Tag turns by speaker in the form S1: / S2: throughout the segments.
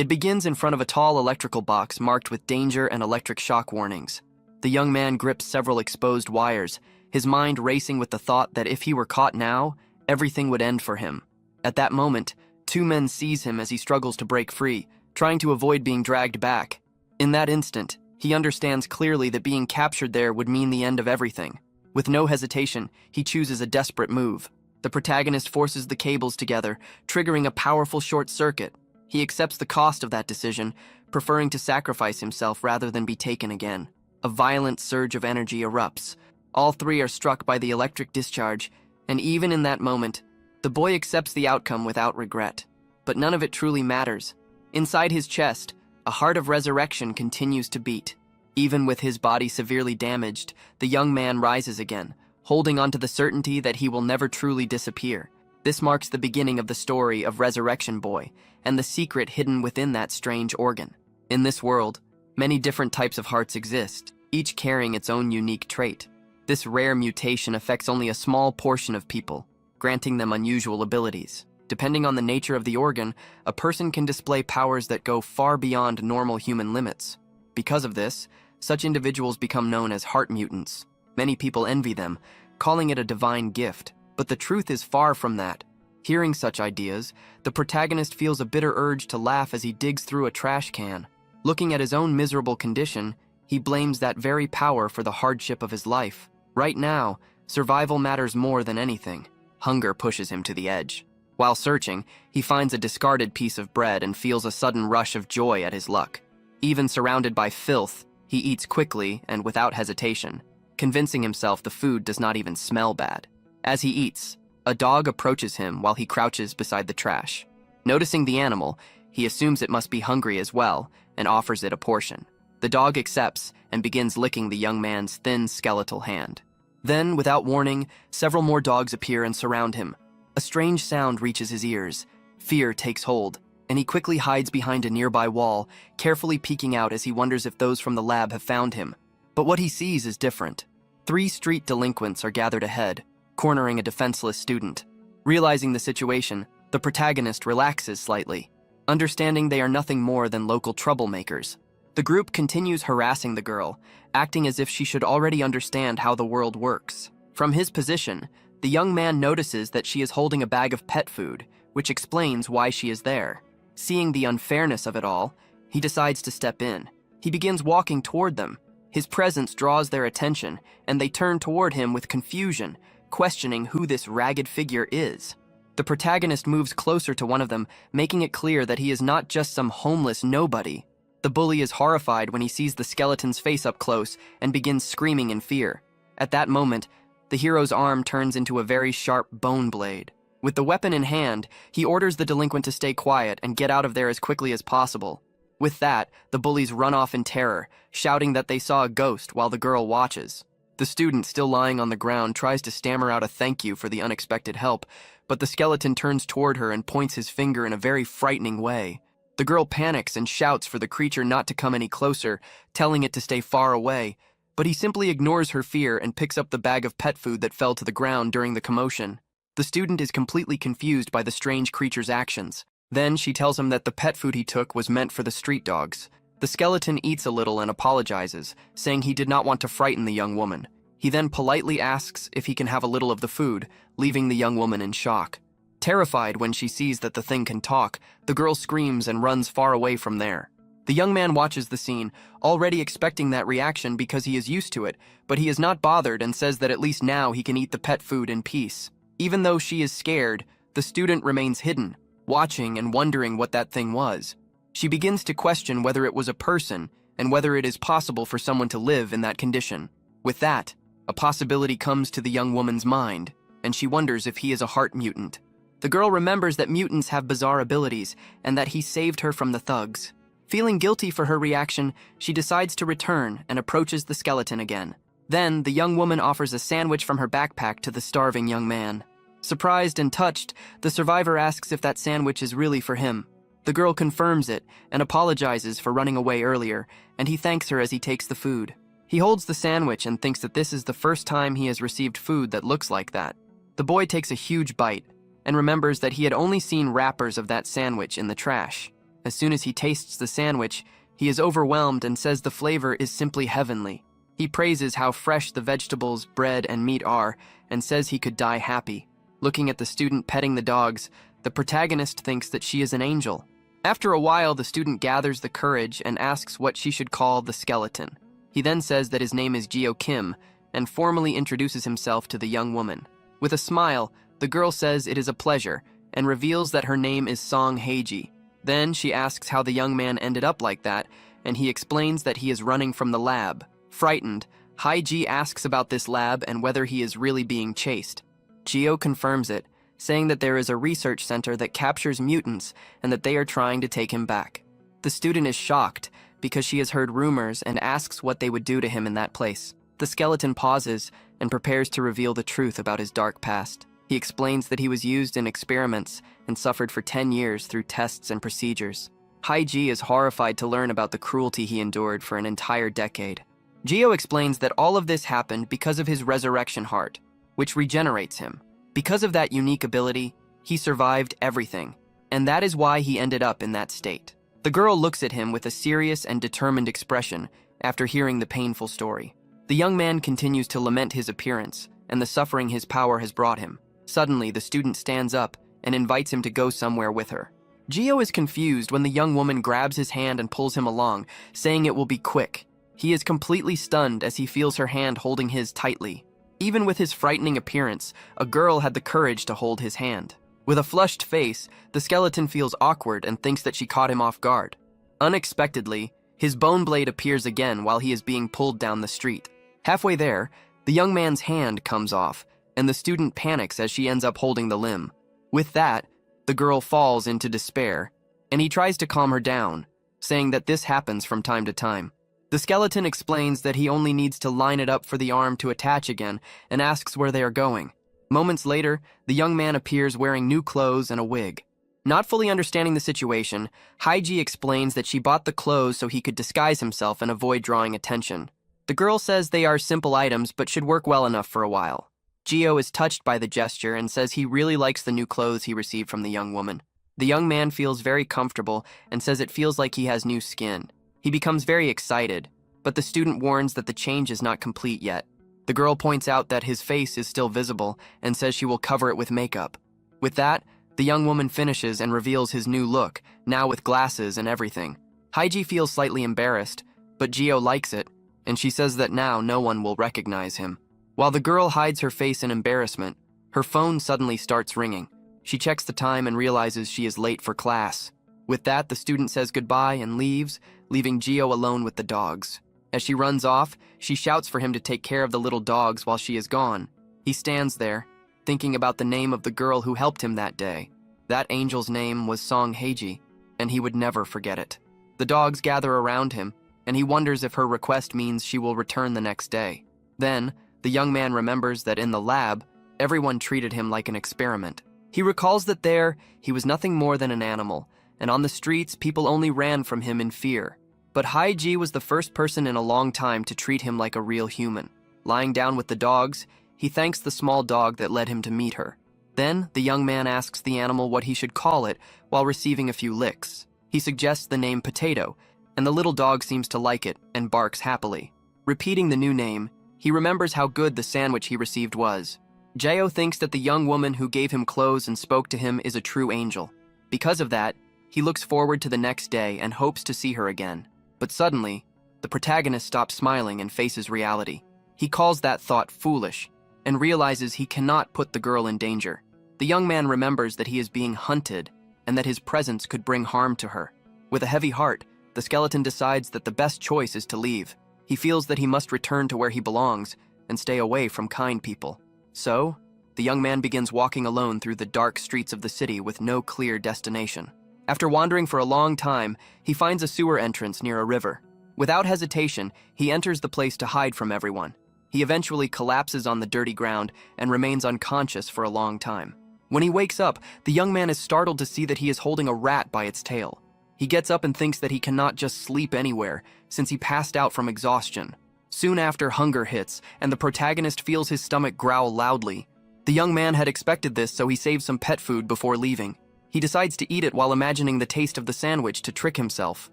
S1: It begins in front of a tall electrical box marked with danger and electric shock warnings. The young man grips several exposed wires, his mind racing with the thought that if he were caught now, everything would end for him. At that moment, two men seize him as he struggles to break free, trying to avoid being dragged back. In that instant, he understands clearly that being captured there would mean the end of everything. With no hesitation, he chooses a desperate move. The protagonist forces the cables together, triggering a powerful short circuit. He accepts the cost of that decision, preferring to sacrifice himself rather than be taken again. A violent surge of energy erupts. All three are struck by the electric discharge, and even in that moment, the boy accepts the outcome without regret. But none of it truly matters. Inside his chest, a heart of resurrection continues to beat. Even with his body severely damaged, the young man rises again, holding on to the certainty that he will never truly disappear. This marks the beginning of the story of Resurrection Boy, and the secret hidden within that strange organ. In this world, many different types of hearts exist, each carrying its own unique trait. This rare mutation affects only a small portion of people, granting them unusual abilities. Depending on the nature of the organ, a person can display powers that go far beyond normal human limits. Because of this, such individuals become known as heart mutants. Many people envy them, calling it a divine gift, but the truth is far from that. Hearing such ideas, the protagonist feels a bitter urge to laugh as he digs through a trash can. Looking at his own miserable condition, he blames that very power for the hardship of his life. Right now, survival matters more than anything. Hunger pushes him to the edge. While searching, he finds a discarded piece of bread and feels a sudden rush of joy at his luck. Even surrounded by filth, he eats quickly and without hesitation, convincing himself the food does not even smell bad. As he eats, a dog approaches him while he crouches beside the trash. Noticing the animal, he assumes it must be hungry as well and offers it a portion. The dog accepts and begins licking the young man's thin skeletal hand. Then, without warning, several more dogs appear and surround him. A strange sound reaches his ears. Fear takes hold, and he quickly hides behind a nearby wall, carefully peeking out as he wonders if those from the lab have found him. But what he sees is different. 3 street delinquents are gathered ahead, cornering a defenseless student. Realizing the situation, the protagonist relaxes slightly, understanding they are nothing more than local troublemakers. The group continues harassing the girl, acting as if she should already understand how the world works. From his position, the young man notices that she is holding a bag of pet food, which explains why she is there. Seeing the unfairness of it all, he decides to step in. He begins walking toward them. His presence draws their attention, and they turn toward him with confusion, questioning who this ragged figure is. The protagonist moves closer to one of them, making it clear that he is not just some homeless nobody. The bully is horrified when he sees the skeleton's face up close and begins screaming in fear. At that moment, the hero's arm turns into a very sharp bone blade. With the weapon in hand, he orders the delinquent to stay quiet and get out of there as quickly as possible. With that, the bullies run off in terror, shouting that they saw a ghost while the girl watches. The student, still lying on the ground, tries to stammer out a thank you for the unexpected help, but the skeleton turns toward her and points his finger in a very frightening way. The girl panics and shouts for the creature not to come any closer, telling it to stay far away, but he simply ignores her fear and picks up the bag of pet food that fell to the ground during the commotion. The student is completely confused by the strange creature's actions. Then she tells him that the pet food he took was meant for the street dogs. The skeleton eats a little and apologizes, saying he did not want to frighten the young woman. He then politely asks if he can have a little of the food, leaving the young woman in shock. Terrified when she sees that the thing can talk, the girl screams and runs far away from there. The young man watches the scene, already expecting that reaction because he is used to it, but he is not bothered and says that at least now he can eat the pet food in peace. Even though she is scared, the student remains hidden, watching and wondering what that thing was. She begins to question whether it was a person and whether it is possible for someone to live in that condition. With that, a possibility comes to the young woman's mind, and she wonders if he is a heart mutant. The girl remembers that mutants have bizarre abilities and that he saved her from the thugs. Feeling guilty for her reaction, she decides to return and approaches the skeleton again. Then, the young woman offers a sandwich from her backpack to the starving young man. Surprised and touched, the survivor asks if that sandwich is really for him. The girl confirms it and apologizes for running away earlier, and he thanks her as he takes the food. He holds the sandwich and thinks that this is the first time he has received food that looks like that. The boy takes a huge bite and remembers that he had only seen wrappers of that sandwich in the trash. As soon as he tastes the sandwich, he is overwhelmed and says the flavor is simply heavenly. He praises how fresh the vegetables, bread, and meat are, and says he could die happy. Looking at the student petting the dogs, the protagonist thinks that she is an angel. After a while, the student gathers the courage and asks what she should call the skeleton. He then says that his name is Geo Kim, and formally introduces himself to the young woman. With a smile, the girl says it is a pleasure, and reveals that her name is Song Heiji. Then she asks how the young man ended up like that, and he explains that he is running from the lab. Frightened, Heiji asks about this lab and whether he is really being chased. Geo confirms it, saying that there is a research center that captures mutants and that they are trying to take him back. The student is shocked because she has heard rumors and asks what they would do to him in that place. The skeleton pauses and prepares to reveal the truth about his dark past. He explains that he was used in experiments and suffered for 10 years through tests and procedures. Heiji is horrified to learn about the cruelty he endured for an entire decade. Geo explains that all of this happened because of his resurrection heart, which regenerates him. Because of that unique ability, he survived everything, and that is why he ended up in that state. The girl looks at him with a serious and determined expression after hearing the painful story. The young man continues to lament his appearance and the suffering his power has brought him. Suddenly, the student stands up and invites him to go somewhere with her. Geo is confused when the young woman grabs his hand and pulls him along, saying it will be quick. He is completely stunned as he feels her hand holding his tightly. Even with his frightening appearance, a girl had the courage to hold his hand. With a flushed face, the skeleton feels awkward and thinks that she caught him off guard. Unexpectedly, his bone blade appears again while he is being pulled down the street. Halfway there, the young man's hand comes off, and the student panics as she ends up holding the limb. With that, the girl falls into despair, and he tries to calm her down, saying that this happens from time to time. The skeleton explains that he only needs to line it up for the arm to attach again and asks where they are going. Moments later, the young man appears wearing new clothes and a wig. Not fully understanding the situation, Heiji explains that she bought the clothes so he could disguise himself and avoid drawing attention. The girl says they are simple items but should work well enough for a while. Geo is touched by the gesture and says he really likes the new clothes he received from the young woman. The young man feels very comfortable and says it feels like he has new skin. He becomes very excited, but the student warns that the change is not complete yet. The girl points out that his face is still visible and says she will cover it with makeup. With that, the young woman finishes and reveals his new look, now with glasses and everything. Heiji feels slightly embarrassed, but Geo likes it, and she says that now no one will recognize him. While the girl hides her face in embarrassment, her phone suddenly starts ringing. She checks the time and realizes she is late for class. With that, the student says goodbye and leaves, leaving Geo alone with the dogs. As she runs off, she shouts for him to take care of the little dogs while she is gone. He stands there, thinking about the name of the girl who helped him that day. That angel's name was Song Heiji, and he would never forget it. The dogs gather around him, and he wonders if her request means she will return the next day. Then, the young man remembers that in the lab, everyone treated him like an experiment. He recalls that there, he was nothing more than an animal, and on the streets, people only ran from him in fear. But Heiji was the first person in a long time to treat him like a real human. Lying down with the dogs, he thanks the small dog that led him to meet her. Then, the young man asks the animal what he should call it while receiving a few licks. He suggests the name Potato, and the little dog seems to like it and barks happily. Repeating the new name, he remembers how good the sandwich he received was. Geo thinks that the young woman who gave him clothes and spoke to him is a true angel. Because of that, he looks forward to the next day and hopes to see her again. But suddenly, the protagonist stops smiling and faces reality. He calls that thought foolish and realizes he cannot put the girl in danger. The young man remembers that he is being hunted and that his presence could bring harm to her. With a heavy heart, the skeleton decides that the best choice is to leave. He feels that he must return to where he belongs and stay away from kind people. So, the young man begins walking alone through the dark streets of the city with no clear destination. After wandering for a long time, he finds a sewer entrance near a river. Without hesitation, he enters the place to hide from everyone. He eventually collapses on the dirty ground and remains unconscious for a long time. When he wakes up, the young man is startled to see that he is holding a rat by its tail. He gets up and thinks that he cannot just sleep anywhere, since he passed out from exhaustion. Soon after, hunger hits, and the protagonist feels his stomach growl loudly. The young man had expected this, so he saves some pet food before leaving. He decides to eat it while imagining the taste of the sandwich to trick himself.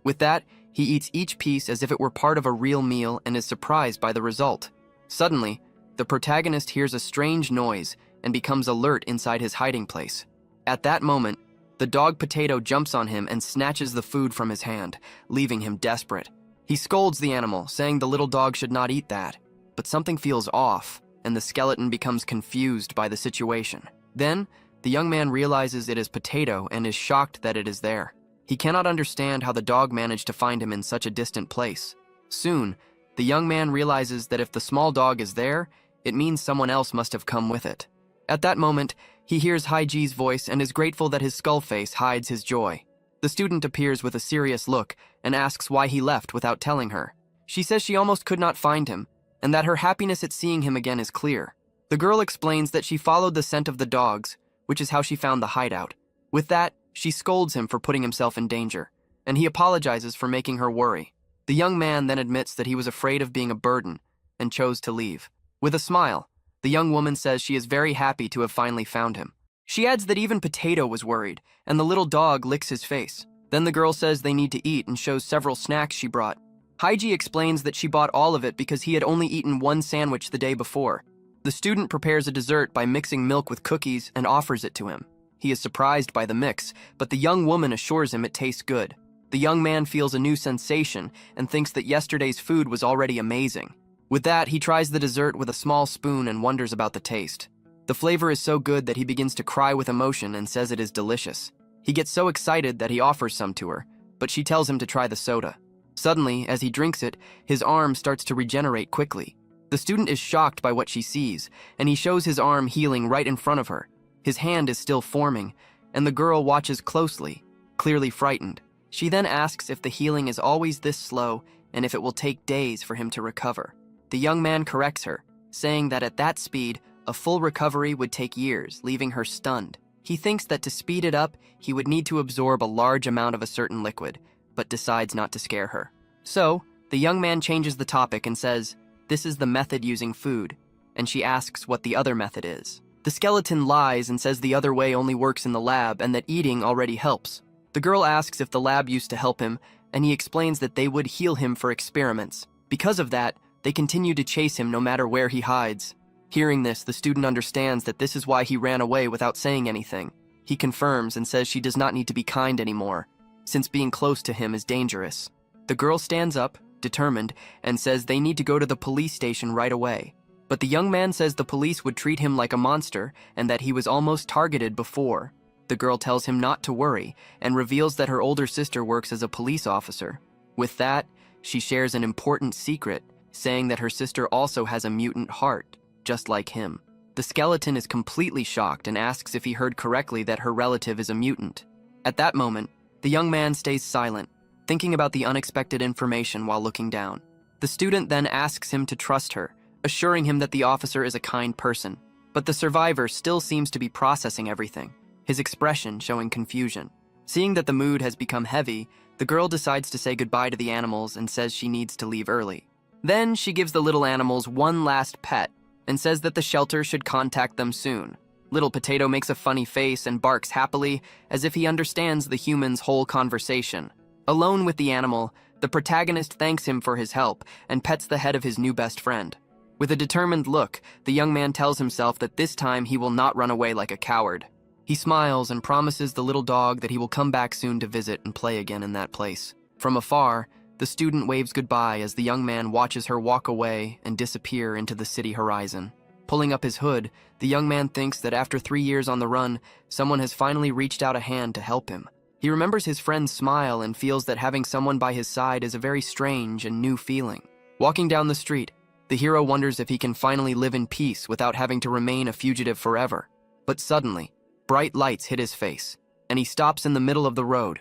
S1: With that, he eats each piece as if it were part of a real meal and is surprised by the result. Suddenly, the protagonist hears a strange noise and becomes alert inside his hiding place. At that moment, the dog Potato jumps on him and snatches the food from his hand, leaving him desperate. He scolds the animal, saying the little dog should not eat that. But something feels off, and the skeleton becomes confused by the situation. Then, the young man realizes it is Potato and is shocked that it is there. He cannot understand how the dog managed to find him in such a distant place. Soon, the young man realizes that if the small dog is there, it means someone else must have come with it. At that moment, he hears Haiji's voice and is grateful that his skull face hides his joy. The student appears with a serious look and asks why he left without telling her. She says she almost could not find him, and that her happiness at seeing him again is clear. The girl explains that she followed the scent of the dogs, which is how she found the hideout. With that, she scolds him for putting himself in danger, and he apologizes for making her worry. The young man then admits that he was afraid of being a burden and chose to leave. With a smile, the young woman says she is very happy to have finally found him. She adds that even Potato was worried, and the little dog licks his face. Then the girl says they need to eat and shows several snacks she brought. Haiji explains that she bought all of it because he had only eaten one sandwich the day before. The student prepares a dessert by mixing milk with cookies and offers it to him. He is surprised by the mix, but the young woman assures him it tastes good. The young man feels a new sensation and thinks that yesterday's food was already amazing. With that, he tries the dessert with a small spoon and wonders about the taste. The flavor is so good that he begins to cry with emotion and says it is delicious. He gets so excited that he offers some to her, but she tells him to try the soda. Suddenly, as he drinks it, his arm starts to regenerate quickly. The student is shocked by what she sees, and he shows his arm healing right in front of her. His hand is still forming, and the girl watches closely, clearly frightened. She then asks if the healing is always this slow and if it will take days for him to recover. The young man corrects her, saying that at that speed, a full recovery would take years, leaving her stunned. He thinks that to speed it up, he would need to absorb a large amount of a certain liquid, but decides not to scare her. So, the young man changes the topic and says, "This is the method using food," and she asks what the other method is. The skeleton lies and says the other way only works in the lab and that eating already helps. The girl asks if the lab used to help him, and he explains that they would heal him for experiments. Because of that, they continue to chase him no matter where he hides. Hearing this, the student understands that this is why he ran away without saying anything. He confirms and says she does not need to be kind anymore, since being close to him is dangerous. The girl stands up, determined, and says they need to go to the police station right away. But the young man says the police would treat him like a monster and that he was almost targeted before. The girl tells him not to worry and reveals that her older sister works as a police officer. With that, she shares an important secret, saying that her sister also has a mutant heart, just like him. The skeleton is completely shocked and asks if he heard correctly that her relative is a mutant. At that moment, the young man stays silent, thinking about the unexpected information while looking down. The student then asks him to trust her, assuring him that the officer is a kind person. But the survivor still seems to be processing everything, his expression showing confusion. Seeing that the mood has become heavy, the girl decides to say goodbye to the animals and says she needs to leave early. Then she gives the little animals one last pet and says that the shelter should contact them soon. Little Potato makes a funny face and barks happily as if he understands the human's whole conversation. Alone with the animal, the protagonist thanks him for his help and pets the head of his new best friend. With a determined look, the young man tells himself that this time he will not run away like a coward. He smiles and promises the little dog that he will come back soon to visit and play again in that place. From afar, the student waves goodbye as the young man watches her walk away and disappear into the city horizon. Pulling up his hood, the young man thinks that after 3 years on the run, someone has finally reached out a hand to help him. He remembers his friend's smile and feels that having someone by his side is a very strange and new feeling. Walking down the street, the hero wonders if he can finally live in peace without having to remain a fugitive forever. But suddenly, bright lights hit his face, and he stops in the middle of the road.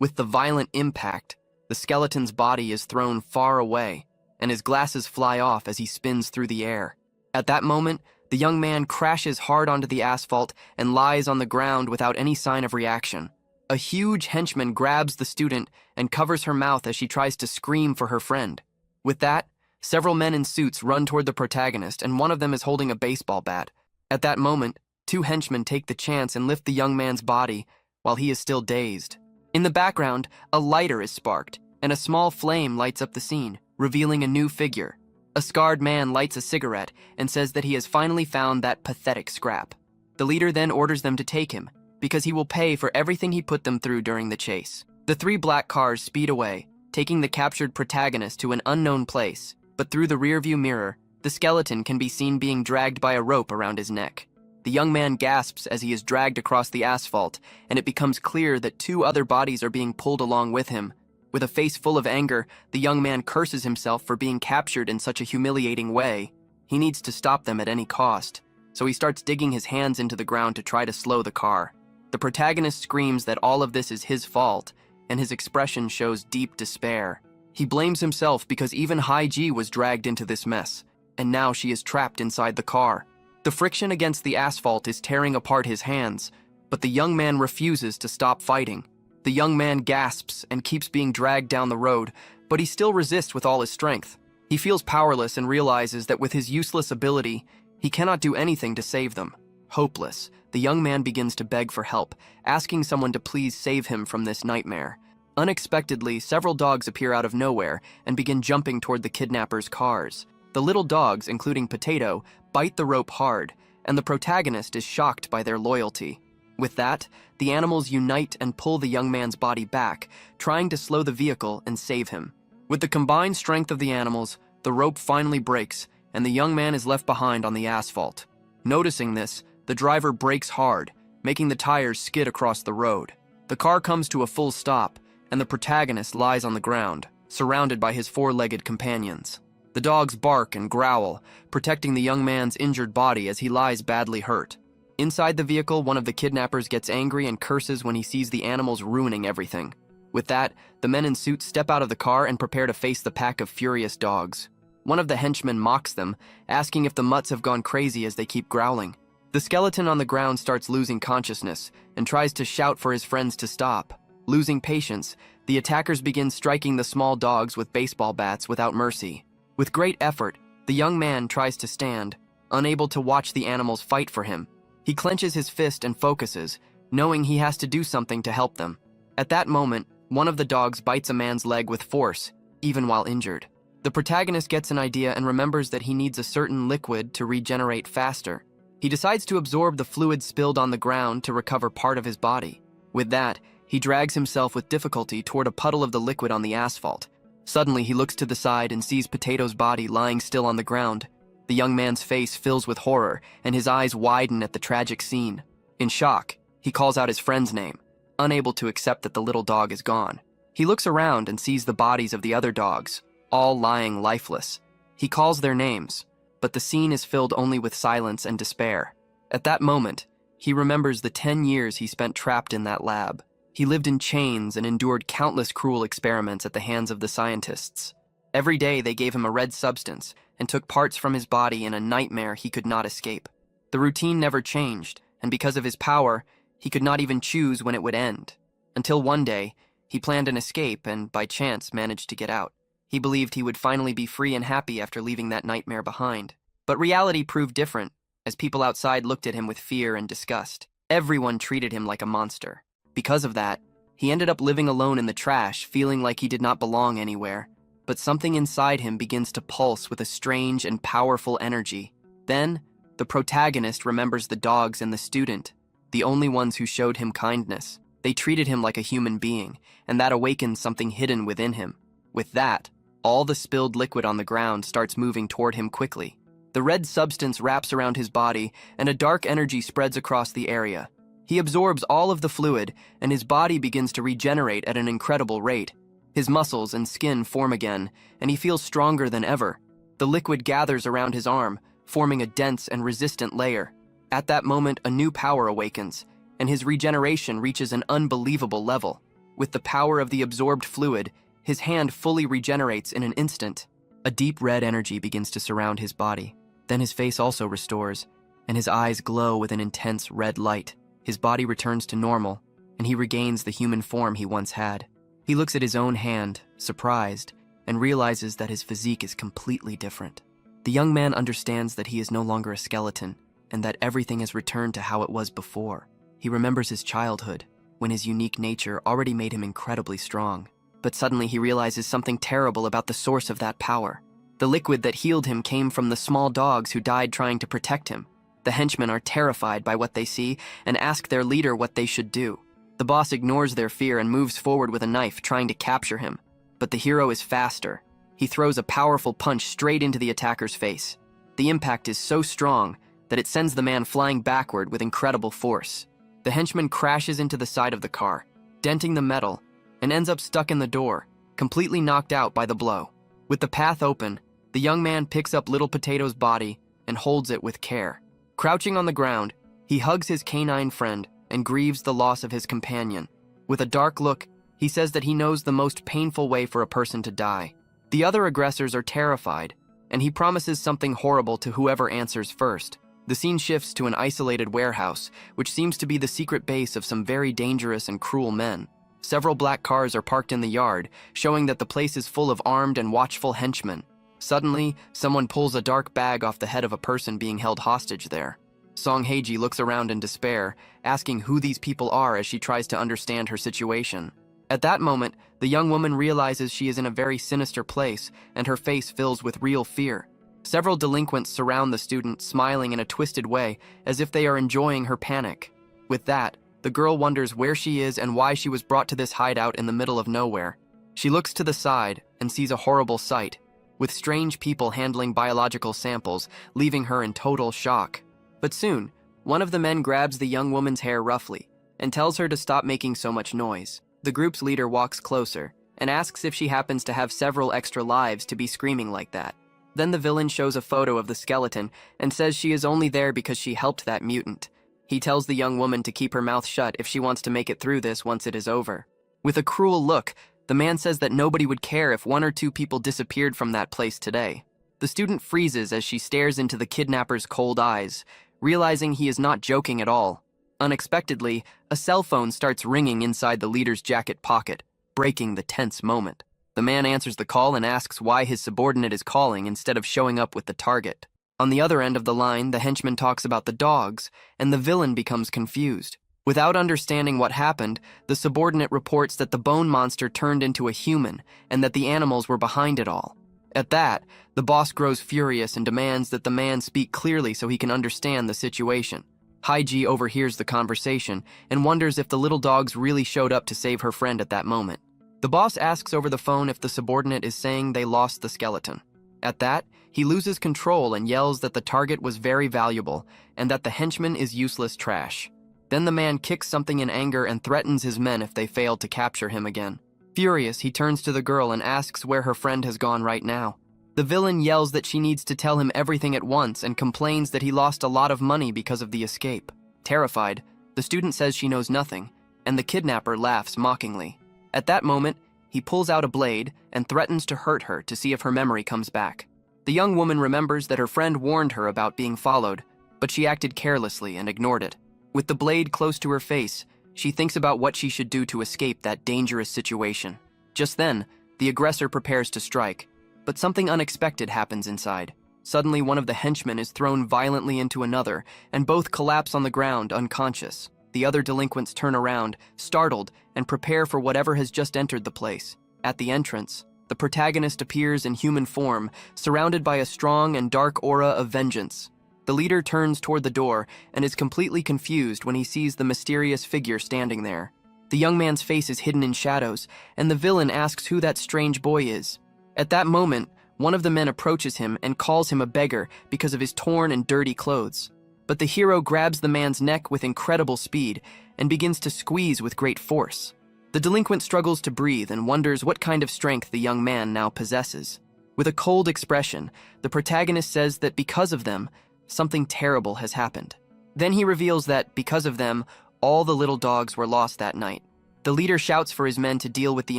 S1: With the violent impact, the skeleton's body is thrown far away, and his glasses fly off as he spins through the air. At that moment, the young man crashes hard onto the asphalt and lies on the ground without any sign of reaction. A huge henchman grabs the student and covers her mouth as she tries to scream for her friend. With that, several men in suits run toward the protagonist, and one of them is holding a baseball bat. At that moment, 2 henchmen take the chance and lift the young man's body, while he is still dazed. In the background, a lighter is sparked, and a small flame lights up the scene, revealing a new figure. A scarred man lights a cigarette and says that he has finally found that pathetic scrap. The leader then orders them to take him, because he will pay for everything he put them through during the chase. The 3 black cars speed away, taking the captured protagonist to an unknown place, but through the rearview mirror, the skeleton can be seen being dragged by a rope around his neck. The young man gasps as he is dragged across the asphalt, and it becomes clear that 2 other bodies are being pulled along with him. With a face full of anger, the young man curses himself for being captured in such a humiliating way. He needs to stop them at any cost, so he starts digging his hands into the ground to try to slow the car. The protagonist screams that all of this is his fault, and his expression shows deep despair. He blames himself because even High G was dragged into this mess, and now she is trapped inside the car. The friction against the asphalt is tearing apart his hands, but the young man refuses to stop fighting. The young man gasps and keeps being dragged down the road, but he still resists with all his strength. He feels powerless and realizes that with his useless ability, he cannot do anything to save them. Hopeless, the young man begins to beg for help, asking someone to please save him from this nightmare. Unexpectedly, several dogs appear out of nowhere and begin jumping toward the kidnappers' cars. The little dogs, including Potato, bite the rope hard, and the protagonist is shocked by their loyalty. With that, the animals unite and pull the young man's body back, trying to slow the vehicle and save him. With the combined strength of the animals, the rope finally breaks, and the young man is left behind on the asphalt. Noticing this, the driver brakes hard, making the tires skid across the road. The car comes to a full stop, and the protagonist lies on the ground, surrounded by his 4-legged companions. The dogs bark and growl, protecting the young man's injured body as he lies badly hurt. Inside the vehicle, one of the kidnappers gets angry and curses when he sees the animals ruining everything. With that, the men in suits step out of the car and prepare to face the pack of furious dogs. One of the henchmen mocks them, asking if the mutts have gone crazy as they keep growling. The skeleton on the ground starts losing consciousness and tries to shout for his friends to stop. Losing patience, the attackers begin striking the small dogs with baseball bats without mercy. With great effort, the young man tries to stand, unable to watch the animals fight for him. He clenches his fist and focuses, knowing he has to do something to help them. At that moment, one of the dogs bites a man's leg with force, even while injured. The protagonist gets an idea and remembers that he needs a certain liquid to regenerate faster. He decides to absorb the fluid spilled on the ground to recover part of his body. With that, he drags himself with difficulty toward a puddle of the liquid on the asphalt. Suddenly, he looks to the side and sees Potato's body lying still on the ground. The young man's face fills with horror, and his eyes widen at the tragic scene. In shock, he calls out his friend's name, unable to accept that the little dog is gone. He looks around and sees the bodies of the other dogs, all lying lifeless. He calls their names, but the scene is filled only with silence and despair. At that moment, he remembers the 10 years he spent trapped in that lab. He lived in chains and endured countless cruel experiments at the hands of the scientists. Every day they gave him a red substance and took parts from his body in a nightmare he could not escape. The routine never changed, and because of his power, he could not even choose when it would end. Until one day, he planned an escape and, by chance, managed to get out. He believed he would finally be free and happy after leaving that nightmare behind. But reality proved different, as people outside looked at him with fear and disgust. Everyone treated him like a monster. Because of that, he ended up living alone in the trash, feeling like he did not belong anywhere. But something inside him begins to pulse with a strange and powerful energy. Then, the protagonist remembers the dogs and the student, the only ones who showed him kindness. They treated him like a human being, and that awakens something hidden within him. With that, all the spilled liquid on the ground starts moving toward him quickly. The red substance wraps around his body, and a dark energy spreads across the area. He absorbs all of the fluid, and his body begins to regenerate at an incredible rate. His muscles and skin form again, and he feels stronger than ever. The liquid gathers around his arm, forming a dense and resistant layer. At that moment, a new power awakens, and his regeneration reaches an unbelievable level. With the power of the absorbed fluid, his hand fully regenerates in an instant. A deep red energy begins to surround his body. Then his face also restores, and his eyes glow with an intense red light. His body returns to normal, and he regains the human form he once had. He looks at his own hand, surprised, and realizes that his physique is completely different. The young man understands that he is no longer a skeleton, and that everything has returned to how it was before. He remembers his childhood, when his unique nature already made him incredibly strong. But suddenly he realizes something terrible about the source of that power. The liquid that healed him came from the small dogs who died trying to protect him. The henchmen are terrified by what they see and ask their leader what they should do. The boss ignores their fear and moves forward with a knife, trying to capture him. But the hero is faster. He throws a powerful punch straight into the attacker's face. The impact is so strong that it sends the man flying backward with incredible force. The henchman crashes into the side of the car, denting the metal, and ends up stuck in the door, completely knocked out by the blow. With the path open, the young man picks up Little Potato's body and holds it with care. Crouching on the ground, he hugs his canine friend and grieves the loss of his companion. With a dark look, he says that he knows the most painful way for a person to die. The other aggressors are terrified, and he promises something horrible to whoever answers first. The scene shifts to an isolated warehouse, which seems to be the secret base of some very dangerous and cruel men. Several black cars are parked in the yard, showing that the place is full of armed and watchful henchmen. Suddenly, someone pulls a dark bag off the head of a person being held hostage there. Song Hae-ji looks around in despair, asking who these people are as she tries to understand her situation. At that moment, the young woman realizes she is in a very sinister place, and her face fills with real fear. Several delinquents surround the student, smiling in a twisted way, as if they are enjoying her panic. With that, the girl wonders where she is and why she was brought to this hideout in the middle of nowhere. She looks to the side and sees a horrible sight, with strange people handling biological samples, leaving her in total shock. But soon, one of the men grabs the young woman's hair roughly and tells her to stop making so much noise. The group's leader walks closer and asks if she happens to have several extra lives to be screaming like that. Then the villain shows a photo of the skeleton and says she is only there because she helped that mutant. He tells the young woman to keep her mouth shut if she wants to make it through this once it is over. With a cruel look, the man says that nobody would care if 1 or 2 people disappeared from that place today. The student freezes as she stares into the kidnapper's cold eyes, realizing he is not joking at all. Unexpectedly, a cell phone starts ringing inside the leader's jacket pocket, breaking the tense moment. The man answers the call and asks why his subordinate is calling instead of showing up with the target. On the other end of the line, the henchman talks about the dogs, and the villain becomes confused. Without understanding what happened, the subordinate reports that the bone monster turned into a human and that the animals were behind it all. At that, the boss grows furious and demands that the man speak clearly so he can understand the situation. Hae-ji overhears the conversation and wonders if the little dogs really showed up to save her friend at that moment. The boss asks over the phone if the subordinate is saying they lost the skeleton. At that, he loses control and yells that the target was very valuable and that the henchman is useless trash. Then the man kicks something in anger and threatens his men if they fail to capture him again. Furious, he turns to the girl and asks where her friend has gone right now. The villain yells that she needs to tell him everything at once and complains that he lost a lot of money because of the escape. Terrified, the student says she knows nothing, and the kidnapper laughs mockingly. At that moment, he pulls out a blade and threatens to hurt her to see if her memory comes back. The young woman remembers that her friend warned her about being followed, but she acted carelessly and ignored it. With the blade close to her face, she thinks about what she should do to escape that dangerous situation. Just then, the aggressor prepares to strike, but something unexpected happens inside. Suddenly, one of the henchmen is thrown violently into another, and both collapse on the ground unconscious. The other delinquents turn around, startled, and prepare for whatever has just entered the place. At the entrance, the protagonist appears in human form, surrounded by a strong and dark aura of vengeance. The leader turns toward the door and is completely confused when he sees the mysterious figure standing there. The young man's face is hidden in shadows, and the villain asks who that strange boy is. At that moment, one of the men approaches him and calls him a beggar because of his torn and dirty clothes. But the hero grabs the man's neck with incredible speed and begins to squeeze with great force. The delinquent struggles to breathe and wonders what kind of strength the young man now possesses. With a cold expression, the protagonist says that because of them, something terrible has happened. Then he reveals that, because of them, all the little dogs were lost that night. The leader shouts for his men to deal with the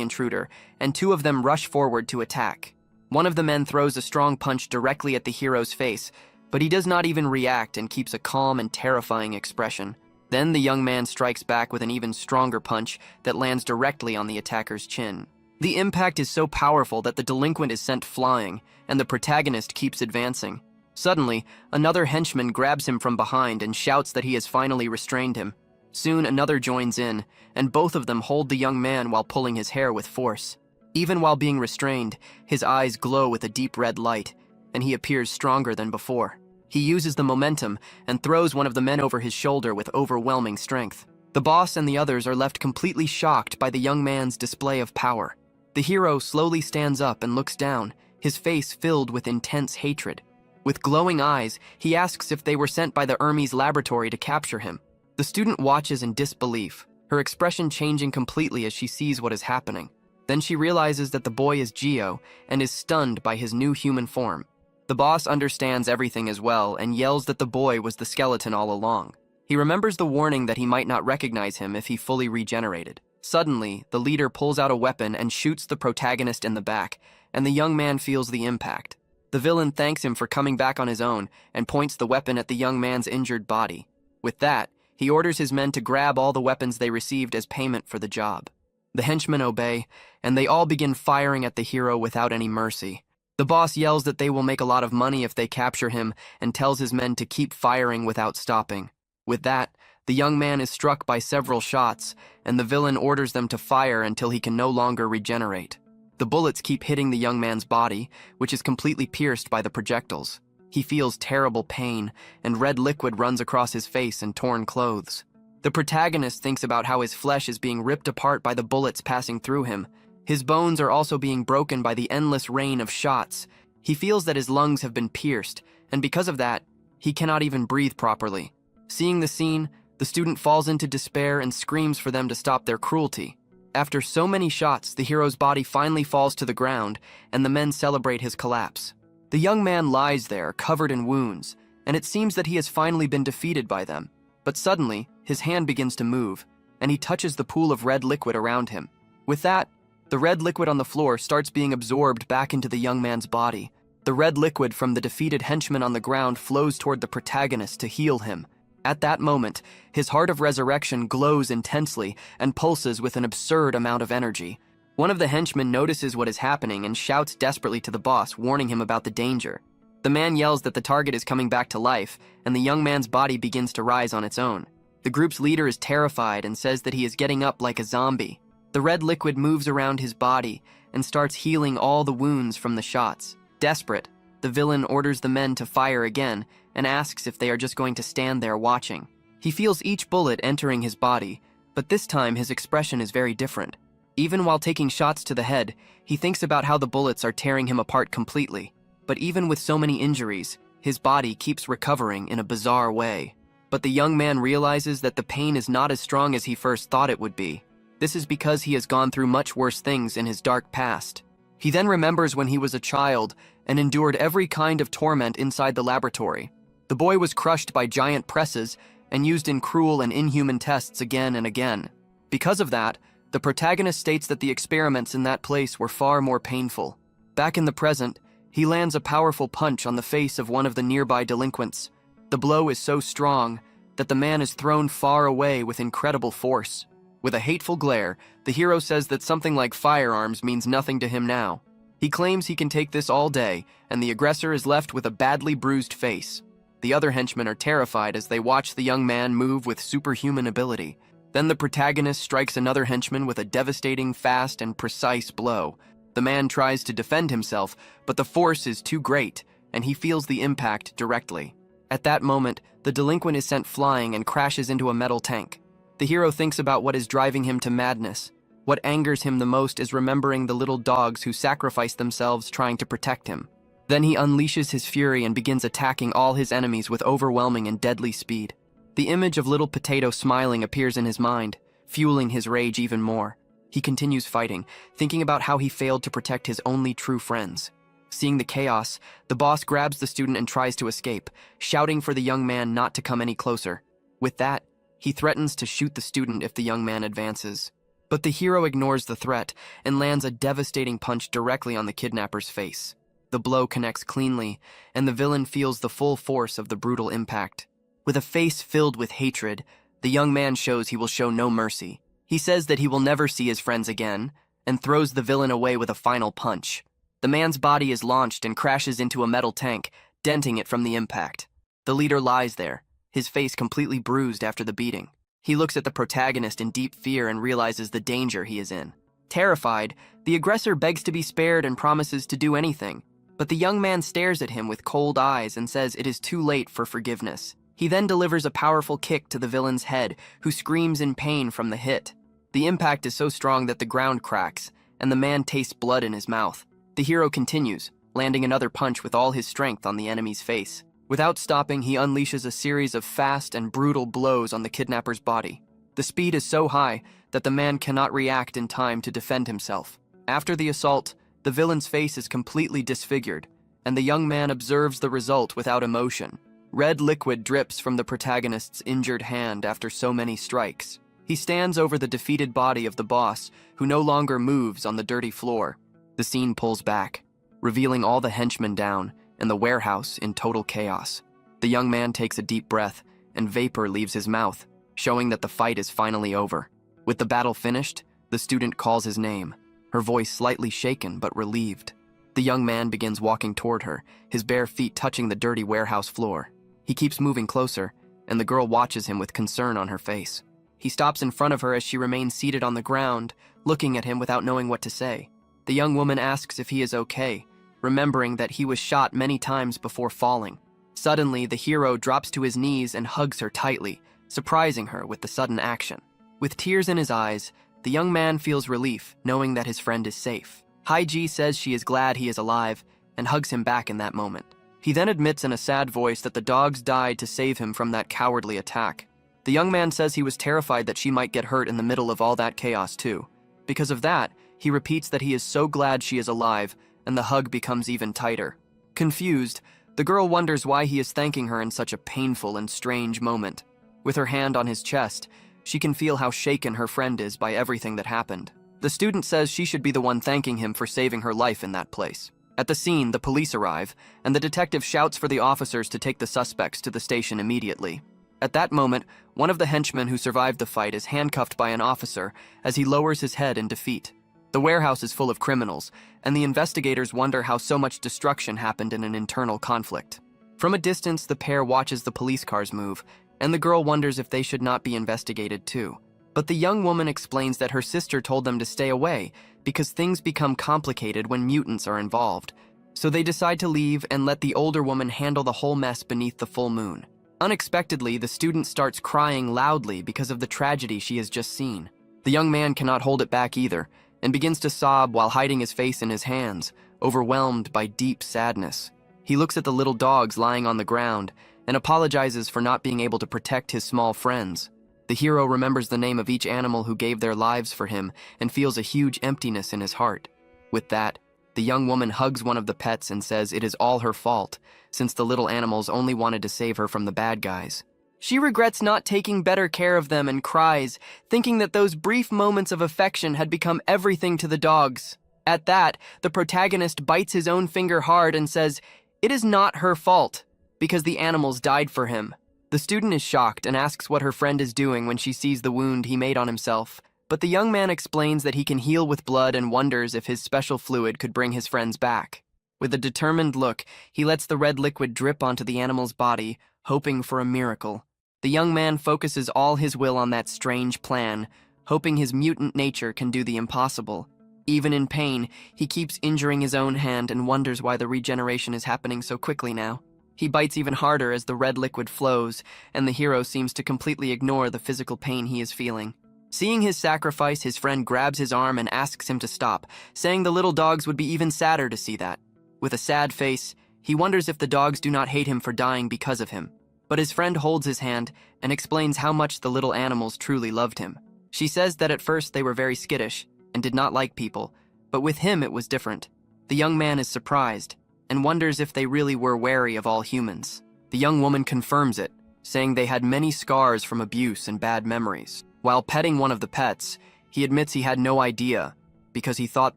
S1: intruder, and 2 of them rush forward to attack. One of the men throws a strong punch directly at the hero's face, but he does not even react and keeps a calm and terrifying expression. Then the young man strikes back with an even stronger punch that lands directly on the attacker's chin. The impact is so powerful that the delinquent is sent flying, and the protagonist keeps advancing. Suddenly, another henchman grabs him from behind and shouts that he has finally restrained him. Soon another joins in, and both of them hold the young man while pulling his hair with force. Even while being restrained, his eyes glow with a deep red light, and he appears stronger than before. He uses the momentum and throws one of the men over his shoulder with overwhelming strength. The boss and the others are left completely shocked by the young man's display of power. The hero slowly stands up and looks down, his face filled with intense hatred. With glowing eyes, he asks if they were sent by the Hermes laboratory to capture him. The student watches in disbelief, her expression changing completely as she sees what is happening. Then she realizes that the boy is Geo and is stunned by his new human form. The boss understands everything as well and yells that the boy was the skeleton all along. He remembers the warning that he might not recognize him if he fully regenerated. Suddenly, the leader pulls out a weapon and shoots the protagonist in the back, and the young man feels the impact. The villain thanks him for coming back on his own and points the weapon at the young man's injured body. With that, he orders his men to grab all the weapons they received as payment for the job. The henchmen obey, and they all begin firing at the hero without any mercy. The boss yells that they will make a lot of money if they capture him and tells his men to keep firing without stopping. With that, the young man is struck by several shots, and the villain orders them to fire until he can no longer regenerate. The bullets keep hitting the young man's body, which is completely pierced by the projectiles. He feels terrible pain, and red liquid runs across his face and torn clothes. The protagonist thinks about how his flesh is being ripped apart by the bullets passing through him. His bones are also being broken by the endless rain of shots. He feels that his lungs have been pierced, and because of that, he cannot even breathe properly. Seeing the scene, the student falls into despair and screams for them to stop their cruelty. After so many shots, the hero's body finally falls to the ground, and the men celebrate his collapse. The young man lies there, covered in wounds, and it seems that he has finally been defeated by them. But suddenly, his hand begins to move, and he touches the pool of red liquid around him. With that, the red liquid on the floor starts being absorbed back into the young man's body. The red liquid from the defeated henchman on the ground flows toward the protagonist to heal him. At that moment, his heart of resurrection glows intensely and pulses with an absurd amount of energy. One of the henchmen notices what is happening and shouts desperately to the boss, warning him about the danger. The man yells that the target is coming back to life, and the young man's body begins to rise on its own. The group's leader is terrified and says that he is getting up like a zombie. The red liquid moves around his body and starts healing all the wounds from the shots. Desperate, the villain orders the men to fire again and asks if they are just going to stand there watching. He feels each bullet entering his body, but this time his expression is very different. Even while taking shots to the head, he thinks about how the bullets are tearing him apart completely. But even with so many injuries, his body keeps recovering in a bizarre way. But the young man realizes that the pain is not as strong as he first thought it would be. This is because he has gone through much worse things in his dark past. He then remembers when he was a child and endured every kind of torment inside the laboratory. The boy was crushed by giant presses and used in cruel and inhuman tests again and again. Because of that, the protagonist states that the experiments in that place were far more painful. Back in the present, he lands a powerful punch on the face of one of the nearby delinquents. The blow is so strong that the man is thrown far away with incredible force. With a hateful glare, the hero says that something like firearms means nothing to him now. He claims he can take this all day, and the aggressor is left with a badly bruised face. The other henchmen are terrified as they watch the young man move with superhuman ability. Then the protagonist strikes another henchman with a devastating, fast, and precise blow. The man tries to defend himself, but the force is too great, and he feels the impact directly. At that moment, the delinquent is sent flying and crashes into a metal tank. The hero thinks about what is driving him to madness. What angers him the most is remembering the little dogs who sacrificed themselves trying to protect him. Then he unleashes his fury and begins attacking all his enemies with overwhelming and deadly speed. The image of Little Potato smiling appears in his mind, fueling his rage even more. He continues fighting, thinking about how he failed to protect his only true friends. Seeing the chaos, the boss grabs the student and tries to escape, shouting for the young man not to come any closer. With that, he threatens to shoot the student if the young man advances. But the hero ignores the threat and lands a devastating punch directly on the kidnapper's face. The blow connects cleanly, and the villain feels the full force of the brutal impact. With a face filled with hatred, the young man shows he will show no mercy. He says that he will never see his friends again, and throws the villain away with a final punch. The man's body is launched and crashes into a metal tank, denting it from the impact. The leader lies there, his face completely bruised after the beating. He looks at the protagonist in deep fear and realizes the danger he is in. Terrified, the aggressor begs to be spared and promises to do anything, but the young man stares at him with cold eyes and says it is too late for forgiveness. He then delivers a powerful kick to the villain's head, who screams in pain from the hit. The impact is so strong that the ground cracks, and the man tastes blood in his mouth. The hero continues, landing another punch with all his strength on the enemy's face. Without stopping, he unleashes a series of fast and brutal blows on the kidnapper's body. The speed is so high that the man cannot react in time to defend himself. After the assault, the villain's face is completely disfigured, and the young man observes the result without emotion. Red liquid drips from the protagonist's injured hand after so many strikes. He stands over the defeated body of the boss, who no longer moves on the dirty floor. The scene pulls back, revealing all the henchmen down and the warehouse in total chaos. The young man takes a deep breath, and vapor leaves his mouth, showing that the fight is finally over. With the battle finished, the student calls his name, her voice slightly shaken but relieved. The young man begins walking toward her, his bare feet touching the dirty warehouse floor. He keeps moving closer, and the girl watches him with concern on her face. He stops in front of her as she remains seated on the ground, looking at him without knowing what to say. The young woman asks if he is okay, remembering that he was shot many times before falling. Suddenly, the hero drops to his knees and hugs her tightly, surprising her with the sudden action. With tears in his eyes, the young man feels relief, knowing that his friend is safe. Haiji says she is glad he is alive, and hugs him back in that moment. He then admits in a sad voice that the dogs died to save him from that cowardly attack. The young man says he was terrified that she might get hurt in the middle of all that chaos too. Because of that, he repeats that he is so glad she is alive, and the hug becomes even tighter. Confused, the girl wonders why he is thanking her in such a painful and strange moment. With her hand on his chest, she can feel how shaken her friend is by everything that happened. The student says she should be the one thanking him for saving her life in that place. At the scene, the police arrive, and the detective shouts for the officers to take the suspects to the station immediately. At that moment, one of the henchmen who survived the fight is handcuffed by an officer as he lowers his head in defeat. The warehouse is full of criminals, and the investigators wonder how so much destruction happened in an internal conflict. From a distance, the pair watches the police cars move, and the girl wonders if they should not be investigated too. But the young woman explains that her sister told them to stay away because things become complicated when mutants are involved. So they decide to leave and let the older woman handle the whole mess beneath the full moon. Unexpectedly, the student starts crying loudly because of the tragedy she has just seen. The young man cannot hold it back either, and begins to sob while hiding his face in his hands, overwhelmed by deep sadness. He looks at the little dogs lying on the ground and apologizes for not being able to protect his small friends. The hero remembers the name of each animal who gave their lives for him and feels a huge emptiness in his heart. With that, the young woman hugs one of the pets and says it is all her fault, since the little animals only wanted to save her from the bad guys. She regrets not taking better care of them and cries, thinking that those brief moments of affection had become everything to the dogs. At that, the protagonist bites his own finger hard and says, it is not her fault, because the animals died for him. The student is shocked and asks what her friend is doing when she sees the wound he made on himself. But the young man explains that he can heal with blood and wonders if his special fluid could bring his friends back. With a determined look, he lets the red liquid drip onto the animal's body, hoping for a miracle. The young man focuses all his will on that strange plan, hoping his mutant nature can do the impossible. Even in pain, he keeps injuring his own hand and wonders why the regeneration is happening so quickly now. He bites even harder as the red liquid flows, and the hero seems to completely ignore the physical pain he is feeling. Seeing his sacrifice, his friend grabs his arm and asks him to stop, saying the little dogs would be even sadder to see that. With a sad face, he wonders if the dogs do not hate him for dying because of him. But his friend holds his hand and explains how much the little animals truly loved him. She says that at first they were very skittish and did not like people, but with him it was different. The young man is surprised and wonders if they really were wary of all humans. The young woman confirms it, saying they had many scars from abuse and bad memories. While petting one of the pets, he admits he had no idea because he thought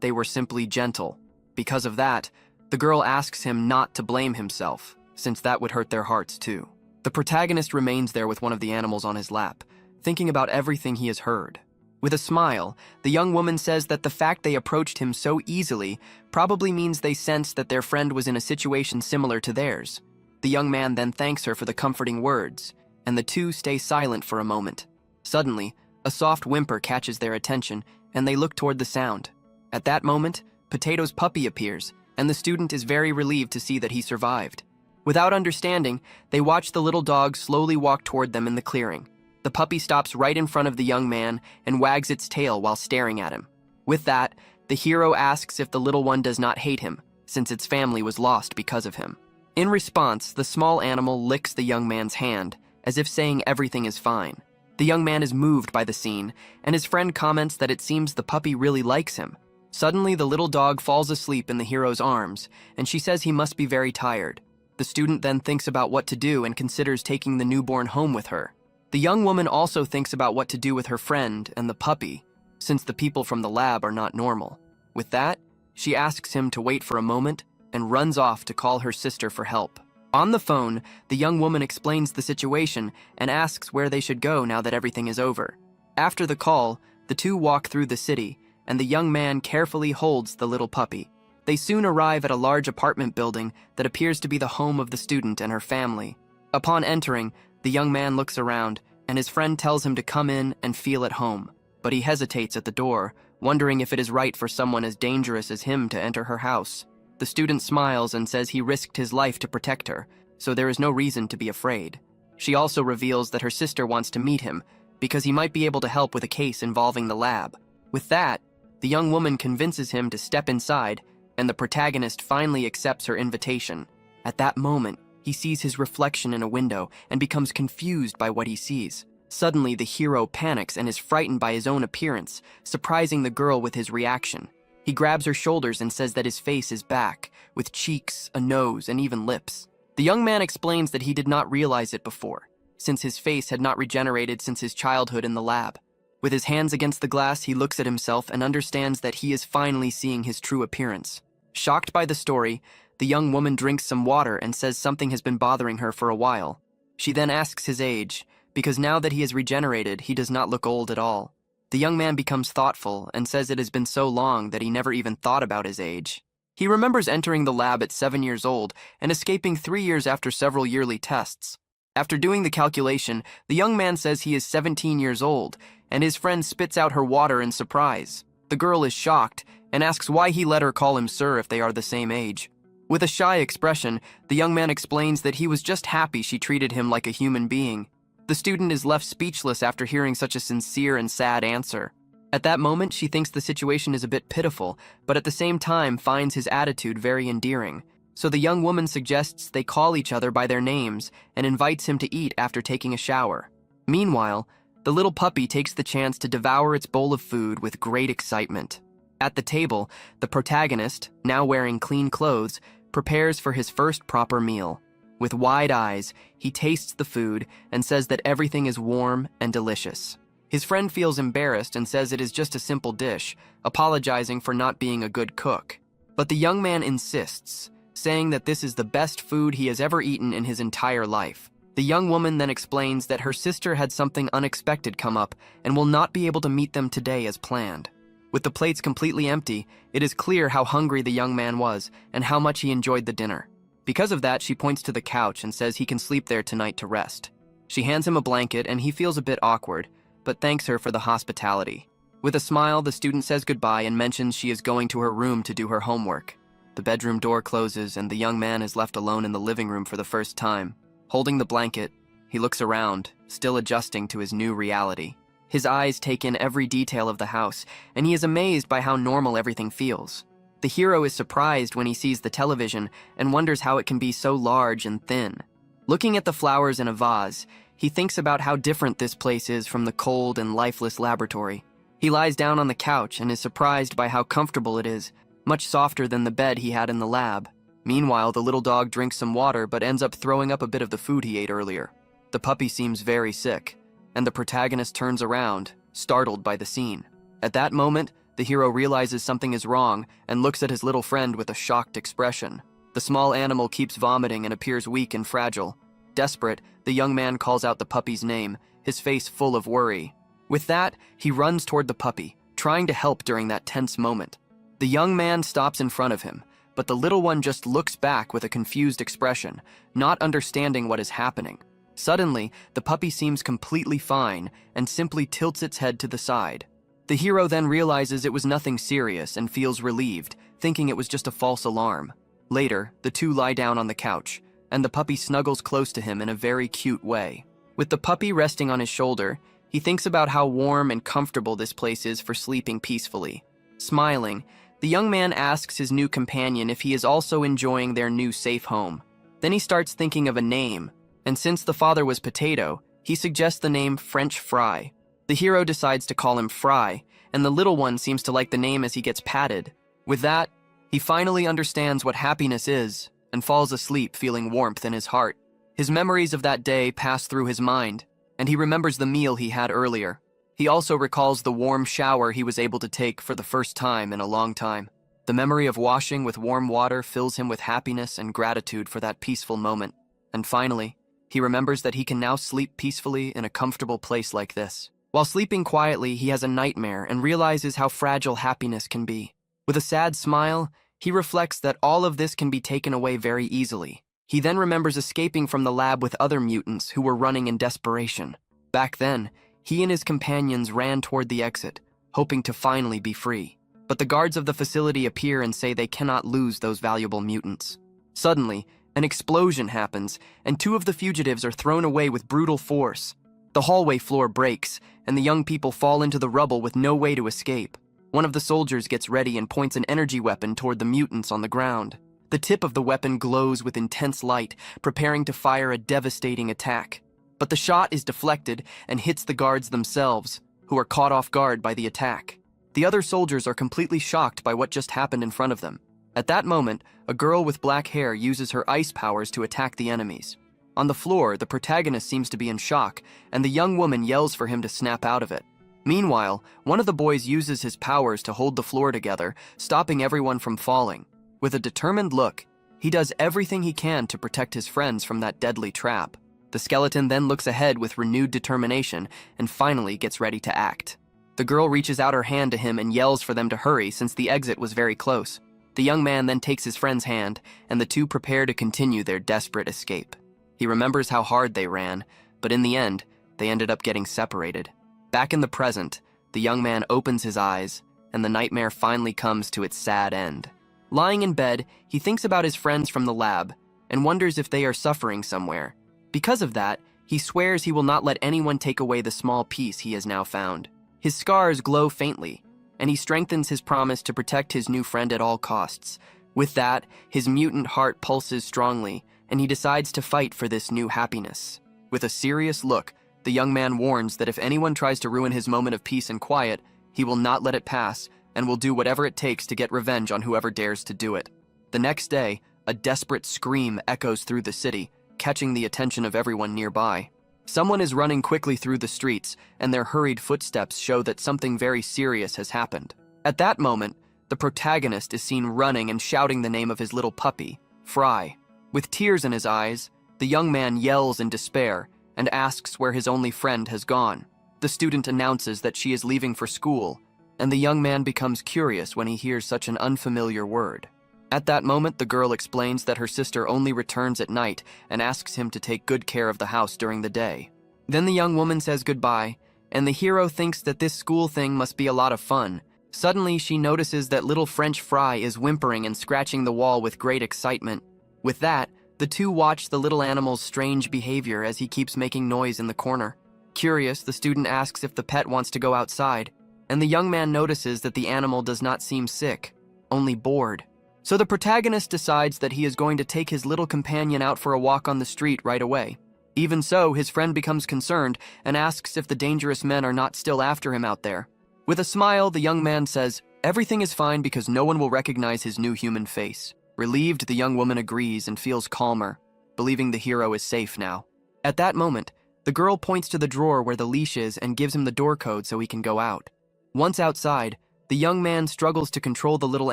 S1: they were simply gentle. Because of that, the girl asks him not to blame himself, since that would hurt their hearts too. The protagonist remains there with one of the animals on his lap, thinking about everything he has heard. With a smile, the young woman says that the fact they approached him so easily probably means they sensed that their friend was in a situation similar to theirs. The young man then thanks her for the comforting words, and the two stay silent for a moment. Suddenly, a soft whimper catches their attention, and they look toward the sound. At that moment, Potato's puppy appears, and the student is very relieved to see that he survived. Without understanding, they watch the little dog slowly walk toward them in the clearing. The puppy stops right in front of the young man and wags its tail while staring at him. With that, the hero asks if the little one does not hate him, since its family was lost because of him. In response, the small animal licks the young man's hand, as if saying everything is fine. The young man is moved by the scene, and his friend comments that it seems the puppy really likes him. Suddenly, the little dog falls asleep in the hero's arms, and she says he must be very tired. The student then thinks about what to do and considers taking the newborn home with her. The young woman also thinks about what to do with her friend and the puppy, since the people from the lab are not normal. With that, she asks him to wait for a moment and runs off to call her sister for help. On the phone, the young woman explains the situation and asks where they should go now that everything is over. After the call, the two walk through the city, and the young man carefully holds the little puppy. They soon arrive at a large apartment building that appears to be the home of the student and her family. Upon entering, the young man looks around, and his friend tells him to come in and feel at home. But he hesitates at the door, wondering if it is right for someone as dangerous as him to enter her house. The student smiles and says he risked his life to protect her, so there is no reason to be afraid. She also reveals that her sister wants to meet him, because he might be able to help with a case involving the lab. With that, the young woman convinces him to step inside, and the protagonist finally accepts her invitation. At that moment, he sees his reflection in a window and becomes confused by what he sees. Suddenly, the hero panics and is frightened by his own appearance, surprising the girl with his reaction. He grabs her shoulders and says that his face is back, with cheeks, a nose, and even lips. The young man explains that he did not realize it before, since his face had not regenerated since his childhood in the lab. With his hands against the glass, he looks at himself and understands that he is finally seeing his true appearance. Shocked by the story, the young woman drinks some water and says something has been bothering her for a while. She then asks his age, because now that he has regenerated, he does not look old at all. The young man becomes thoughtful and says it has been so long that he never even thought about his age. He remembers entering the lab at 7 years old and escaping 3 years after several yearly tests. After doing the calculation, the young man says he is 17 years old, and his friend spits out her water in surprise. The girl is shocked and asks why he let her call him sir if they are the same age. With a shy expression, the young man explains that he was just happy she treated him like a human being. The student is left speechless after hearing such a sincere and sad answer. At that moment, she thinks the situation is a bit pitiful, but at the same time finds his attitude very endearing. So the young woman suggests they call each other by their names and invites him to eat after taking a shower. Meanwhile, the little puppy takes the chance to devour its bowl of food with great excitement. At the table, the protagonist, now wearing clean clothes, prepares for his first proper meal. With wide eyes, he tastes the food and says that everything is warm and delicious. His friend feels embarrassed and says it is just a simple dish, apologizing for not being a good cook. But the young man insists, saying that this is the best food he has ever eaten in his entire life. The young woman then explains that her sister had something unexpected come up and will not be able to meet them today as planned. With the plates completely empty, it is clear how hungry the young man was and how much he enjoyed the dinner. Because of that, she points to the couch and says he can sleep there tonight to rest. She hands him a blanket and he feels a bit awkward, but thanks her for the hospitality. With a smile, the student says goodbye and mentions she is going to her room to do her homework. The bedroom door closes and the young man is left alone in the living room for the first time. Holding the blanket, he looks around, still adjusting to his new reality. His eyes take in every detail of the house, and he is amazed by how normal everything feels. The hero is surprised when he sees the television and wonders how it can be so large and thin. Looking at the flowers in a vase, he thinks about how different this place is from the cold and lifeless laboratory. He lies down on the couch and is surprised by how comfortable it is, much softer than the bed he had in the lab. Meanwhile, the little dog drinks some water but ends up throwing up a bit of the food he ate earlier. The puppy seems very sick, and the protagonist turns around, startled by the scene. At that moment, the hero realizes something is wrong and looks at his little friend with a shocked expression. The small animal keeps vomiting and appears weak and fragile. Desperate, the young man calls out the puppy's name, his face full of worry. With that, he runs toward the puppy, trying to help during that tense moment. The young man stops in front of him, but the little one just looks back with a confused expression, not understanding what is happening. Suddenly, the puppy seems completely fine and simply tilts its head to the side. The hero then realizes it was nothing serious and feels relieved, thinking it was just a false alarm. Later, the two lie down on the couch, and the puppy snuggles close to him in a very cute way. With the puppy resting on his shoulder, he thinks about how warm and comfortable this place is for sleeping peacefully. Smiling, the young man asks his new companion if he is also enjoying their new safe home. Then he starts thinking of a name, and since the father was Potato, he suggests the name French Fry. The hero decides to call him Fry, and the little one seems to like the name as he gets patted. With that, he finally understands what happiness is and falls asleep feeling warmth in his heart. His memories of that day pass through his mind, and he remembers the meal he had earlier. He also recalls the warm shower he was able to take for the first time in a long time. The memory of washing with warm water fills him with happiness and gratitude for that peaceful moment. And finally, he remembers that he can now sleep peacefully in a comfortable place like this. While sleeping quietly, he has a nightmare and realizes how fragile happiness can be. With a sad smile, he reflects that all of this can be taken away very easily. He then remembers escaping from the lab with other mutants who were running in desperation. Back then, he and his companions ran toward the exit, hoping to finally be free. But the guards of the facility appear and say they cannot lose those valuable mutants. Suddenly, an explosion happens, and two of the fugitives are thrown away with brutal force. The hallway floor breaks, and the young people fall into the rubble with no way to escape. One of the soldiers gets ready and points an energy weapon toward the mutants on the ground. The tip of the weapon glows with intense light, preparing to fire a devastating attack. But the shot is deflected and hits the guards themselves, who are caught off guard by the attack. The other soldiers are completely shocked by what just happened in front of them. At that moment, a girl with black hair uses her ice powers to attack the enemies. On the floor, the protagonist seems to be in shock, and the young woman yells for him to snap out of it. Meanwhile, one of the boys uses his powers to hold the floor together, stopping everyone from falling. With a determined look, he does everything he can to protect his friends from that deadly trap. The skeleton then looks ahead with renewed determination and finally gets ready to act. The girl reaches out her hand to him and yells for them to hurry since the exit was very close. The young man then takes his friend's hand, and the two prepare to continue their desperate escape. He remembers how hard they ran, but in the end, they ended up getting separated. Back in the present, the young man opens his eyes, and the nightmare finally comes to its sad end. Lying in bed, he thinks about his friends from the lab and wonders if they are suffering somewhere. Because of that, he swears he will not let anyone take away the small peace he has now found. His scars glow faintly, and he strengthens his promise to protect his new friend at all costs. With that, his mutant heart pulses strongly, and he decides to fight for this new happiness. With a serious look, the young man warns that if anyone tries to ruin his moment of peace and quiet, he will not let it pass and will do whatever it takes to get revenge on whoever dares to do it. The next day, a desperate scream echoes through the city, catching the attention of everyone nearby. Someone is running quickly through the streets, and their hurried footsteps show that something very serious has happened. At that moment, the protagonist is seen running and shouting the name of his little puppy, Fry. With tears in his eyes, the young man yells in despair and asks where his only friend has gone. The student announces that she is leaving for school, and the young man becomes curious when he hears such an unfamiliar word. At that moment, the girl explains that her sister only returns at night and asks him to take good care of the house during the day. Then the young woman says goodbye, and the hero thinks that this school thing must be a lot of fun. Suddenly, she notices that little French Fry is whimpering and scratching the wall with great excitement. With that, the two watch the little animal's strange behavior as he keeps making noise in the corner. Curious, the student asks if the pet wants to go outside, and the young man notices that the animal does not seem sick, only bored. So the protagonist decides that he is going to take his little companion out for a walk on the street right away. Even so, his friend becomes concerned and asks if the dangerous men are not still after him out there. With a smile, the young man says, everything is fine because no one will recognize his new human face. Relieved, the young woman agrees and feels calmer, believing the hero is safe now. At that moment, the girl points to the drawer where the leash is and gives him the door code so he can go out. Once outside, the young man struggles to control the little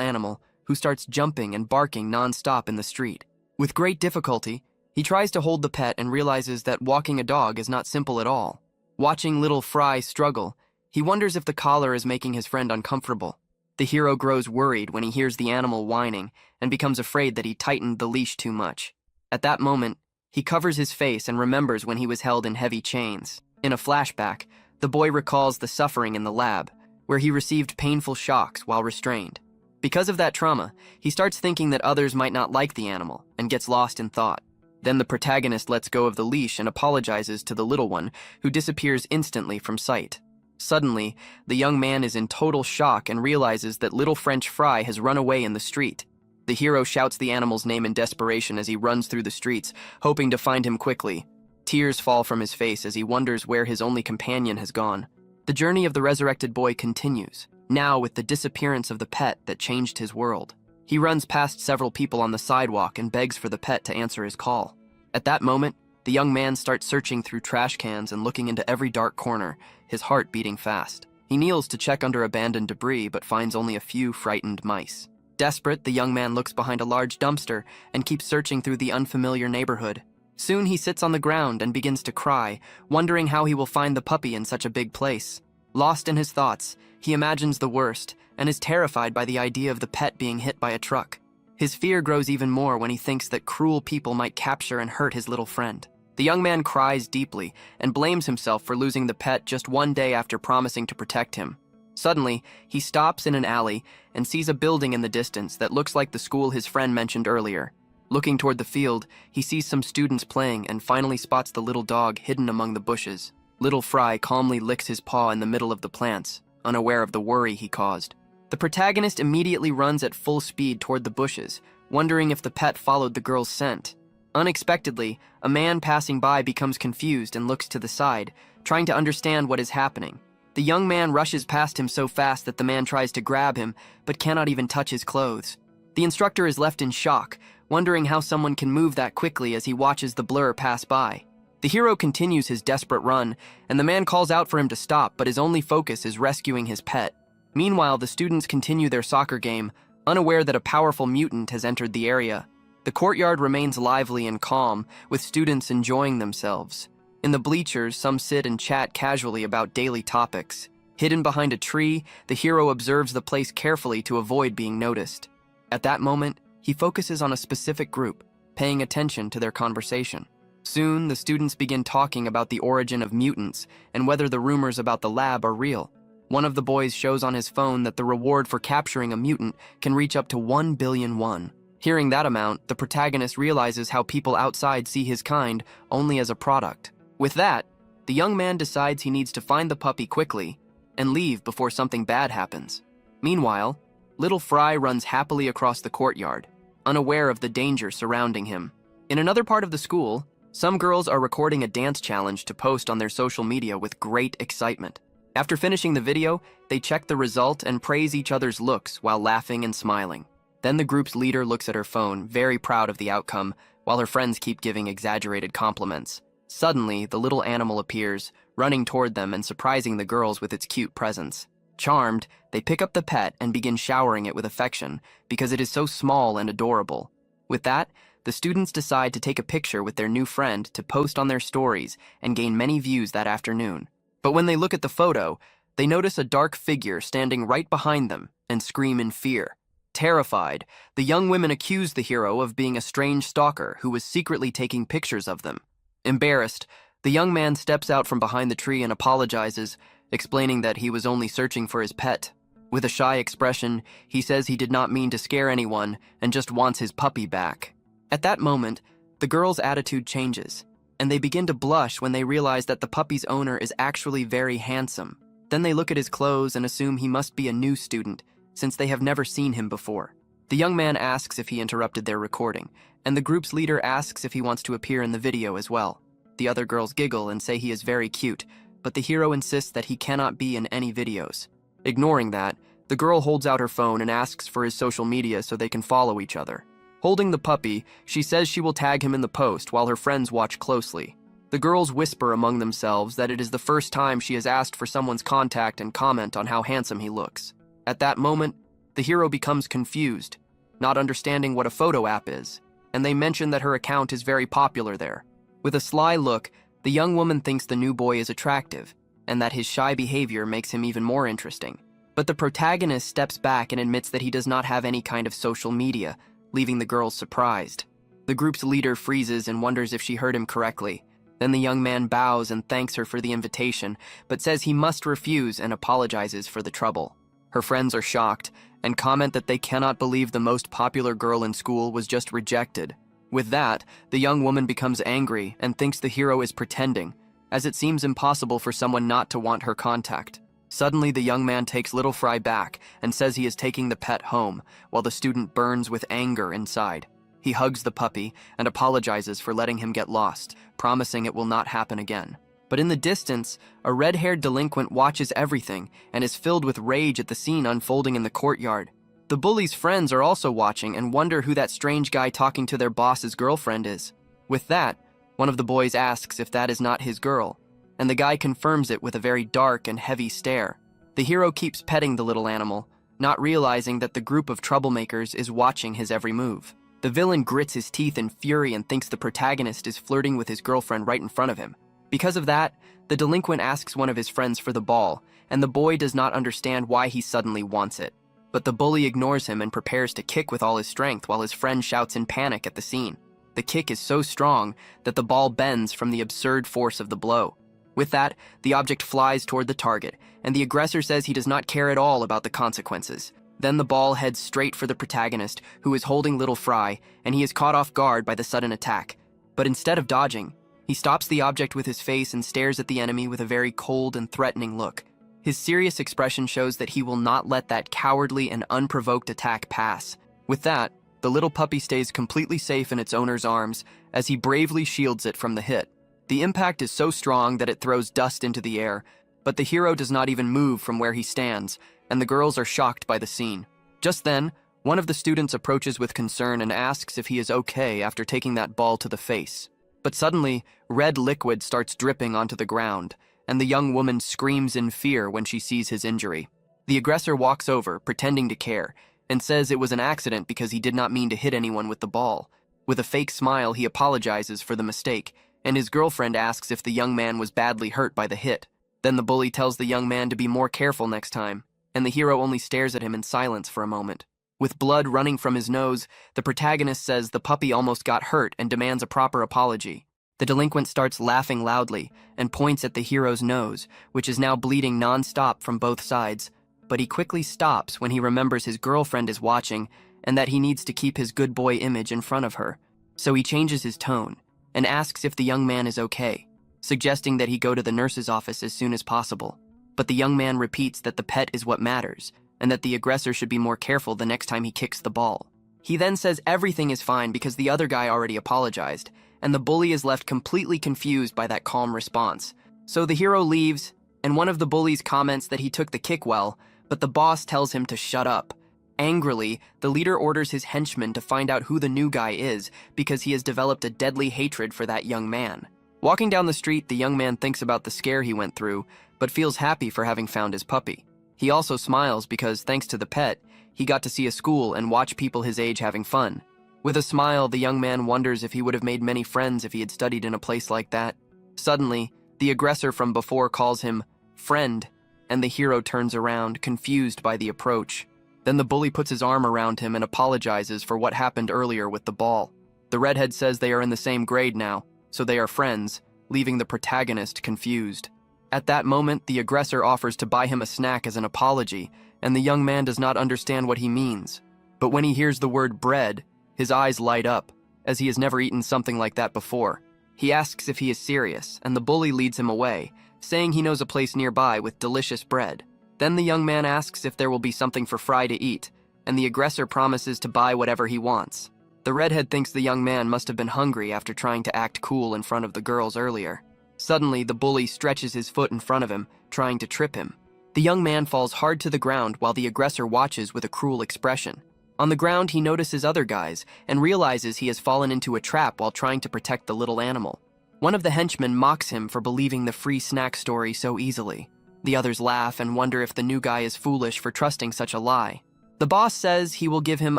S1: animal, who starts jumping and barking non-stop in the street. With great difficulty, he tries to hold the pet and realizes that walking a dog is not simple at all. Watching little Fry struggle, he wonders if the collar is making his friend uncomfortable. The hero grows worried when he hears the animal whining and becomes afraid that he tightened the leash too much. At that moment, He covers his face and remembers when he was held in heavy chains. In a flashback, the boy recalls the suffering in the lab, where he received painful shocks while restrained. Because of that trauma, he starts thinking that others might not like the animal and gets lost in thought. Then the protagonist lets go of the leash and apologizes to the little one, who disappears instantly from sight. Suddenly, the young man is in total shock and realizes that little French Fry has run away in the street. The hero shouts the animal's name in desperation as he runs through the streets, hoping to find him quickly. Tears fall from his face as he wonders where his only companion has gone. The journey of the resurrected boy continues, now with the disappearance of the pet that changed his world. He runs past several people on the sidewalk and begs for the pet to answer his call. At that moment, the young man starts searching through trash cans and looking into every dark corner, his heart beating fast. He kneels to check under abandoned debris but finds only a few frightened mice. Desperate, the young man looks behind a large dumpster and keeps searching through the unfamiliar neighborhood. Soon he sits on the ground and begins to cry, wondering how he will find the puppy in such a big place. Lost in his thoughts, he imagines the worst and is terrified by the idea of the pet being hit by a truck. His fear grows even more when he thinks that cruel people might capture and hurt his little friend. The young man cries deeply and blames himself for losing the pet just one day after promising to protect him. Suddenly, he stops in an alley and sees a building in the distance that looks like the school his friend mentioned earlier. Looking toward the field, he sees some students playing and finally spots the little dog hidden among the bushes. Little Fry calmly licks his paw in the middle of the plants, unaware of the worry he caused. The protagonist immediately runs at full speed toward the bushes, wondering if the pet followed the girl's scent. Unexpectedly, a man passing by becomes confused and looks to the side, trying to understand what is happening. The young man rushes past him so fast that the man tries to grab him, but cannot even touch his clothes. The instructor is left in shock, wondering how someone can move that quickly as he watches the blur pass by. The hero continues his desperate run, and the man calls out for him to stop, but his only focus is rescuing his pet. Meanwhile, the students continue their soccer game, unaware that a powerful mutant has entered the area. The courtyard remains lively and calm, with students enjoying themselves. In the bleachers, some sit and chat casually about daily topics. Hidden behind a tree, the hero observes the place carefully to avoid being noticed. At that moment, he focuses on a specific group, paying attention to their conversation. Soon, the students begin talking about the origin of mutants and whether the rumors about the lab are real. One of the boys shows on his phone that the reward for capturing a mutant can reach up to 1 billion won. Hearing that amount, the protagonist realizes how people outside see his kind only as a product. With that, the young man decides he needs to find the puppy quickly and leave before something bad happens. Meanwhile, little Fry runs happily across the courtyard, unaware of the danger surrounding him. In another part of the school, some girls are recording a dance challenge to post on their social media with great excitement. After finishing the video, they check the result and praise each other's looks while laughing and smiling. Then the group's leader looks at her phone, very proud of the outcome, while her friends keep giving exaggerated compliments. Suddenly, the little animal appears, running toward them and surprising the girls with its cute presence. Charmed, they pick up the pet and begin showering it with affection because it is so small and adorable. With that, the students decide to take a picture with their new friend to post on their stories and gain many views that afternoon. But when they look at the photo, they notice a dark figure standing right behind them and scream in fear. Terrified, the young women accuse the hero of being a strange stalker who was secretly taking pictures of them. Embarrassed, the young man steps out from behind the tree and apologizes, explaining that he was only searching for his pet. With a shy expression, he says he did not mean to scare anyone and just wants his puppy back. At that moment, the girls' attitude changes, and they begin to blush when they realize that the puppy's owner is actually very handsome. Then they look at his clothes and assume he must be a new student, since they have never seen him before. The young man asks if he interrupted their recording, and the group's leader asks if he wants to appear in the video as well. The other girls giggle and say he is very cute, but the hero insists that he cannot be in any videos. Ignoring that, the girl holds out her phone and asks for his social media so they can follow each other. Holding the puppy, she says she will tag him in the post while her friends watch closely. The girls whisper among themselves that it is the first time she has asked for someone's contact and comment on how handsome he looks. At that moment, the hero becomes confused, not understanding what a photo app is, and they mention that her account is very popular there. With a sly look, the young woman thinks the new boy is attractive, and that his shy behavior makes him even more interesting. But the protagonist steps back and admits that he does not have any kind of social media, leaving the girls surprised. The group's leader freezes and wonders if she heard him correctly. Then the young man bows and thanks her for the invitation, but says he must refuse and apologizes for the trouble. Her friends are shocked and comment that they cannot believe the most popular girl in school was just rejected. With that, the young woman becomes angry and thinks the hero is pretending, as it seems impossible for someone not to want her contact. Suddenly, the young man takes Little Fry back and says he is taking the pet home, while the student burns with anger inside. He hugs the puppy and apologizes for letting him get lost, promising it will not happen again. But in the distance, a red-haired delinquent watches everything and is filled with rage at the scene unfolding in the courtyard. The bully's friends are also watching and wonder who that strange guy talking to their boss's girlfriend is. With that, one of the boys asks if that is not his girl, and the guy confirms it with a very dark and heavy stare. The hero keeps petting the little animal, not realizing that the group of troublemakers is watching his every move. The villain grits his teeth in fury and thinks the protagonist is flirting with his girlfriend right in front of him. Because of that, the delinquent asks one of his friends for the ball, and the boy does not understand why he suddenly wants it. But the bully ignores him and prepares to kick with all his strength while his friend shouts in panic at the scene. The kick is so strong that the ball bends from the absurd force of the blow. With that, the object flies toward the target, and the aggressor says he does not care at all about the consequences. Then the ball heads straight for the protagonist, who is holding Little Fry, and he is caught off guard by the sudden attack. But instead of dodging, he stops the object with his face and stares at the enemy with a very cold and threatening look. His serious expression shows that he will not let that cowardly and unprovoked attack pass. With that, the little puppy stays completely safe in its owner's arms as he bravely shields it from the hit. The impact is so strong that it throws dust into the air, but the hero does not even move from where he stands, and the girls are shocked by the scene. Just then, one of the students approaches with concern and asks if he is okay after taking that ball to the face. But suddenly, red liquid starts dripping onto the ground, and the young woman screams in fear when she sees his injury. The aggressor walks over, pretending to care, and says it was an accident because he did not mean to hit anyone with the ball. With a fake smile, he apologizes for the mistake, and his girlfriend asks if the young man was badly hurt by the hit. Then the bully tells the young man to be more careful next time, and the hero only stares at him in silence for a moment. With blood running from his nose, the protagonist says the puppy almost got hurt and demands a proper apology. The delinquent starts laughing loudly and points at the hero's nose, which is now bleeding non-stop from both sides. But he quickly stops when he remembers his girlfriend is watching and that he needs to keep his good boy image in front of her. So he changes his tone and asks if the young man is okay, suggesting that he go to the nurse's office as soon as possible. But the young man repeats that the pet is what matters, and that the aggressor should be more careful the next time he kicks the ball. He then says everything is fine because the other guy already apologized, and the bully is left completely confused by that calm response. So the hero leaves, and one of the bullies comments that he took the kick well, but the boss tells him to shut up. Angrily, the leader orders his henchmen to find out who the new guy is because he has developed a deadly hatred for that young man. Walking down the street, the young man thinks about the scare he went through, but feels happy for having found his puppy. He also smiles because, thanks to the pet, he got to see a school and watch people his age having fun. With a smile, the young man wonders if he would have made many friends if he had studied in a place like that. Suddenly, the aggressor from before calls him friend, and the hero turns around, confused by the approach. Then the bully puts his arm around him and apologizes for what happened earlier with the ball. The redhead says they are in the same grade now, so they are friends, leaving the protagonist confused. At that moment, the aggressor offers to buy him a snack as an apology, and the young man does not understand what he means. But when he hears the word bread, his eyes light up, as he has never eaten something like that before. He asks if he is serious, and the bully leads him away, saying he knows a place nearby with delicious bread. Then the young man asks if there will be something for Fry to eat, and the aggressor promises to buy whatever he wants. The redhead thinks the young man must have been hungry after trying to act cool in front of the girls earlier. Suddenly, the bully stretches his foot in front of him, trying to trip him. The young man falls hard to the ground while the aggressor watches with a cruel expression. On the ground, he notices other guys and realizes he has fallen into a trap while trying to protect the little animal. One of the henchmen mocks him for believing the free snack story so easily. The others laugh and wonder if the new guy is foolish for trusting such a lie. The boss says he will give him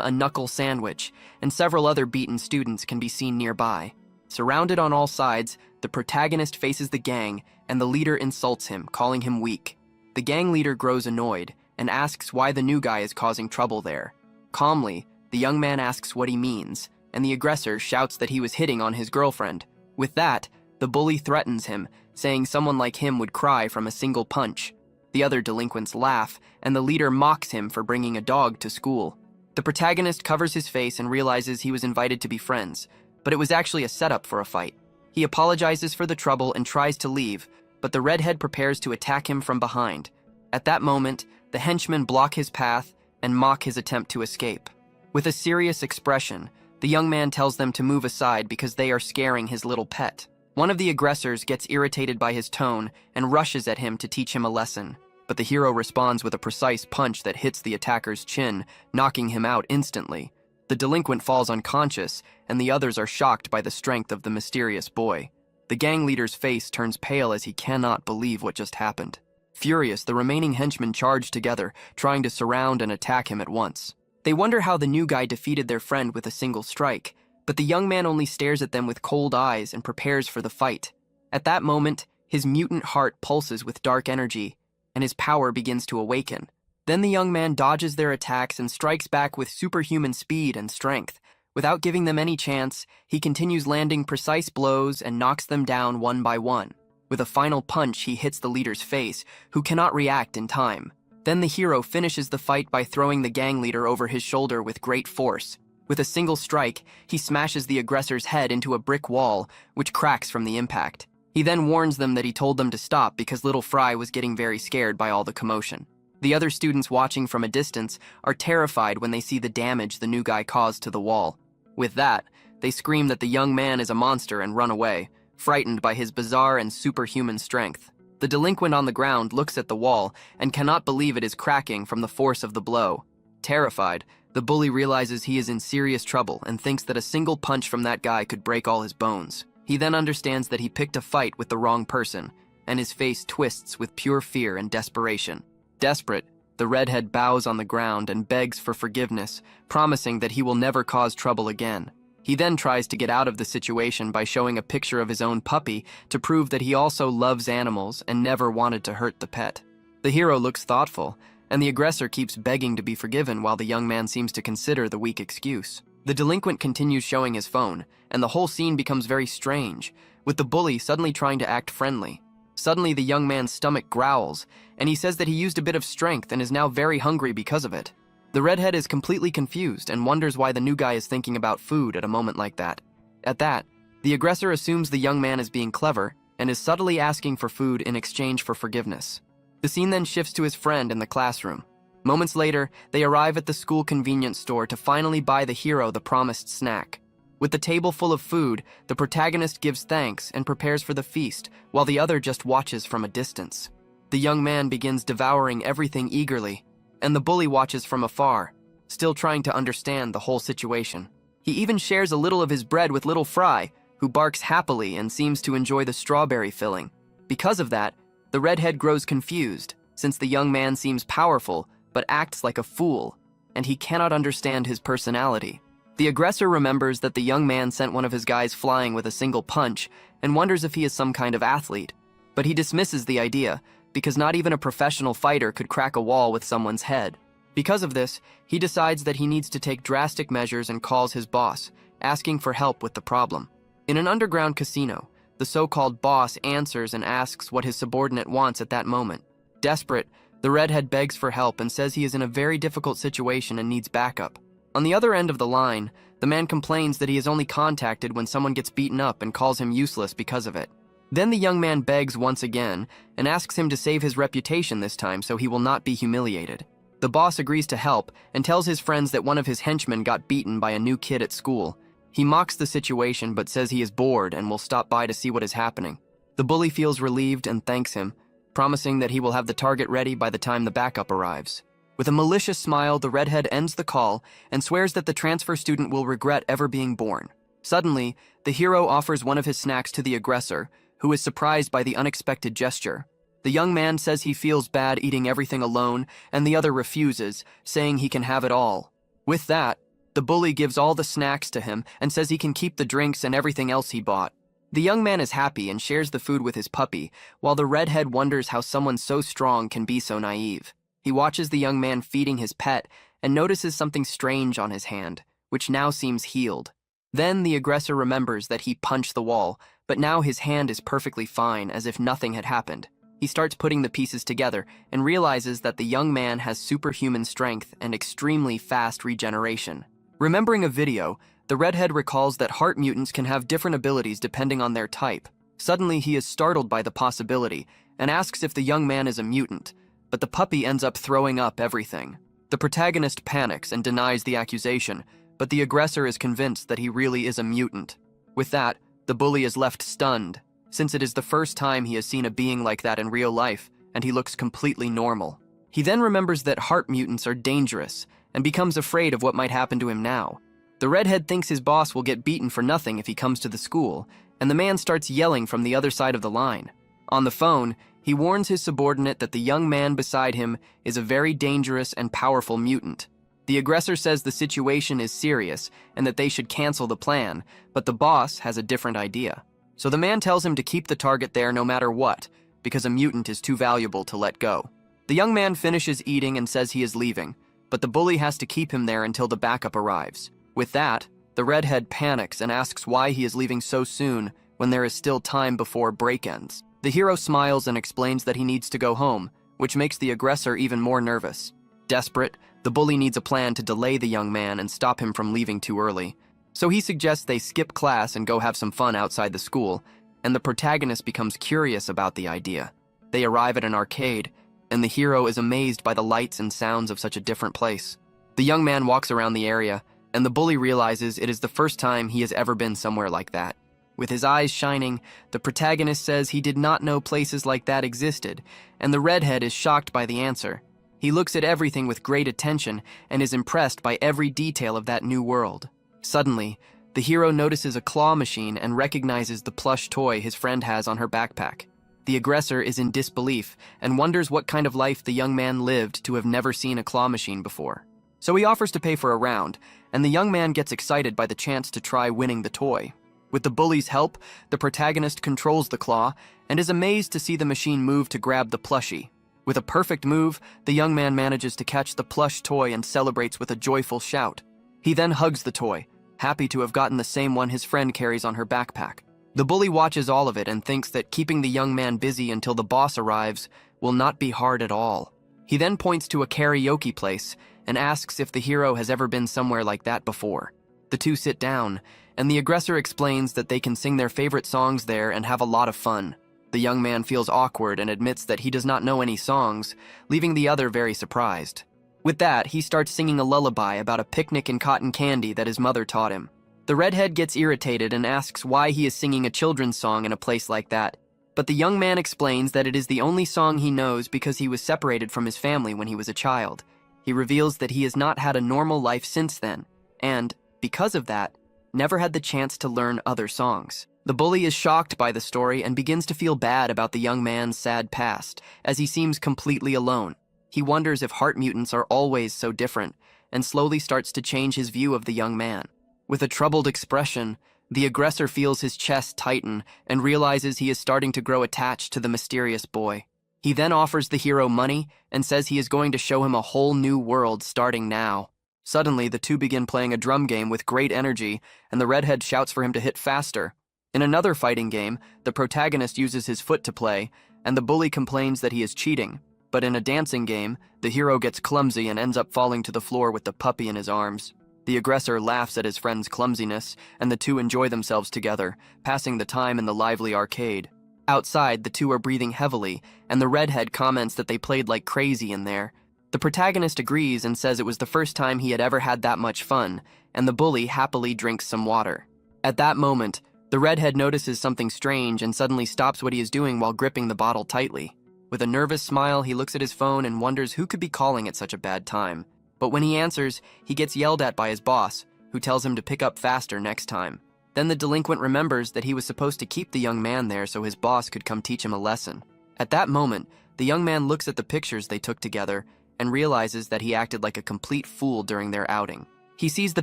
S1: a knuckle sandwich, and several other beaten students can be seen nearby. Surrounded on all sides, the protagonist faces the gang, and the leader insults him, calling him weak. The gang leader grows annoyed and asks why the new guy is causing trouble there. Calmly, the young man asks what he means, and the aggressor shouts that he was hitting on his girlfriend. With that, the bully threatens him, saying someone like him would cry from a single punch. The other delinquents laugh, and the leader mocks him for bringing a dog to school. The protagonist covers his face and realizes he was invited to be friends, but it was actually a setup for a fight. He apologizes for the trouble and tries to leave, but the redhead prepares to attack him from behind. At that moment, the henchmen block his path and mock his attempt to escape. With a serious expression, the young man tells them to move aside because they are scaring his little pet. One of the aggressors gets irritated by his tone and rushes at him to teach him a lesson, but the hero responds with a precise punch that hits the attacker's chin, knocking him out instantly. The delinquent falls unconscious, and the others are shocked by the strength of the mysterious boy. The gang leader's face turns pale as he cannot believe what just happened. Furious, the remaining henchmen charge together, trying to surround and attack him at once. They wonder how the new guy defeated their friend with a single strike, but the young man only stares at them with cold eyes and prepares for the fight. At that moment, his mutant heart pulses with dark energy, and his power begins to awaken. Then the young man dodges their attacks and strikes back with superhuman speed and strength. Without giving them any chance, he continues landing precise blows and knocks them down one by one. With a final punch, he hits the leader's face, who cannot react in time. Then the hero finishes the fight by throwing the gang leader over his shoulder with great force. With a single strike, he smashes the aggressor's head into a brick wall, which cracks from the impact. He then warns them that he told them to stop because little Fry was getting very scared by all the commotion. The other students watching from a distance are terrified when they see the damage the new guy caused to the wall. With that, they scream that the young man is a monster and run away, frightened by his bizarre and superhuman strength. The delinquent on the ground looks at the wall and cannot believe it is cracking from the force of the blow. Terrified, the bully realizes he is in serious trouble and thinks that a single punch from that guy could break all his bones. He then understands that he picked a fight with the wrong person, and his face twists with pure fear and desperation. Desperate, the redhead bows on the ground and begs for forgiveness, promising that he will never cause trouble again. He then tries to get out of the situation by showing a picture of his own puppy to prove that he also loves animals and never wanted to hurt the pet. The hero looks thoughtful, and the aggressor keeps begging to be forgiven while the young man seems to consider the weak excuse. The delinquent continues showing his phone, and the whole scene becomes very strange, with the bully suddenly trying to act friendly. Suddenly, the young man's stomach growls, and he says that he used a bit of strength and is now very hungry because of it. The redhead is completely confused and wonders why the new guy is thinking about food at a moment like that. At that, the aggressor assumes the young man is being clever and is subtly asking for food in exchange for forgiveness. The scene then shifts to his friend in the classroom. Moments later, they arrive at the school convenience store to finally buy the hero the promised snack. With the table full of food, the protagonist gives thanks and prepares for the feast, while the other just watches from a distance. The young man begins devouring everything eagerly, and the bully watches from afar, still trying to understand the whole situation. He even shares a little of his bread with little Fry, who barks happily and seems to enjoy the strawberry filling. Because of that, the redhead grows confused, since the young man seems powerful but acts like a fool, and he cannot understand his personality. The aggressor remembers that the young man sent one of his guys flying with a single punch and wonders if he is some kind of athlete, but he dismisses the idea because not even a professional fighter could crack a wall with someone's head. Because of this, he decides that he needs to take drastic measures and calls his boss, asking for help with the problem. In an underground casino, the so-called boss answers and asks what his subordinate wants at that moment. Desperate, the redhead begs for help and says he is in a very difficult situation and needs backup. On the other end of the line, the man complains that he is only contacted when someone gets beaten up and calls him useless because of it. Then the young man begs once again and asks him to save his reputation this time so he will not be humiliated. The boss agrees to help and tells his friends that one of his henchmen got beaten by a new kid at school. He mocks the situation but says he is bored and will stop by to see what is happening. The bully feels relieved and thanks him, promising that he will have the target ready by the time the backup arrives. With a malicious smile, the redhead ends the call and swears that the transfer student will regret ever being born. Suddenly, the hero offers one of his snacks to the aggressor, who is surprised by the unexpected gesture. The young man says he feels bad eating everything alone, and the other refuses, saying he can have it all. With that, the bully gives all the snacks to him and says he can keep the drinks and everything else he bought. The young man is happy and shares the food with his puppy, while the redhead wonders how someone so strong can be so naive. He watches the young man feeding his pet and notices something strange on his hand, which now seems healed. Then the aggressor remembers that he punched the wall, but now his hand is perfectly fine, as if nothing had happened. He starts putting the pieces together and realizes that the young man has superhuman strength and extremely fast regeneration. Remembering a video, the redhead recalls that heart mutants can have different abilities depending on their type. Suddenly, he is startled by the possibility and asks if the young man is a mutant, but the puppy ends up throwing up everything. The protagonist panics and denies the accusation, but the aggressor is convinced that he really is a mutant. With that, the bully is left stunned, since it is the first time he has seen a being like that in real life, and he looks completely normal. He then remembers that heart mutants are dangerous, and becomes afraid of what might happen to him now. The redhead thinks his boss will get beaten for nothing if he comes to the school, and the man starts yelling from the other side of the line. On the phone, he warns his subordinate that the young man beside him is a very dangerous and powerful mutant. The aggressor says the situation is serious and that they should cancel the plan, but the boss has a different idea. So the man tells him to keep the target there no matter what, because a mutant is too valuable to let go. The young man finishes eating and says he is leaving, but the bully has to keep him there until the backup arrives. With that, the redhead panics and asks why he is leaving so soon when there is still time before break ends. The hero smiles and explains that he needs to go home, which makes the aggressor even more nervous. Desperate, the bully needs a plan to delay the young man and stop him from leaving too early. So he suggests they skip class and go have some fun outside the school, and the protagonist becomes curious about the idea. They arrive at an arcade, and the hero is amazed by the lights and sounds of such a different place. The young man walks around the area, and the bully realizes it is the first time he has ever been somewhere like that. With his eyes shining, the protagonist says he did not know places like that existed, and the redhead is shocked by the answer. He looks at everything with great attention and is impressed by every detail of that new world. Suddenly, the hero notices a claw machine and recognizes the plush toy his friend has on her backpack. The aggressor is in disbelief and wonders what kind of life the young man lived to have never seen a claw machine before. So he offers to pay for a round, and the young man gets excited by the chance to try winning the toy. With the bully's help, the protagonist controls the claw and is amazed to see the machine move to grab the plushie. With a perfect move, the young man manages to catch the plush toy and celebrates with a joyful shout. He then hugs the toy, happy to have gotten the same one his friend carries on her backpack. The bully watches all of it and thinks that keeping the young man busy until the boss arrives will not be hard at all. He then points to a karaoke place and asks if the hero has ever been somewhere like that before. The two sit down, and the aggressor explains that they can sing their favorite songs there and have a lot of fun. The young man feels awkward and admits that he does not know any songs, leaving the other very surprised. With that, he starts singing a lullaby about a picnic and cotton candy that his mother taught him. The redhead gets irritated and asks why he is singing a children's song in a place like that, but the young man explains that it is the only song he knows because he was separated from his family when he was a child. He reveals that he has not had a normal life since then, and, because of that, never had the chance to learn other songs. The bully is shocked by the story and begins to feel bad about the young man's sad past, as he seems completely alone. He wonders if heart mutants are always so different, and slowly starts to change his view of the young man. With a troubled expression, the aggressor feels his chest tighten and realizes he is starting to grow attached to the mysterious boy. He then offers the hero money and says he is going to show him a whole new world starting now. Suddenly, the two begin playing a drum game with great energy, and the redhead shouts for him to hit faster. In another fighting game, the protagonist uses his foot to play, and the bully complains that he is cheating. But in a dancing game, the hero gets clumsy and ends up falling to the floor with the puppy in his arms. The aggressor laughs at his friend's clumsiness, and the two enjoy themselves together, passing the time in the lively arcade. Outside, the two are breathing heavily, and the redhead comments that they played like crazy in there. The protagonist agrees and says it was the first time he had ever had that much fun, and the bully happily drinks some water. At that moment, the redhead notices something strange and suddenly stops what he is doing while gripping the bottle tightly. With a nervous smile, he looks at his phone and wonders who could be calling at such a bad time. But when he answers, he gets yelled at by his boss, who tells him to pick up faster next time. Then the delinquent remembers that he was supposed to keep the young man there so his boss could come teach him a lesson. At that moment, the young man looks at the pictures they took together and realizes that he acted like a complete fool during their outing. He sees the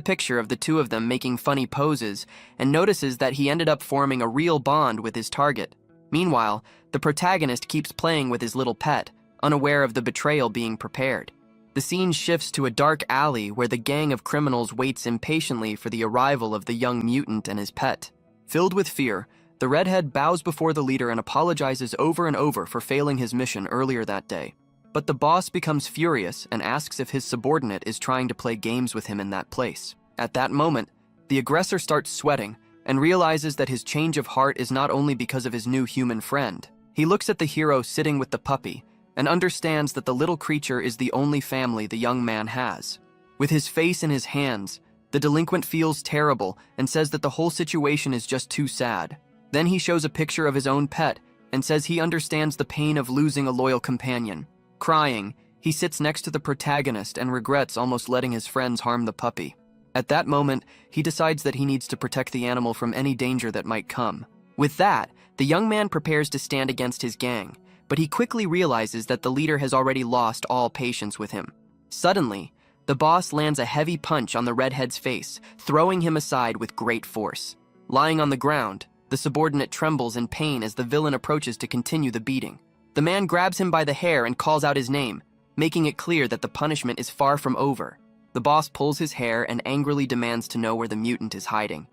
S1: picture of the two of them making funny poses and notices that he ended up forming a real bond with his target. Meanwhile, the protagonist keeps playing with his little pet, unaware of the betrayal being prepared. The scene shifts to a dark alley where the gang of criminals waits impatiently for the arrival of the young mutant and his pet. Filled with fear, the redhead bows before the leader and apologizes over and over for failing his mission earlier that day. But the boss becomes furious and asks if his subordinate is trying to play games with him in that place. At that moment, the aggressor starts sweating and realizes that his change of heart is not only because of his new human friend. He looks at the hero sitting with the puppy and understands that the little creature is the only family the young man has. With his face in his hands, the delinquent feels terrible and says that the whole situation is just too sad. Then he shows a picture of his own pet and says he understands the pain of losing a loyal companion. Crying, he sits next to the protagonist and regrets almost letting his friends harm the puppy. At that moment, he decides that he needs to protect the animal from any danger that might come. With that, the young man prepares to stand against his gang, but he quickly realizes that the leader has already lost all patience with him. Suddenly, the boss lands a heavy punch on the redhead's face, throwing him aside with great force. Lying on the ground, the subordinate trembles in pain as the villain approaches to continue the beating. The man grabs him by the hair and calls out his name, making it clear that the punishment is far from over. The boss pulls his hair and angrily demands to know where the mutant is hiding.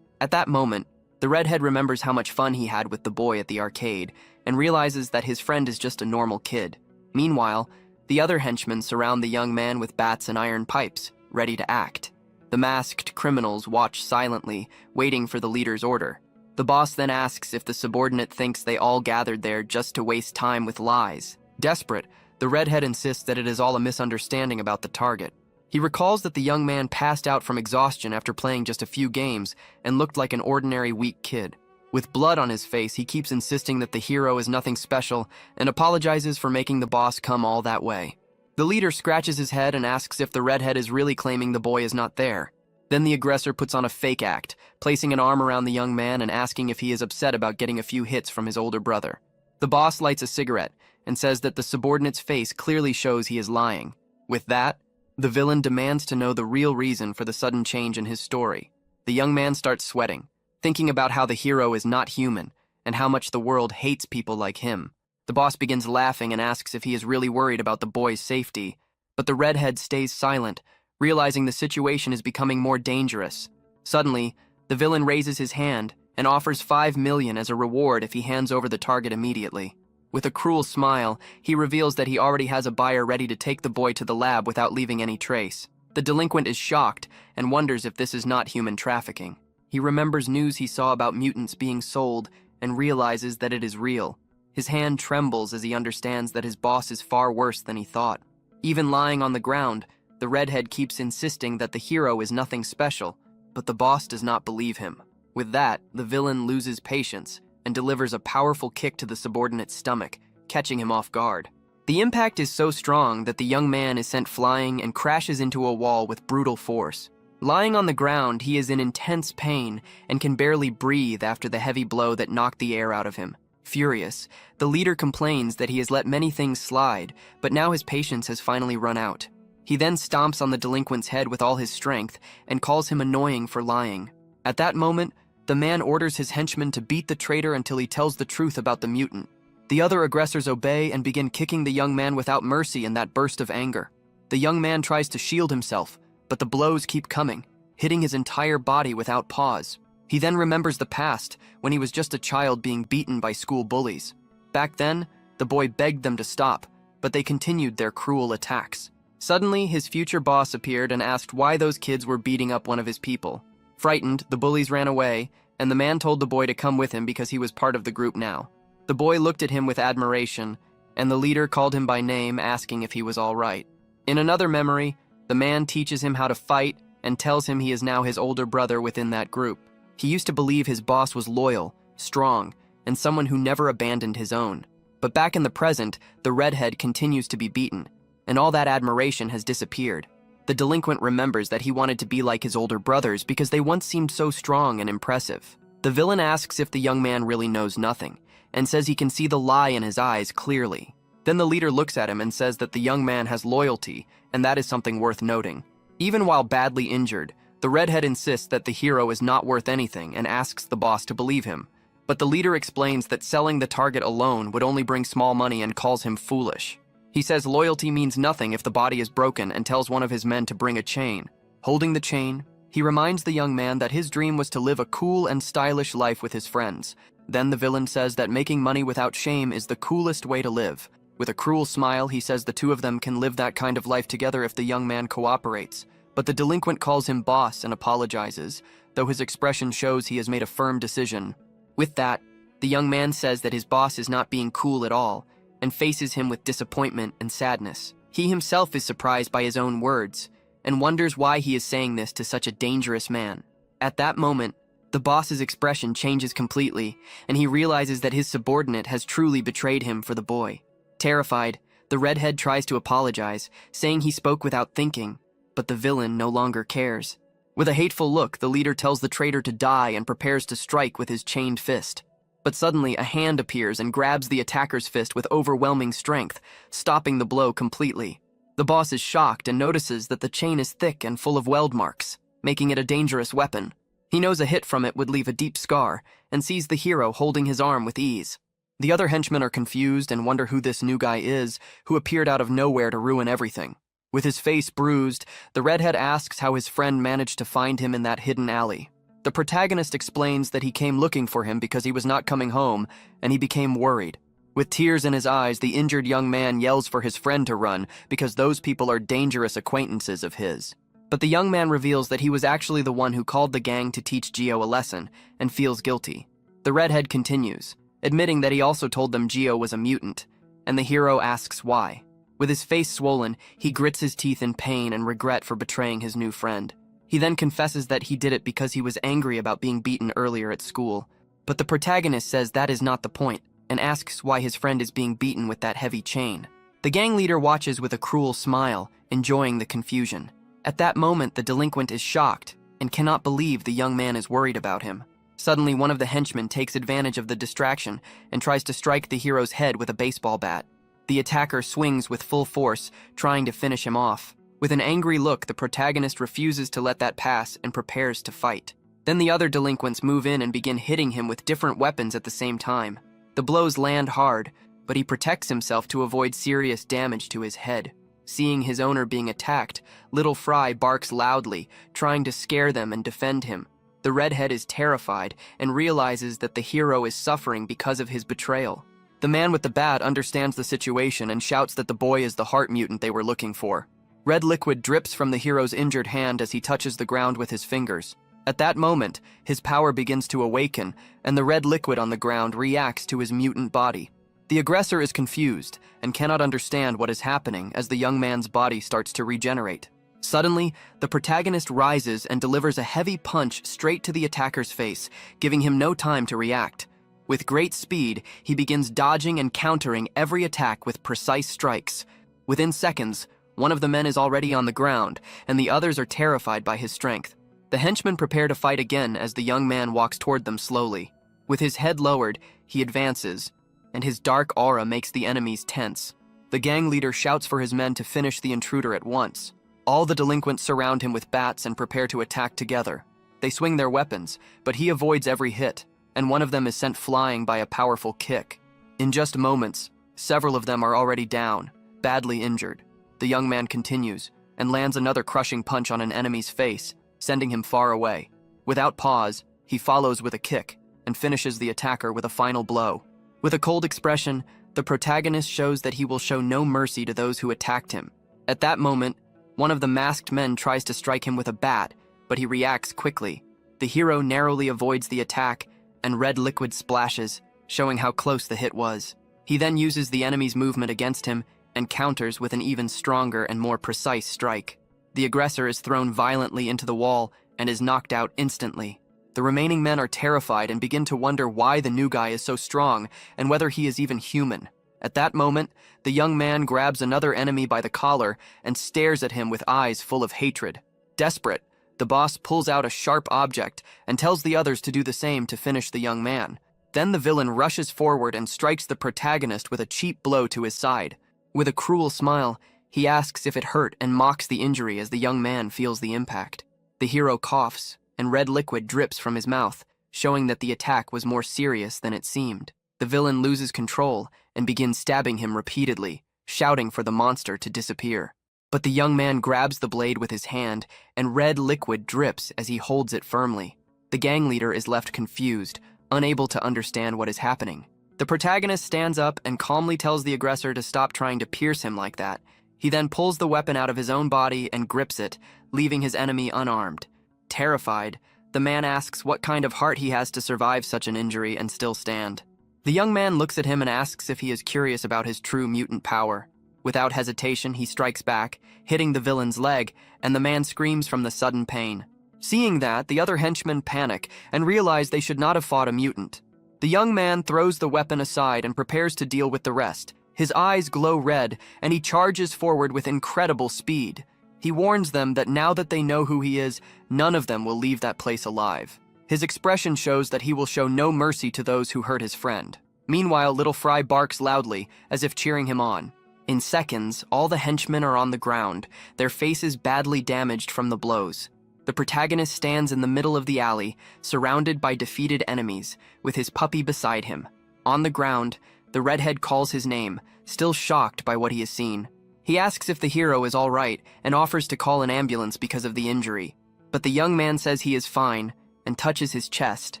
S1: At that moment, the redhead remembers how much fun he had with the boy at the arcade and realizes that his friend is just a normal kid. Meanwhile, the other henchmen surround the young man with bats and iron pipes, ready to act. The masked criminals watch silently, waiting for the leader's order. The boss then asks if the subordinate thinks they all gathered there just to waste time with lies. Desperate, the redhead insists that it is all a misunderstanding about the target. He recalls that the young man passed out from exhaustion after playing just a few games and looked like an ordinary weak kid. With blood on his face, he keeps insisting that the hero is nothing special and apologizes for making the boss come all that way. The leader scratches his head and asks if the redhead is really claiming the boy is not there. Then the aggressor puts on a fake act, placing an arm around the young man and asking if he is upset about getting a few hits from his older brother. The boss lights a cigarette and says that the subordinate's face clearly shows he is lying. With that, the villain demands to know the real reason for the sudden change in his story. The young man starts sweating, thinking about how the hero is not human and how much the world hates people like him. The boss begins laughing and asks if he is really worried about the boy's safety, but the redhead stays silent, realizing the situation is becoming more dangerous. Suddenly, the villain raises his hand and offers 5 million as a reward if he hands over the target immediately. With a cruel smile, he reveals that he already has a buyer ready to take the boy to the lab without leaving any trace. The delinquent is shocked and wonders if this is not human trafficking. He remembers news he saw about mutants being sold and realizes that it is real. His hand trembles as he understands that his boss is far worse than he thought. Even lying on the ground, the redhead keeps insisting that the hero is nothing special, but the boss does not believe him. With that, the villain loses patience and delivers a powerful kick to the subordinate's stomach, catching him off guard. The impact is so strong that the young man is sent flying and crashes into a wall with brutal force. Lying on the ground, he is in intense pain and can barely breathe after the heavy blow that knocked the air out of him. Furious, the leader complains that he has let many things slide, but now his patience has finally run out. He then stomps on the delinquent's head with all his strength and calls him annoying for lying. At that moment, the man orders his henchmen to beat the traitor until he tells the truth about the mutant. The other aggressors obey and begin kicking the young man without mercy in that burst of anger. The young man tries to shield himself, but the blows keep coming, hitting his entire body without pause. He then remembers the past, when he was just a child being beaten by school bullies. Back then, the boy begged them to stop, but they continued their cruel attacks. Suddenly, his future boss appeared and asked why those kids were beating up one of his people. Frightened, the bullies ran away, and the man told the boy to come with him because he was part of the group now. The boy looked at him with admiration, and the leader called him by name, asking if he was all right. In another memory, the man teaches him how to fight and tells him he is now his older brother within that group. He used to believe his boss was loyal, strong, and someone who never abandoned his own. But back in the present, the redhead continues to be beaten, and all that admiration has disappeared. The delinquent remembers that he wanted to be like his older brothers because they once seemed so strong and impressive. The villain asks if the young man really knows nothing, and says he can see the lie in his eyes clearly. Then the leader looks at him and says that the young man has loyalty, and that is something worth noting. Even while badly injured, the redhead insists that the hero is not worth anything and asks the boss to believe him. But the leader explains that selling the target alone would only bring small money and calls him foolish. He says loyalty means nothing if the body is broken and tells one of his men to bring a chain. Holding the chain, he reminds the young man that his dream was to live a cool and stylish life with his friends. Then the villain says that making money without shame is the coolest way to live. With a cruel smile, he says the two of them can live that kind of life together if the young man cooperates. But the delinquent calls him boss and apologizes, though his expression shows he has made a firm decision. With that, the young man says that his boss is not being cool at all, and faces him with disappointment and sadness. He himself is surprised by his own words, and wonders why he is saying this to such a dangerous man. At that moment, the boss's expression changes completely, and he realizes that his subordinate has truly betrayed him for the boy. Terrified, the redhead tries to apologize, saying he spoke without thinking, but the villain no longer cares. With a hateful look, the leader tells the traitor to die and prepares to strike with his chained fist. But suddenly, a hand appears and grabs the attacker's fist with overwhelming strength, stopping the blow completely. The boss is shocked and notices that the chain is thick and full of weld marks, making it a dangerous weapon. He knows a hit from it would leave a deep scar, and sees the hero holding his arm with ease. The other henchmen are confused and wonder who this new guy is, who appeared out of nowhere to ruin everything. With his face bruised, the redhead asks how his friend managed to find him in that hidden alley. The protagonist explains that he came looking for him because he was not coming home, and he became worried. With tears in his eyes, the injured young man yells for his friend to run because those people are dangerous acquaintances of his. But the young man reveals that he was actually the one who called the gang to teach Gio a lesson, and feels guilty. The redhead continues, admitting that he also told them Gio was a mutant, and the hero asks why. With his face swollen, he grits his teeth in pain and regret for betraying his new friend. He then confesses that he did it because he was angry about being beaten earlier at school. But the protagonist says that is not the point, and asks why his friend is being beaten with that heavy chain. The gang leader watches with a cruel smile, enjoying the confusion. At that moment, the delinquent is shocked and cannot believe the young man is worried about him. Suddenly, one of the henchmen takes advantage of the distraction and tries to strike the hero's head with a baseball bat. The attacker swings with full force, trying to finish him off. With an angry look, the protagonist refuses to let that pass and prepares to fight. Then the other delinquents move in and begin hitting him with different weapons at the same time. The blows land hard, but he protects himself to avoid serious damage to his head. Seeing his owner being attacked, Little Fry barks loudly, trying to scare them and defend him. The redhead is terrified and realizes that the hero is suffering because of his betrayal. The man with the bat understands the situation and shouts that the boy is the heart mutant they were looking for. Red liquid drips from the hero's injured hand as he touches the ground with his fingers. At that moment, his power begins to awaken, and the red liquid on the ground reacts to his mutant body. The aggressor is confused and cannot understand what is happening as the young man's body starts to regenerate. Suddenly, the protagonist rises and delivers a heavy punch straight to the attacker's face, giving him no time to react. With great speed, he begins dodging and countering every attack with precise strikes. Within seconds, one of the men is already on the ground, and the others are terrified by his strength. The henchmen prepare to fight again as the young man walks toward them slowly. With his head lowered, he advances, and his dark aura makes the enemies tense. The gang leader shouts for his men to finish the intruder at once. All the delinquents surround him with bats and prepare to attack together. They swing their weapons, but he avoids every hit, and one of them is sent flying by a powerful kick. In just moments, several of them are already down, badly injured. The young man continues, and lands another crushing punch on an enemy's face, sending him far away. Without pause, he follows with a kick, and finishes the attacker with a final blow. With a cold expression, the protagonist shows that he will show no mercy to those who attacked him. At that moment, one of the masked men tries to strike him with a bat, but he reacts quickly. The hero narrowly avoids the attack, and red liquid splashes, showing how close the hit was. He then uses the enemy's movement against him and counters with an even stronger and more precise strike. The aggressor is thrown violently into the wall and is knocked out instantly. The remaining men are terrified and begin to wonder why the new guy is so strong and whether he is even human. At that moment, the young man grabs another enemy by the collar and stares at him with eyes full of hatred. Desperate, the boss pulls out a sharp object and tells the others to do the same to finish the young man. Then the villain rushes forward and strikes the protagonist with a cheap blow to his side. With a cruel smile, he asks if it hurt and mocks the injury as the young man feels the impact. The hero coughs, and red liquid drips from his mouth, showing that the attack was more serious than it seemed. The villain loses control and begins stabbing him repeatedly, shouting for the monster to disappear. But the young man grabs the blade with his hand, and red liquid drips as he holds it firmly. The gang leader is left confused, unable to understand what is happening. The protagonist stands up and calmly tells the aggressor to stop trying to pierce him like that. He then pulls the weapon out of his own body and grips it, leaving his enemy unarmed. Terrified, the man asks what kind of heart he has to survive such an injury and still stand. The young man looks at him and asks if he is curious about his true mutant power. Without hesitation, he strikes back, hitting the villain's leg, and the man screams from the sudden pain. Seeing that, the other henchmen panic and realize they should not have fought a mutant. The young man throws the weapon aside and prepares to deal with the rest. His eyes glow red, and he charges forward with incredible speed. He warns them that now that they know who he is, none of them will leave that place alive. His expression shows that he will show no mercy to those who hurt his friend. Meanwhile, Little Fry barks loudly, as if cheering him on. In seconds, all the henchmen are on the ground, their faces badly damaged from the blows. The protagonist stands in the middle of the alley, surrounded by defeated enemies, with his puppy beside him. On the ground, the redhead calls his name, still shocked by what he has seen. He asks if the hero is all right and offers to call an ambulance because of the injury. But the young man says he is fine and touches his chest,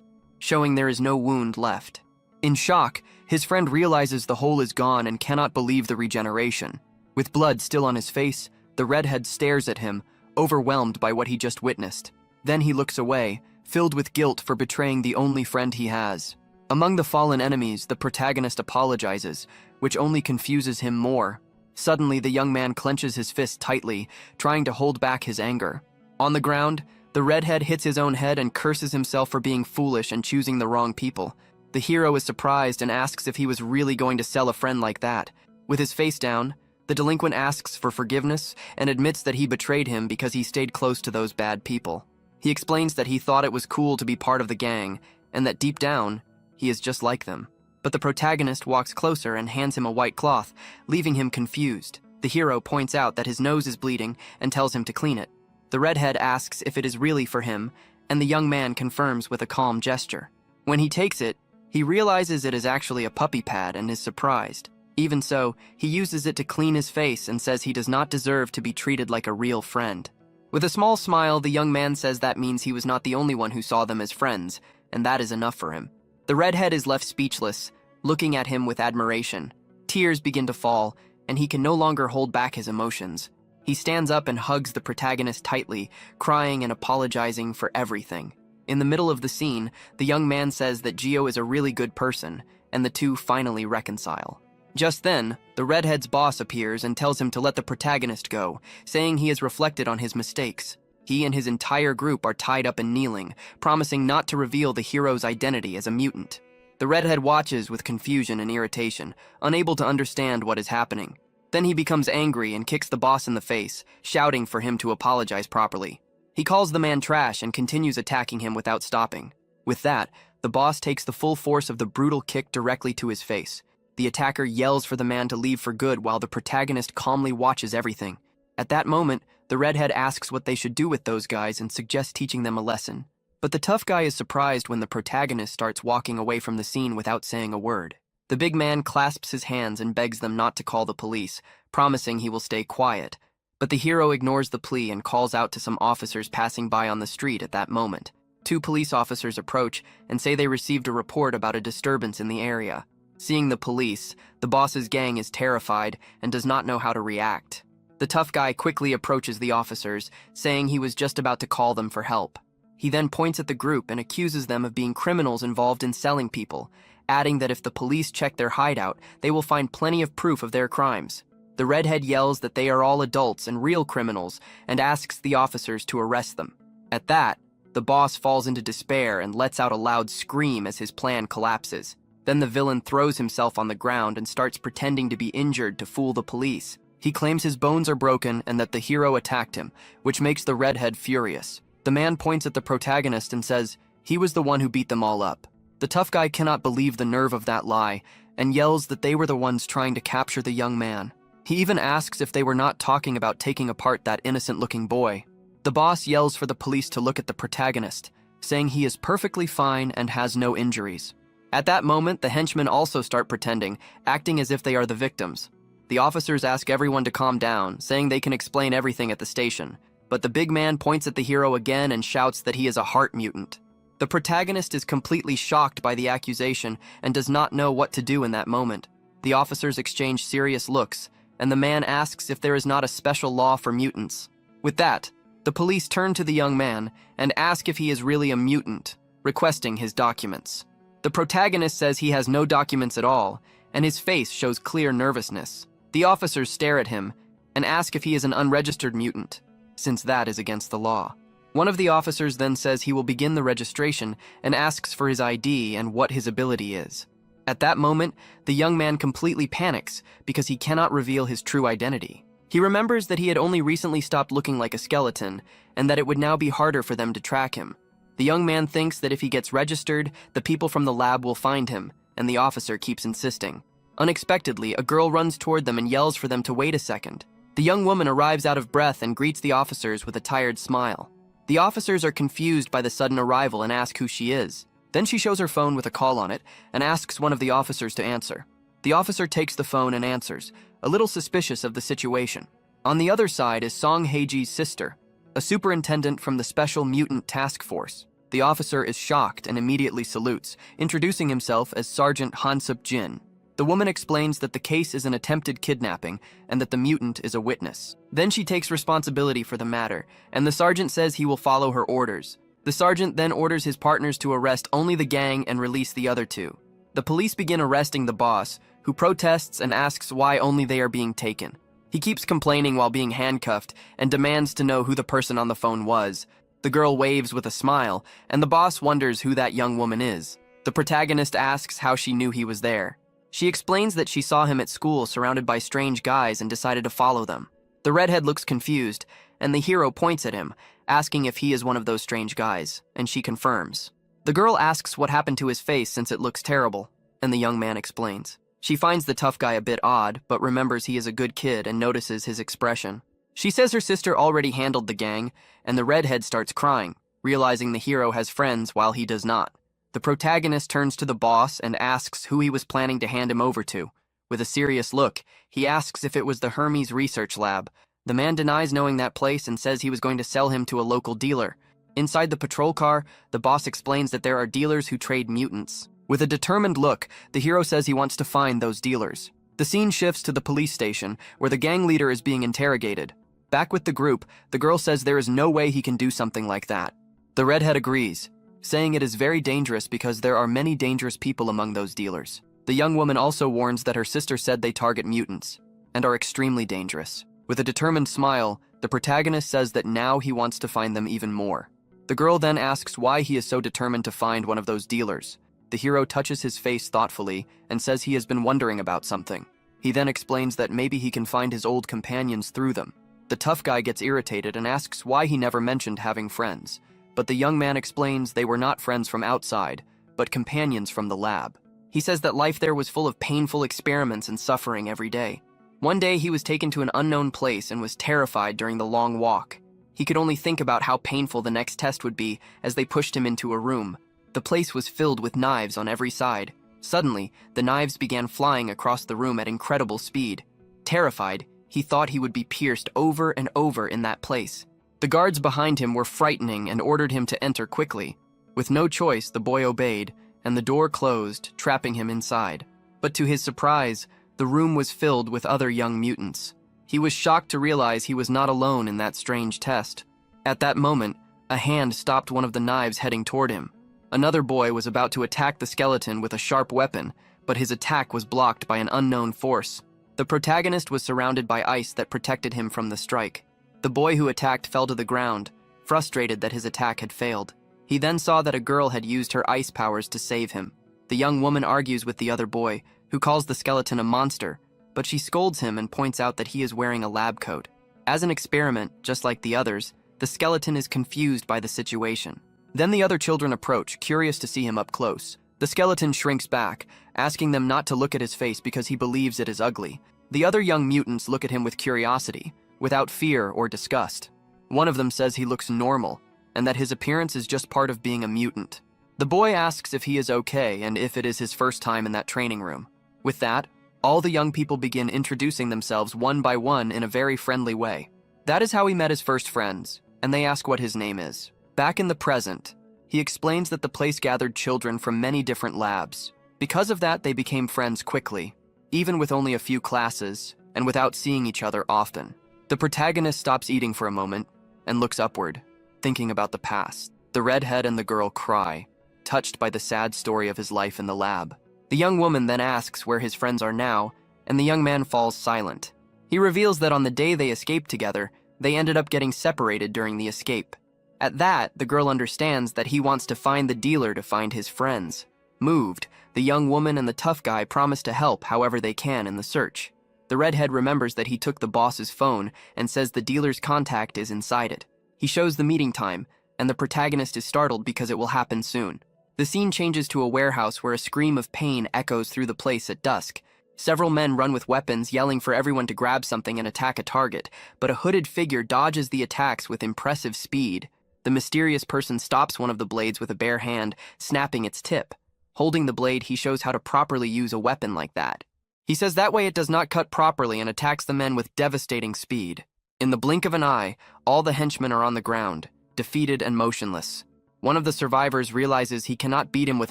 S1: showing there is no wound left. In shock, his friend realizes the hole is gone and cannot believe the regeneration. With blood still on his face, the redhead stares at him, overwhelmed by what he just witnessed. Then he looks away, filled with guilt for betraying the only friend he has. Among the fallen enemies, the protagonist apologizes, which only confuses him more. Suddenly, the young man clenches his fist tightly, trying to hold back his anger. On the ground, the redhead hits his own head and curses himself for being foolish and choosing the wrong people. The hero is surprised and asks if he was really going to sell a friend like that. With his face down, the delinquent asks for forgiveness and admits that he betrayed him because he stayed close to those bad people. He explains that he thought it was cool to be part of the gang, and that deep down, he is just like them. But the protagonist walks closer and hands him a white cloth, leaving him confused. The hero points out that his nose is bleeding and tells him to clean it. The redhead asks if it is really for him, and the young man confirms with a calm gesture. When he takes it, he realizes it is actually a puppy pad and is surprised. Even so, he uses it to clean his face and says he does not deserve to be treated like a real friend. With a small smile, the young man says that means he was not the only one who saw them as friends, and that is enough for him. The redhead is left speechless, looking at him with admiration. Tears begin to fall, and he can no longer hold back his emotions. He stands up and hugs the protagonist tightly, crying and apologizing for everything. In the middle of the scene, the young man says that Gio is a really good person, and the two finally reconcile. Just then, the redhead's boss appears and tells him to let the protagonist go, saying he has reflected on his mistakes. He and his entire group are tied up and kneeling, promising not to reveal the hero's identity as a mutant. The redhead watches with confusion and irritation, unable to understand what is happening. Then he becomes angry and kicks the boss in the face, shouting for him to apologize properly. He calls the man trash and continues attacking him without stopping. With that, the boss takes the full force of the brutal kick directly to his face. The attacker yells for the man to leave for good while the protagonist calmly watches everything. At that moment, the redhead asks what they should do with those guys and suggests teaching them a lesson. But the tough guy is surprised when the protagonist starts walking away from the scene without saying a word. The big man clasps his hands and begs them not to call the police, promising he will stay quiet. But the hero ignores the plea and calls out to some officers passing by on the street at that moment. 2 police officers approach and say they received a report about a disturbance in the area. Seeing the police, the boss's gang is terrified and does not know how to react. The tough guy quickly approaches the officers, saying he was just about to call them for help. He then points at the group and accuses them of being criminals involved in selling people, adding that if the police check their hideout, they will find plenty of proof of their crimes. The redhead yells that they are all adults and real criminals and asks the officers to arrest them. At that, the boss falls into despair and lets out a loud scream as his plan collapses. Then the villain throws himself on the ground and starts pretending to be injured to fool the police. He claims his bones are broken and that the hero attacked him, which makes the redhead furious. The man points at the protagonist and says he was the one who beat them all up. The tough guy cannot believe the nerve of that lie and yells that they were the ones trying to capture the young man. He even asks if they were not talking about taking apart that innocent-looking boy. The boss yells for the police to look at the protagonist, saying he is perfectly fine and has no injuries. At that moment, the henchmen also start pretending, acting as if they are the victims. The officers ask everyone to calm down, saying they can explain everything at the station, but the big man points at the hero again and shouts that he is a heart mutant. The protagonist is completely shocked by the accusation and does not know what to do in that moment. The officers exchange serious looks, and the man asks if there is not a special law for mutants. With that, the police turn to the young man and ask if he is really a mutant, requesting his documents. The protagonist says he has no documents at all, and his face shows clear nervousness. The officers stare at him and ask if he is an unregistered mutant, since that is against the law. One of the officers then says he will begin the registration and asks for his ID and what his ability is. At that moment, the young man completely panics because he cannot reveal his true identity. He remembers that he had only recently stopped looking like a skeleton and that it would now be harder for them to track him. The young man thinks that if he gets registered, the people from the lab will find him, and the officer keeps insisting. Unexpectedly, a girl runs toward them and yells for them to wait a second. The young woman arrives out of breath and greets the officers with a tired smile. The officers are confused by the sudden arrival and ask who she is. Then she shows her phone with a call on it and asks one of the officers to answer. The officer takes the phone and answers, a little suspicious of the situation. On the other side is Song Hae-ji's sister, a superintendent from the Special Mutant Task Force. The officer is shocked and immediately salutes, introducing himself as Sergeant Han-sup Jin. The woman explains that the case is an attempted kidnapping and that the mutant is a witness. Then she takes responsibility for the matter, and the sergeant says he will follow her orders. The sergeant then orders his partners to arrest only the gang and release the other two. The police begin arresting the boss, who protests and asks why only they are being taken. He keeps complaining while being handcuffed and demands to know who the person on the phone was. The girl waves with a smile, and the boss wonders who that young woman is. The protagonist asks how she knew he was there. She explains that she saw him at school surrounded by strange guys and decided to follow them. The redhead looks confused, and the hero points at him, asking if he is one of those strange guys, and she confirms. The girl asks what happened to his face since it looks terrible, and the young man explains. She finds the tough guy a bit odd, but remembers he is a good kid and notices his expression. She says her sister already handled the gang, and the redhead starts crying, realizing the hero has friends while he does not. The protagonist turns to the boss and asks who he was planning to hand him over to. With a serious look, he asks if it was the Hermes research lab. The man denies knowing that place and says he was going to sell him to a local dealer. Inside the patrol car, the boss explains that there are dealers who trade mutants. With a determined look, the hero says he wants to find those dealers. The scene shifts to the police station, where the gang leader is being interrogated. Back with the group, the girl says there is no way he can do something like that. The redhead agrees, saying it is very dangerous because there are many dangerous people among those dealers. The young woman also warns that her sister said they target mutants, and are extremely dangerous. With a determined smile, the protagonist says that now he wants to find them even more. The girl then asks why he is so determined to find one of those dealers. The hero touches his face thoughtfully and says he has been wondering about something. He then explains that maybe he can find his old companions through them. The tough guy gets irritated and asks why he never mentioned having friends. But the young man explains they were not friends from outside, but companions from the lab. He says that life there was full of painful experiments and suffering every day. One day he was taken to an unknown place and was terrified during the long walk. He could only think about how painful the next test would be as they pushed him into a room. The place was filled with knives on every side. Suddenly, the knives began flying across the room at incredible speed. Terrified, he thought he would be pierced over and over in that place. The guards behind him were frightening and ordered him to enter quickly. With no choice, the boy obeyed, and the door closed, trapping him inside. But to his surprise, the room was filled with other young mutants. He was shocked to realize he was not alone in that strange test. At that moment, a hand stopped one of the knives heading toward him. Another boy was about to attack the skeleton with a sharp weapon, but his attack was blocked by an unknown force. The protagonist was surrounded by ice that protected him from the strike. The boy who attacked fell to the ground, frustrated that his attack had failed. He then saw that a girl had used her ice powers to save him. The young woman argues with the other boy, who calls the skeleton a monster, but she scolds him and points out that he is wearing a lab coat. As an experiment, just like the others, the skeleton is confused by the situation. Then the other children approach, curious to see him up close. The skeleton shrinks back, asking them not to look at his face because he believes it is ugly. The other young mutants look at him with curiosity, without fear or disgust. One of them says he looks normal, and that his appearance is just part of being a mutant. The boy asks if he is okay and if it is his first time in that training room. With that, all the young people begin introducing themselves one by one in a very friendly way. That is how he met his first friends, and they ask what his name is. Back in the present, he explains that the place gathered children from many different labs. Because of that, they became friends quickly, even with only a few classes and without seeing each other often. The protagonist stops eating for a moment and looks upward, thinking about the past. The redhead and the girl cry, touched by the sad story of his life in the lab. The young woman then asks where his friends are now, and the young man falls silent. He reveals that on the day they escaped together, they ended up getting separated during the escape. At that, the girl understands that he wants to find the dealer to find his friends. Moved, the young woman and the tough guy promise to help however they can in the search. The redhead remembers that he took the boss's phone and says the dealer's contact is inside it. He shows the meeting time, and the protagonist is startled because it will happen soon. The scene changes to a warehouse where a scream of pain echoes through the place at dusk. Several men run with weapons, yelling for everyone to grab something and attack a target, but a hooded figure dodges the attacks with impressive speed. The mysterious person stops one of the blades with a bare hand, snapping its tip. Holding the blade, he shows how to properly use a weapon like that. He says that way it does not cut properly and attacks the men with devastating speed. In the blink of an eye, all the henchmen are on the ground, defeated and motionless. One of the survivors realizes he cannot beat him with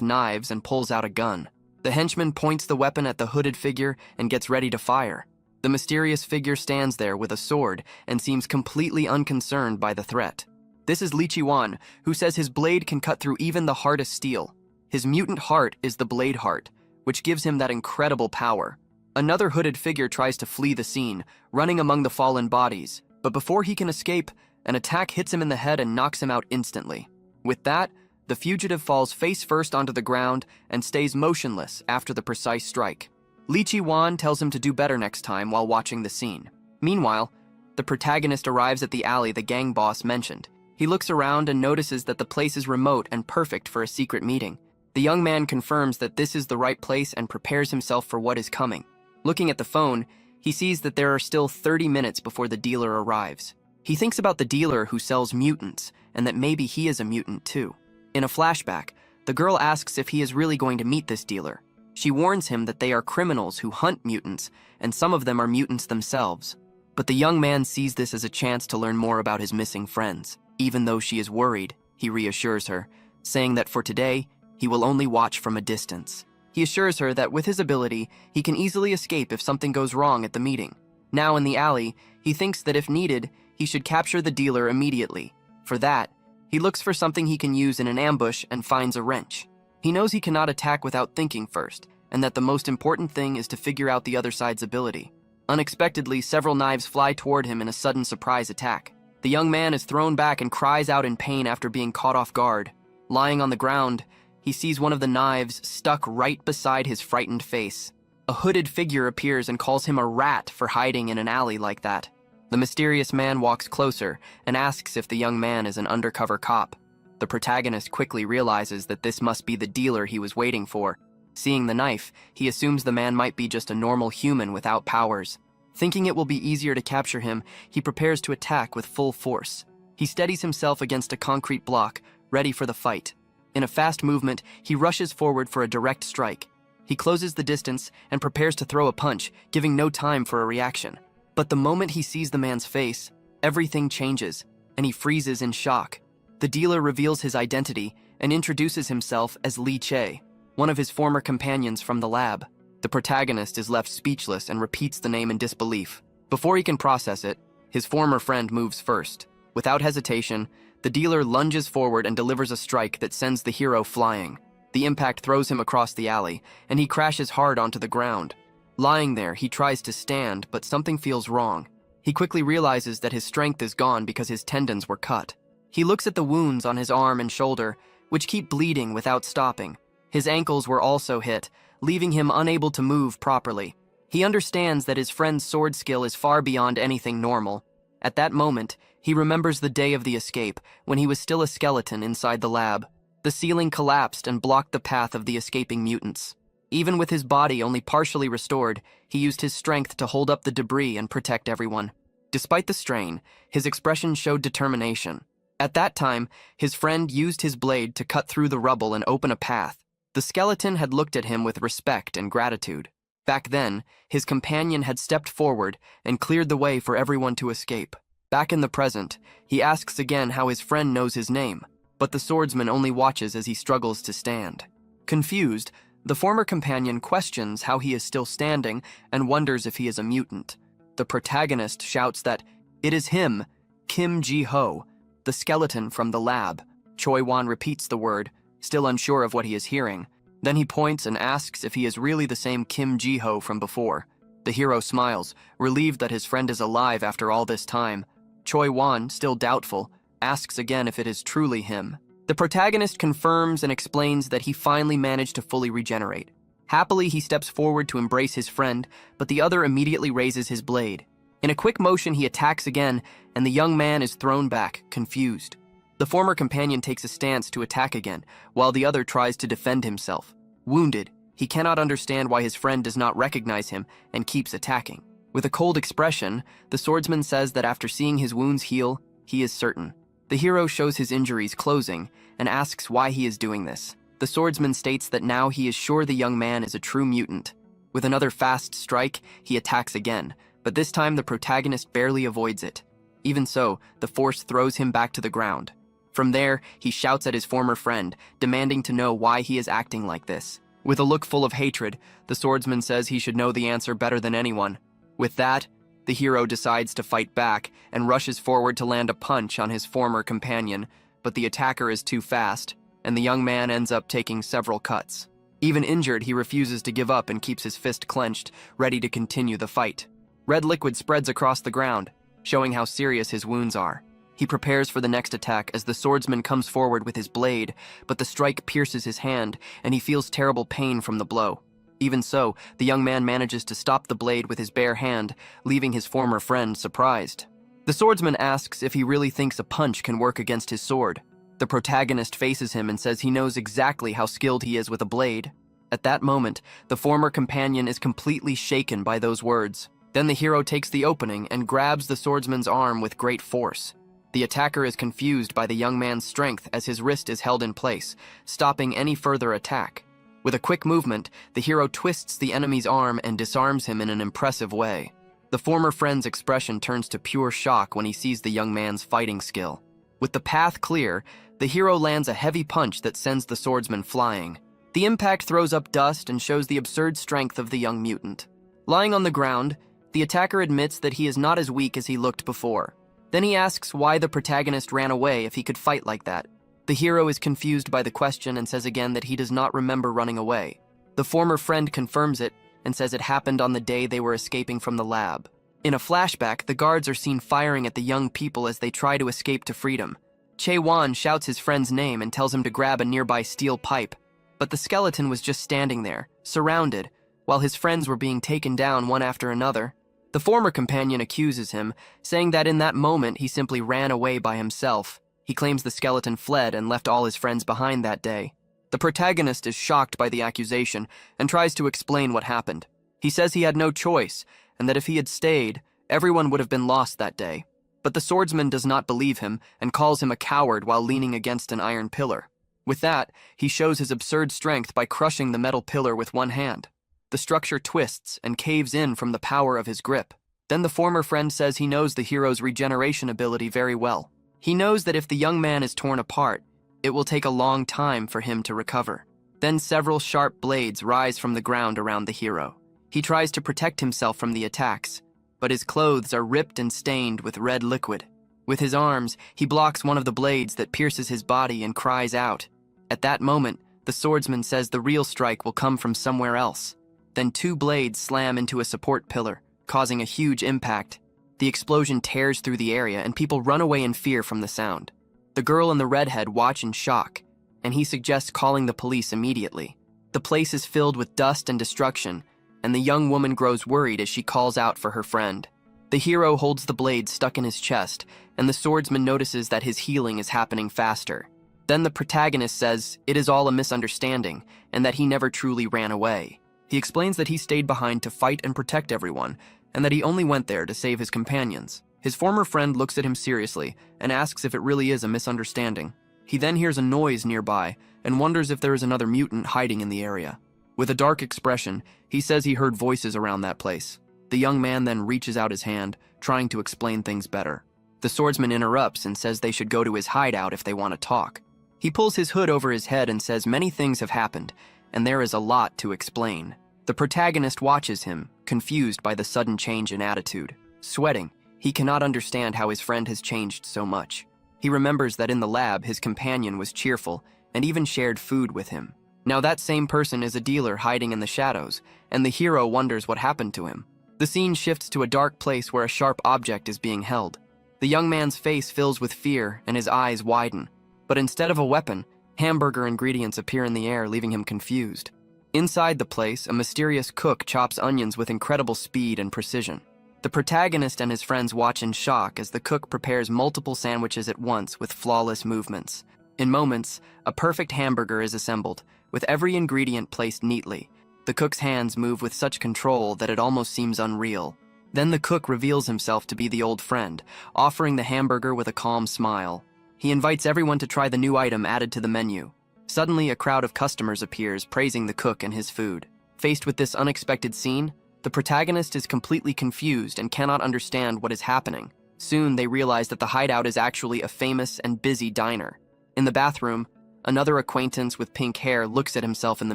S1: knives and pulls out a gun. The henchman points the weapon at the hooded figure and gets ready to fire. The mysterious figure stands there with a sword and seems completely unconcerned by the threat. This is Li Qiwan, who says his blade can cut through even the hardest steel. His mutant heart is the blade heart, which gives him that incredible power. Another hooded figure tries to flee the scene, running among the fallen bodies, but before he can escape, an attack hits him in the head and knocks him out instantly. With that, the fugitive falls face first onto the ground and stays motionless after the precise strike. Li Qiwan tells him to do better next time while watching the scene. Meanwhile, the protagonist arrives at the alley the gang boss mentioned. He looks around and notices that the place is remote and perfect for a secret meeting. The young man confirms that this is the right place and prepares himself for what is coming. Looking at the phone, he sees that there are still 30 minutes before the dealer arrives. He thinks about the dealer who sells mutants, and that maybe he is a mutant too. In a flashback, the girl asks if he is really going to meet this dealer. She warns him that they are criminals who hunt mutants, and some of them are mutants themselves. But the young man sees this as a chance to learn more about his missing friends. Even though she is worried, he reassures her, saying that for today, he will only watch from a distance. He assures her that with his ability, he can easily escape if something goes wrong at the meeting. Now in the alley, he thinks that if needed, he should capture the dealer immediately. For that, he looks for something he can use in an ambush and finds a wrench. He knows he cannot attack without thinking first, and that the most important thing is to figure out the other side's ability. Unexpectedly, several knives fly toward him in a sudden surprise attack. The young man is thrown back and cries out in pain after being caught off guard. Lying on the ground, he sees one of the knives stuck right beside his frightened face. A hooded figure appears and calls him a rat for hiding in an alley like that. The mysterious man walks closer and asks if the young man is an undercover cop. The protagonist quickly realizes that this must be the dealer he was waiting for. Seeing the knife, he assumes the man might be just a normal human without powers. Thinking it will be easier to capture him, he prepares to attack with full force. He steadies himself against a concrete block, ready for the fight. In a fast movement, he rushes forward for a direct strike. He closes the distance and prepares to throw a punch, giving no time for a reaction. But the moment he sees the man's face, everything changes, and he freezes in shock. The dealer reveals his identity and introduces himself as Li Che, one of his former companions from the lab. The protagonist is left speechless and repeats the name in disbelief. Before he can process it, his former friend moves first. Without hesitation, the dealer lunges forward and delivers a strike that sends the hero flying. The impact throws him across the alley, and he crashes hard onto the ground. Lying there, he tries to stand, but something feels wrong. He quickly realizes that his strength is gone because his tendons were cut. He looks at the wounds on his arm and shoulder, which keep bleeding without stopping. His ankles were also hit, leaving him unable to move properly. He understands that his friend's sword skill is far beyond anything normal. At that moment, he remembers the day of the escape, when he was still a skeleton inside the lab. The ceiling collapsed and blocked the path of the escaping mutants. Even with his body only partially restored, he used his strength to hold up the debris and protect everyone. Despite the strain, his expression showed determination. At that time, his friend used his blade to cut through the rubble and open a path. The skeleton had looked at him with respect and gratitude. Back then, his companion had stepped forward and cleared the way for everyone to escape. Back in the present, he asks again how his friend knows his name, but the swordsman only watches as he struggles to stand. Confused, the former companion questions how he is still standing and wonders if he is a mutant. The protagonist shouts that it is him, Kim Ji-ho, the skeleton from the lab. Choi-won repeats the word, still unsure of what he is hearing. Then he points and asks if he is really the same Kim Ji-ho from before. The hero smiles, relieved that his friend is alive after all this time. Choi-won, still doubtful, asks again if it is truly him. The protagonist confirms and explains that he finally managed to fully regenerate. Happily, he steps forward to embrace his friend, but the other immediately raises his blade. In a quick motion, he attacks again, and the young man is thrown back, confused. The former companion takes a stance to attack again, while the other tries to defend himself. Wounded, he cannot understand why his friend does not recognize him and keeps attacking. With a cold expression, the swordsman says that after seeing his wounds heal, he is certain. The hero shows his injuries closing and asks why he is doing this. The swordsman states that now he is sure the young man is a true mutant. With another fast strike, he attacks again, but this time the protagonist barely avoids it. Even so, the force throws him back to the ground. From there, he shouts at his former friend, demanding to know why he is acting like this. With a look full of hatred, the swordsman says he should know the answer better than anyone. With that, the hero decides to fight back and rushes forward to land a punch on his former companion, but the attacker is too fast, and the young man ends up taking several cuts. Even injured, he refuses to give up and keeps his fist clenched, ready to continue the fight. Red liquid spreads across the ground, showing how serious his wounds are. He prepares for the next attack as the swordsman comes forward with his blade, but the strike pierces his hand, and he feels terrible pain from the blow. Even so, the young man manages to stop the blade with his bare hand, leaving his former friend surprised. The swordsman asks if he really thinks a punch can work against his sword. The protagonist faces him and says he knows exactly how skilled he is with a blade. At that moment, the former companion is completely shaken by those words. Then the hero takes the opening and grabs the swordsman's arm with great force. The attacker is confused by the young man's strength as his wrist is held in place, stopping any further attack. With a quick movement, the hero twists the enemy's arm and disarms him in an impressive way. The former friend's expression turns to pure shock when he sees the young man's fighting skill. With the path clear, the hero lands a heavy punch that sends the swordsman flying. The impact throws up dust and shows the absurd strength of the young mutant. Lying on the ground, the attacker admits that he is not as weak as he looked before. Then he asks why the protagonist ran away if he could fight like that. The hero is confused by the question and says again that he does not remember running away. The former friend confirms it and says it happened on the day they were escaping from the lab. In a flashback, the guards are seen firing at the young people as they try to escape to freedom. Chae-won shouts his friend's name and tells him to grab a nearby steel pipe, but the skeleton was just standing there, surrounded, while his friends were being taken down one after another. The former companion accuses him, saying that in that moment he simply ran away by himself. He claims the skeleton fled and left all his friends behind that day. The protagonist is shocked by the accusation and tries to explain what happened. He says he had no choice, and that if he had stayed, everyone would have been lost that day. But the swordsman does not believe him and calls him a coward while leaning against an iron pillar. With that, he shows his absurd strength by crushing the metal pillar with one hand. The structure twists and caves in from the power of his grip. Then the former friend says he knows the hero's regeneration ability very well. He knows that if the young man is torn apart, it will take a long time for him to recover. Then several sharp blades rise from the ground around the hero. He tries to protect himself from the attacks, but his clothes are ripped and stained with red liquid. With his arms, he blocks one of the blades that pierces his body and cries out. At that moment, the swordsman says the real strike will come from somewhere else. Then two blades slam into a support pillar, causing a huge impact. The explosion tears through the area and people run away in fear from the sound. The girl and the redhead watch in shock, and he suggests calling the police immediately. The place is filled with dust and destruction, and the young woman grows worried as she calls out for her friend. The hero holds the blade stuck in his chest, and the swordsman notices that his healing is happening faster. Then the protagonist says it is all a misunderstanding, and that he never truly ran away. He explains that he stayed behind to fight and protect everyone, and that he only went there to save his companions. His former friend looks at him seriously and asks if it really is a misunderstanding. He then hears a noise nearby and wonders if there is another mutant hiding in the area. With a dark expression, he says he heard voices around that place. The young man then reaches out his hand, trying to explain things better. The swordsman interrupts and says they should go to his hideout if they want to talk. He pulls his hood over his head and says many things have happened, and there is a lot to explain. The protagonist watches him, confused by the sudden change in attitude. Sweating, he cannot understand how his friend has changed so much. He remembers that in the lab, his companion was cheerful and even shared food with him. Now that same person is a dealer hiding in the shadows, and the hero wonders what happened to him. The scene shifts to a dark place where a sharp object is being held. The young man's face fills with fear and his eyes widen. But instead of a weapon, hamburger ingredients appear in the air, leaving him confused. Inside the place, a mysterious cook chops onions with incredible speed and precision. The protagonist and his friends watch in shock as the cook prepares multiple sandwiches at once with flawless movements. In moments, a perfect hamburger is assembled, with every ingredient placed neatly. The cook's hands move with such control that it almost seems unreal. Then the cook reveals himself to be the old friend, offering the hamburger with a calm smile. He invites everyone to try the new item added to the menu. Suddenly, a crowd of customers appears, praising the cook and his food. Faced with this unexpected scene, the protagonist is completely confused and cannot understand what is happening. Soon, they realize that the hideout is actually a famous and busy diner. In the bathroom, another acquaintance with pink hair looks at himself in the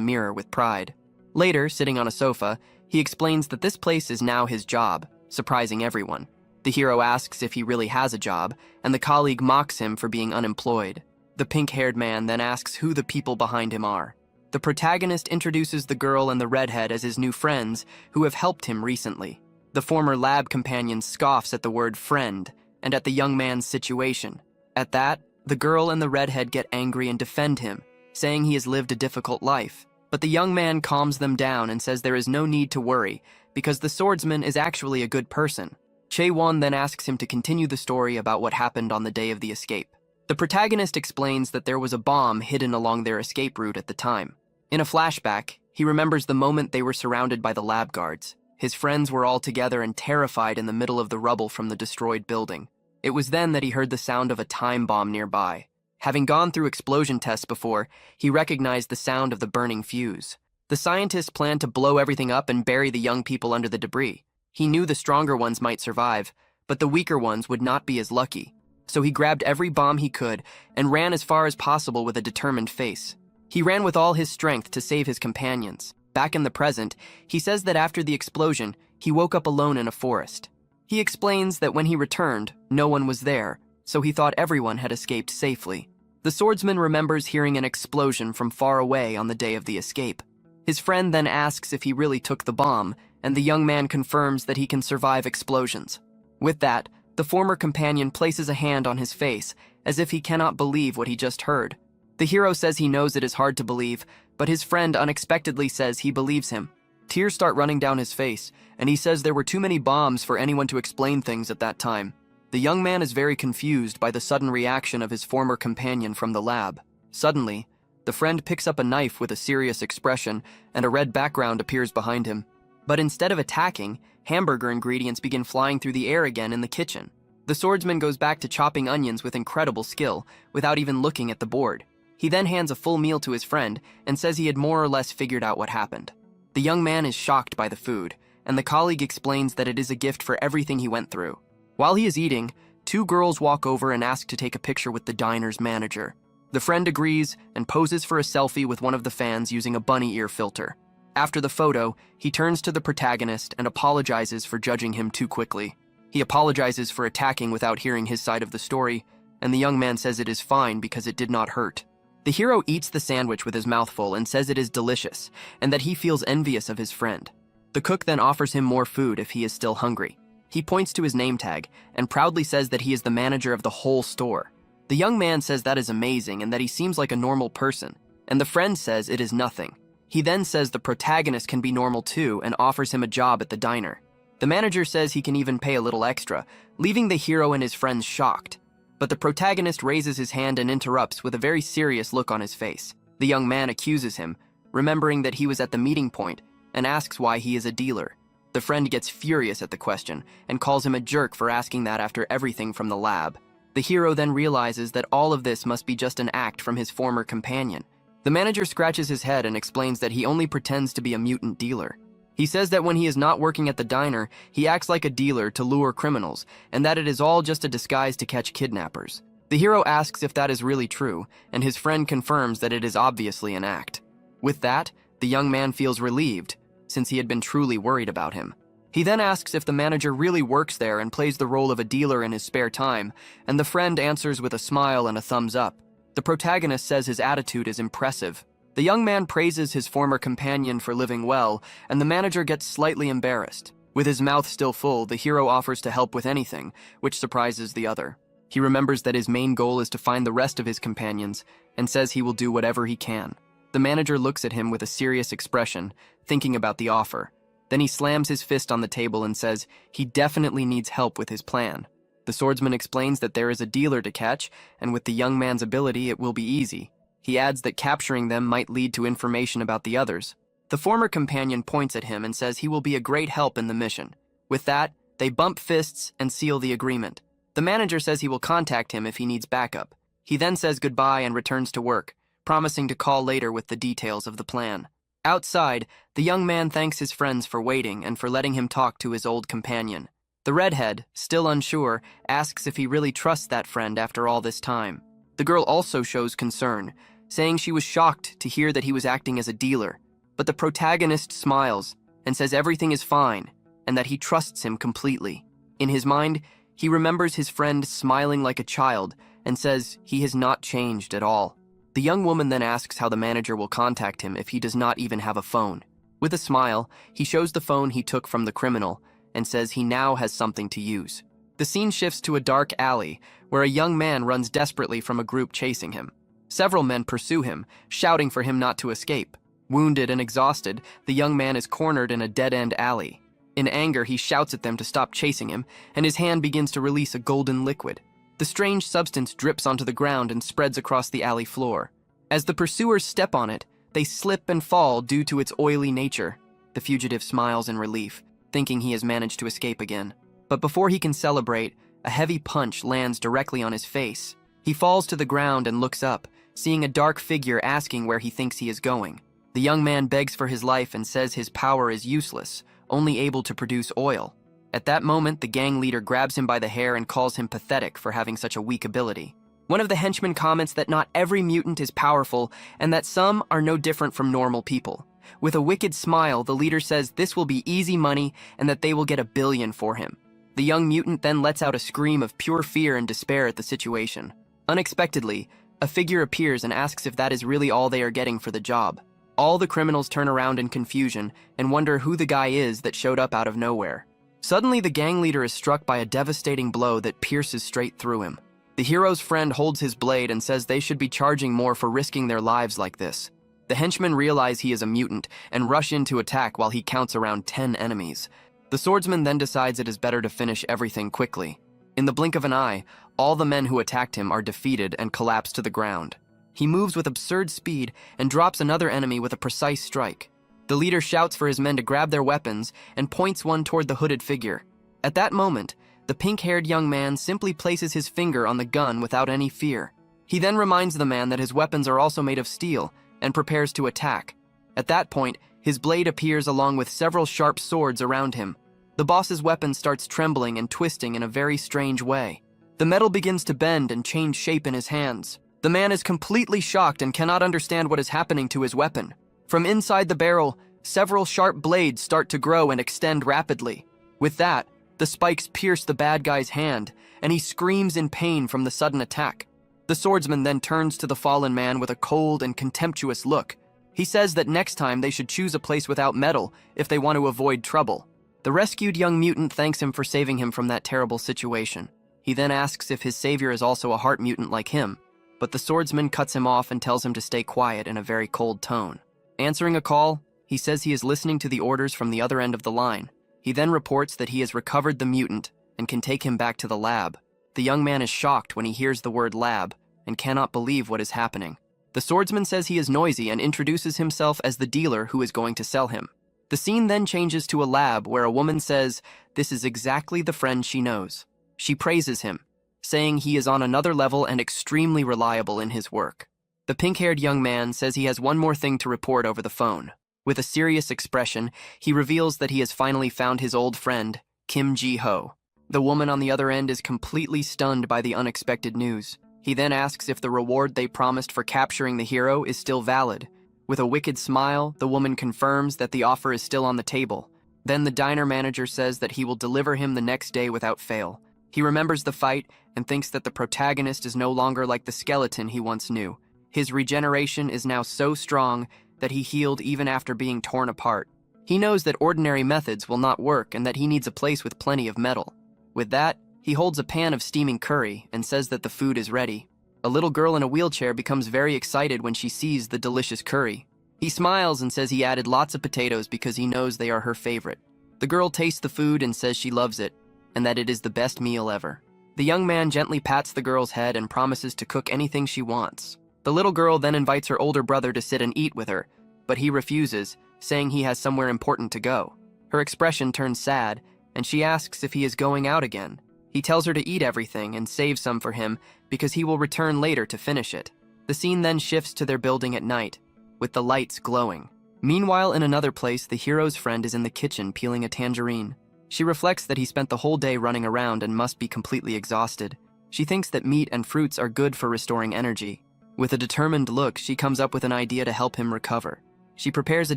S1: mirror with pride. Later, sitting on a sofa, he explains that this place is now his job, surprising everyone. The hero asks if he really has a job, and the colleague mocks him for being unemployed. The pink-haired man then asks who the people behind him are. The protagonist introduces the girl and the redhead as his new friends who have helped him recently. The former lab companion scoffs at the word friend and at the young man's situation. At that, the girl and the redhead get angry and defend him, saying he has lived a difficult life. But the young man calms them down and says there is no need to worry because the swordsman is actually a good person. Chae-won then asks him to continue the story about what happened on the day of the escape. The protagonist explains that there was a bomb hidden along their escape route at the time. In a flashback, he remembers the moment they were surrounded by the lab guards. His friends were all together and terrified in the middle of the rubble from the destroyed building. It was then that he heard the sound of a time bomb nearby. Having gone through explosion tests before, he recognized the sound of the burning fuse. The scientists planned to blow everything up and bury the young people under the debris. He knew the stronger ones might survive, but the weaker ones would not be as lucky. So he grabbed every bomb he could and ran as far as possible with a determined face. He ran with all his strength to save his companions. Back in the present, he says that after the explosion, he woke up alone in a forest. He explains that when he returned, no one was there, so he thought everyone had escaped safely. The swordsman remembers hearing an explosion from far away on the day of the escape. His friend then asks if he really took the bomb, and the young man confirms that he can survive explosions. With that, the former companion places a hand on his face, as if he cannot believe what he just heard. The hero says he knows it is hard to believe, but his friend unexpectedly says he believes him. Tears start running down his face, and he says there were too many bombs for anyone to explain things at that time. The young man is very confused by the sudden reaction of his former companion from the lab. Suddenly, the friend picks up a knife with a serious expression, and a red background appears behind him. But instead of attacking, hamburger ingredients begin flying through the air again in the kitchen. The swordsman goes back to chopping onions with incredible skill, without even looking at the board. He then hands a full meal to his friend and says he had more or less figured out what happened. The young man is shocked by the food, and the colleague explains that it is a gift for everything he went through. While he is eating, two girls walk over and ask to take a picture with the diner's manager. The friend agrees and poses for a selfie with one of the fans using a bunny ear filter. After the photo, he turns to the protagonist and apologizes for judging him too quickly. He apologizes for attacking without hearing his side of the story, and the young man says it is fine because it did not hurt. The hero eats the sandwich with his mouth full and says it is delicious, and that he feels envious of his friend. The cook then offers him more food if he is still hungry. He points to his name tag and proudly says that he is the manager of the whole store. The young man says that is amazing and that he seems like a normal person, and the friend says it is nothing. He then says the protagonist can be normal too and offers him a job at the diner. The manager says he can even pay a little extra, leaving the hero and his friends shocked. But the protagonist raises his hand and interrupts with a very serious look on his face. The young man accuses him, remembering that he was at the meeting point, and asks why he is a dealer. The friend gets furious at the question and calls him a jerk for asking that after everything from the lab. The hero then realizes that all of this must be just an act from his former companion. The manager scratches his head and explains that he only pretends to be a mutant dealer. He says that when he is not working at the diner, he acts like a dealer to lure criminals, and that it is all just a disguise to catch kidnappers. The hero asks if that is really true, and his friend confirms that it is obviously an act. With that, the young man feels relieved, since he had been truly worried about him. He then asks if the manager really works there and plays the role of a dealer in his spare time, and the friend answers with a smile and a thumbs up. The protagonist says his attitude is impressive. The young man praises his former companion for living well, and the manager gets slightly embarrassed. With his mouth still full, the hero offers to help with anything, which surprises the other. He remembers that his main goal is to find the rest of his companions, and says he will do whatever he can. The manager looks at him with a serious expression, thinking about the offer. Then he slams his fist on the table and says he definitely needs help with his plan. The swordsman explains that there is a dealer to catch, and with the young man's ability, it will be easy. He adds that capturing them might lead to information about the others. The former companion points at him and says he will be a great help in the mission. With that, they bump fists and seal the agreement. The manager says he will contact him if he needs backup. He then says goodbye and returns to work, promising to call later with the details of the plan. Outside, the young man thanks his friends for waiting and for letting him talk to his old companion. The redhead, still unsure, asks if he really trusts that friend after all this time. The girl also shows concern, saying she was shocked to hear that he was acting as a dealer. But the protagonist smiles and says everything is fine and that he trusts him completely. In his mind, he remembers his friend smiling like a child and says he has not changed at all. The young woman then asks how the manager will contact him if he does not even have a phone. With a smile, he shows the phone he took from the criminal and says he now has something to use. The scene shifts to a dark alley where a young man runs desperately from a group chasing him. Several men pursue him, shouting for him not to escape. Wounded and exhausted, the young man is cornered in a dead-end alley. In anger, he shouts at them to stop chasing him, and his hand begins to release a golden liquid. The strange substance drips onto the ground and spreads across the alley floor. As the pursuers step on it, they slip and fall due to its oily nature. The fugitive smiles in relief, thinking he has managed to escape again. But before he can celebrate, a heavy punch lands directly on his face. He falls to the ground and looks up, seeing a dark figure asking where he thinks he is going. The young man begs for his life and says his power is useless, only able to produce oil. At that moment, the gang leader grabs him by the hair and calls him pathetic for having such a weak ability. One of the henchmen comments that not every mutant is powerful and that some are no different from normal people. With a wicked smile, the leader says this will be easy money and that they will get $1 billion for him. The young mutant then lets out a scream of pure fear and despair at the situation. Unexpectedly, a figure appears and asks if that is really all they are getting for the job. All the criminals turn around in confusion and wonder who the guy is that showed up out of nowhere. Suddenly, the gang leader is struck by a devastating blow that pierces straight through him. The hero's friend holds his blade and says they should be charging more for risking their lives like this. The henchmen realize he is a mutant and rush in to attack while he counts around 10 enemies. The swordsman then decides it is better to finish everything quickly. In the blink of an eye, all the men who attacked him are defeated and collapse to the ground. He moves with absurd speed and drops another enemy with a precise strike. The leader shouts for his men to grab their weapons and points one toward the hooded figure. At that moment, the pink-haired young man simply places his finger on the gun without any fear. He then reminds the man that his weapons are also made of steel and prepares to attack. At that point, his blade appears along with several sharp swords around him. The boss's weapon starts trembling and twisting in a very strange way. The metal begins to bend and change shape in his hands. The man is completely shocked and cannot understand what is happening to his weapon. From inside the barrel, several sharp blades start to grow and extend rapidly. With that, the spikes pierce the bad guy's hand, and he screams in pain from the sudden attack. The swordsman then turns to the fallen man with a cold and contemptuous look. He says that next time they should choose a place without metal if they want to avoid trouble. The rescued young mutant thanks him for saving him from that terrible situation. He then asks if his savior is also a heart mutant like him, but the swordsman cuts him off and tells him to stay quiet in a very cold tone. Answering a call, he says he is listening to the orders from the other end of the line. He then reports that he has recovered the mutant and can take him back to the lab. The young man is shocked when he hears the word lab and cannot believe what is happening. The swordsman says he is noisy and introduces himself as the dealer who is going to sell him. The scene then changes to a lab where a woman says this is exactly the friend she knows. She praises him, saying he is on another level and extremely reliable in his work. The pink-haired young man says he has one more thing to report over the phone. With a serious expression, he reveals that he has finally found his old friend, Kim Ji-ho. The woman on the other end is completely stunned by the unexpected news. He then asks if the reward they promised for capturing the hero is still valid. With a wicked smile, the woman confirms that the offer is still on the table. Then the diner manager says that he will deliver him the next day without fail. He remembers the fight and thinks that the protagonist is no longer like the skeleton he once knew. His regeneration is now so strong that he healed even after being torn apart. He knows that ordinary methods will not work and that he needs a place with plenty of metal. With that, he holds a pan of steaming curry and says that the food is ready. A little girl in a wheelchair becomes very excited when she sees the delicious curry. He smiles and says he added lots of potatoes because he knows they are her favorite. The girl tastes the food and says she loves it, and that it is the best meal ever. The young man gently pats the girl's head and promises to cook anything she wants. The little girl then invites her older brother to sit and eat with her, but he refuses, saying he has somewhere important to go. Her expression turns sad, and she asks if he is going out again. He tells her to eat everything and save some for him because he will return later to finish it. The scene then shifts to their building at night, with the lights glowing. Meanwhile, in another place, the hero's friend is in the kitchen peeling a tangerine. She reflects that he spent the whole day running around and must be completely exhausted. She thinks that meat and fruits are good for restoring energy. With a determined look, she comes up with an idea to help him recover. She prepares a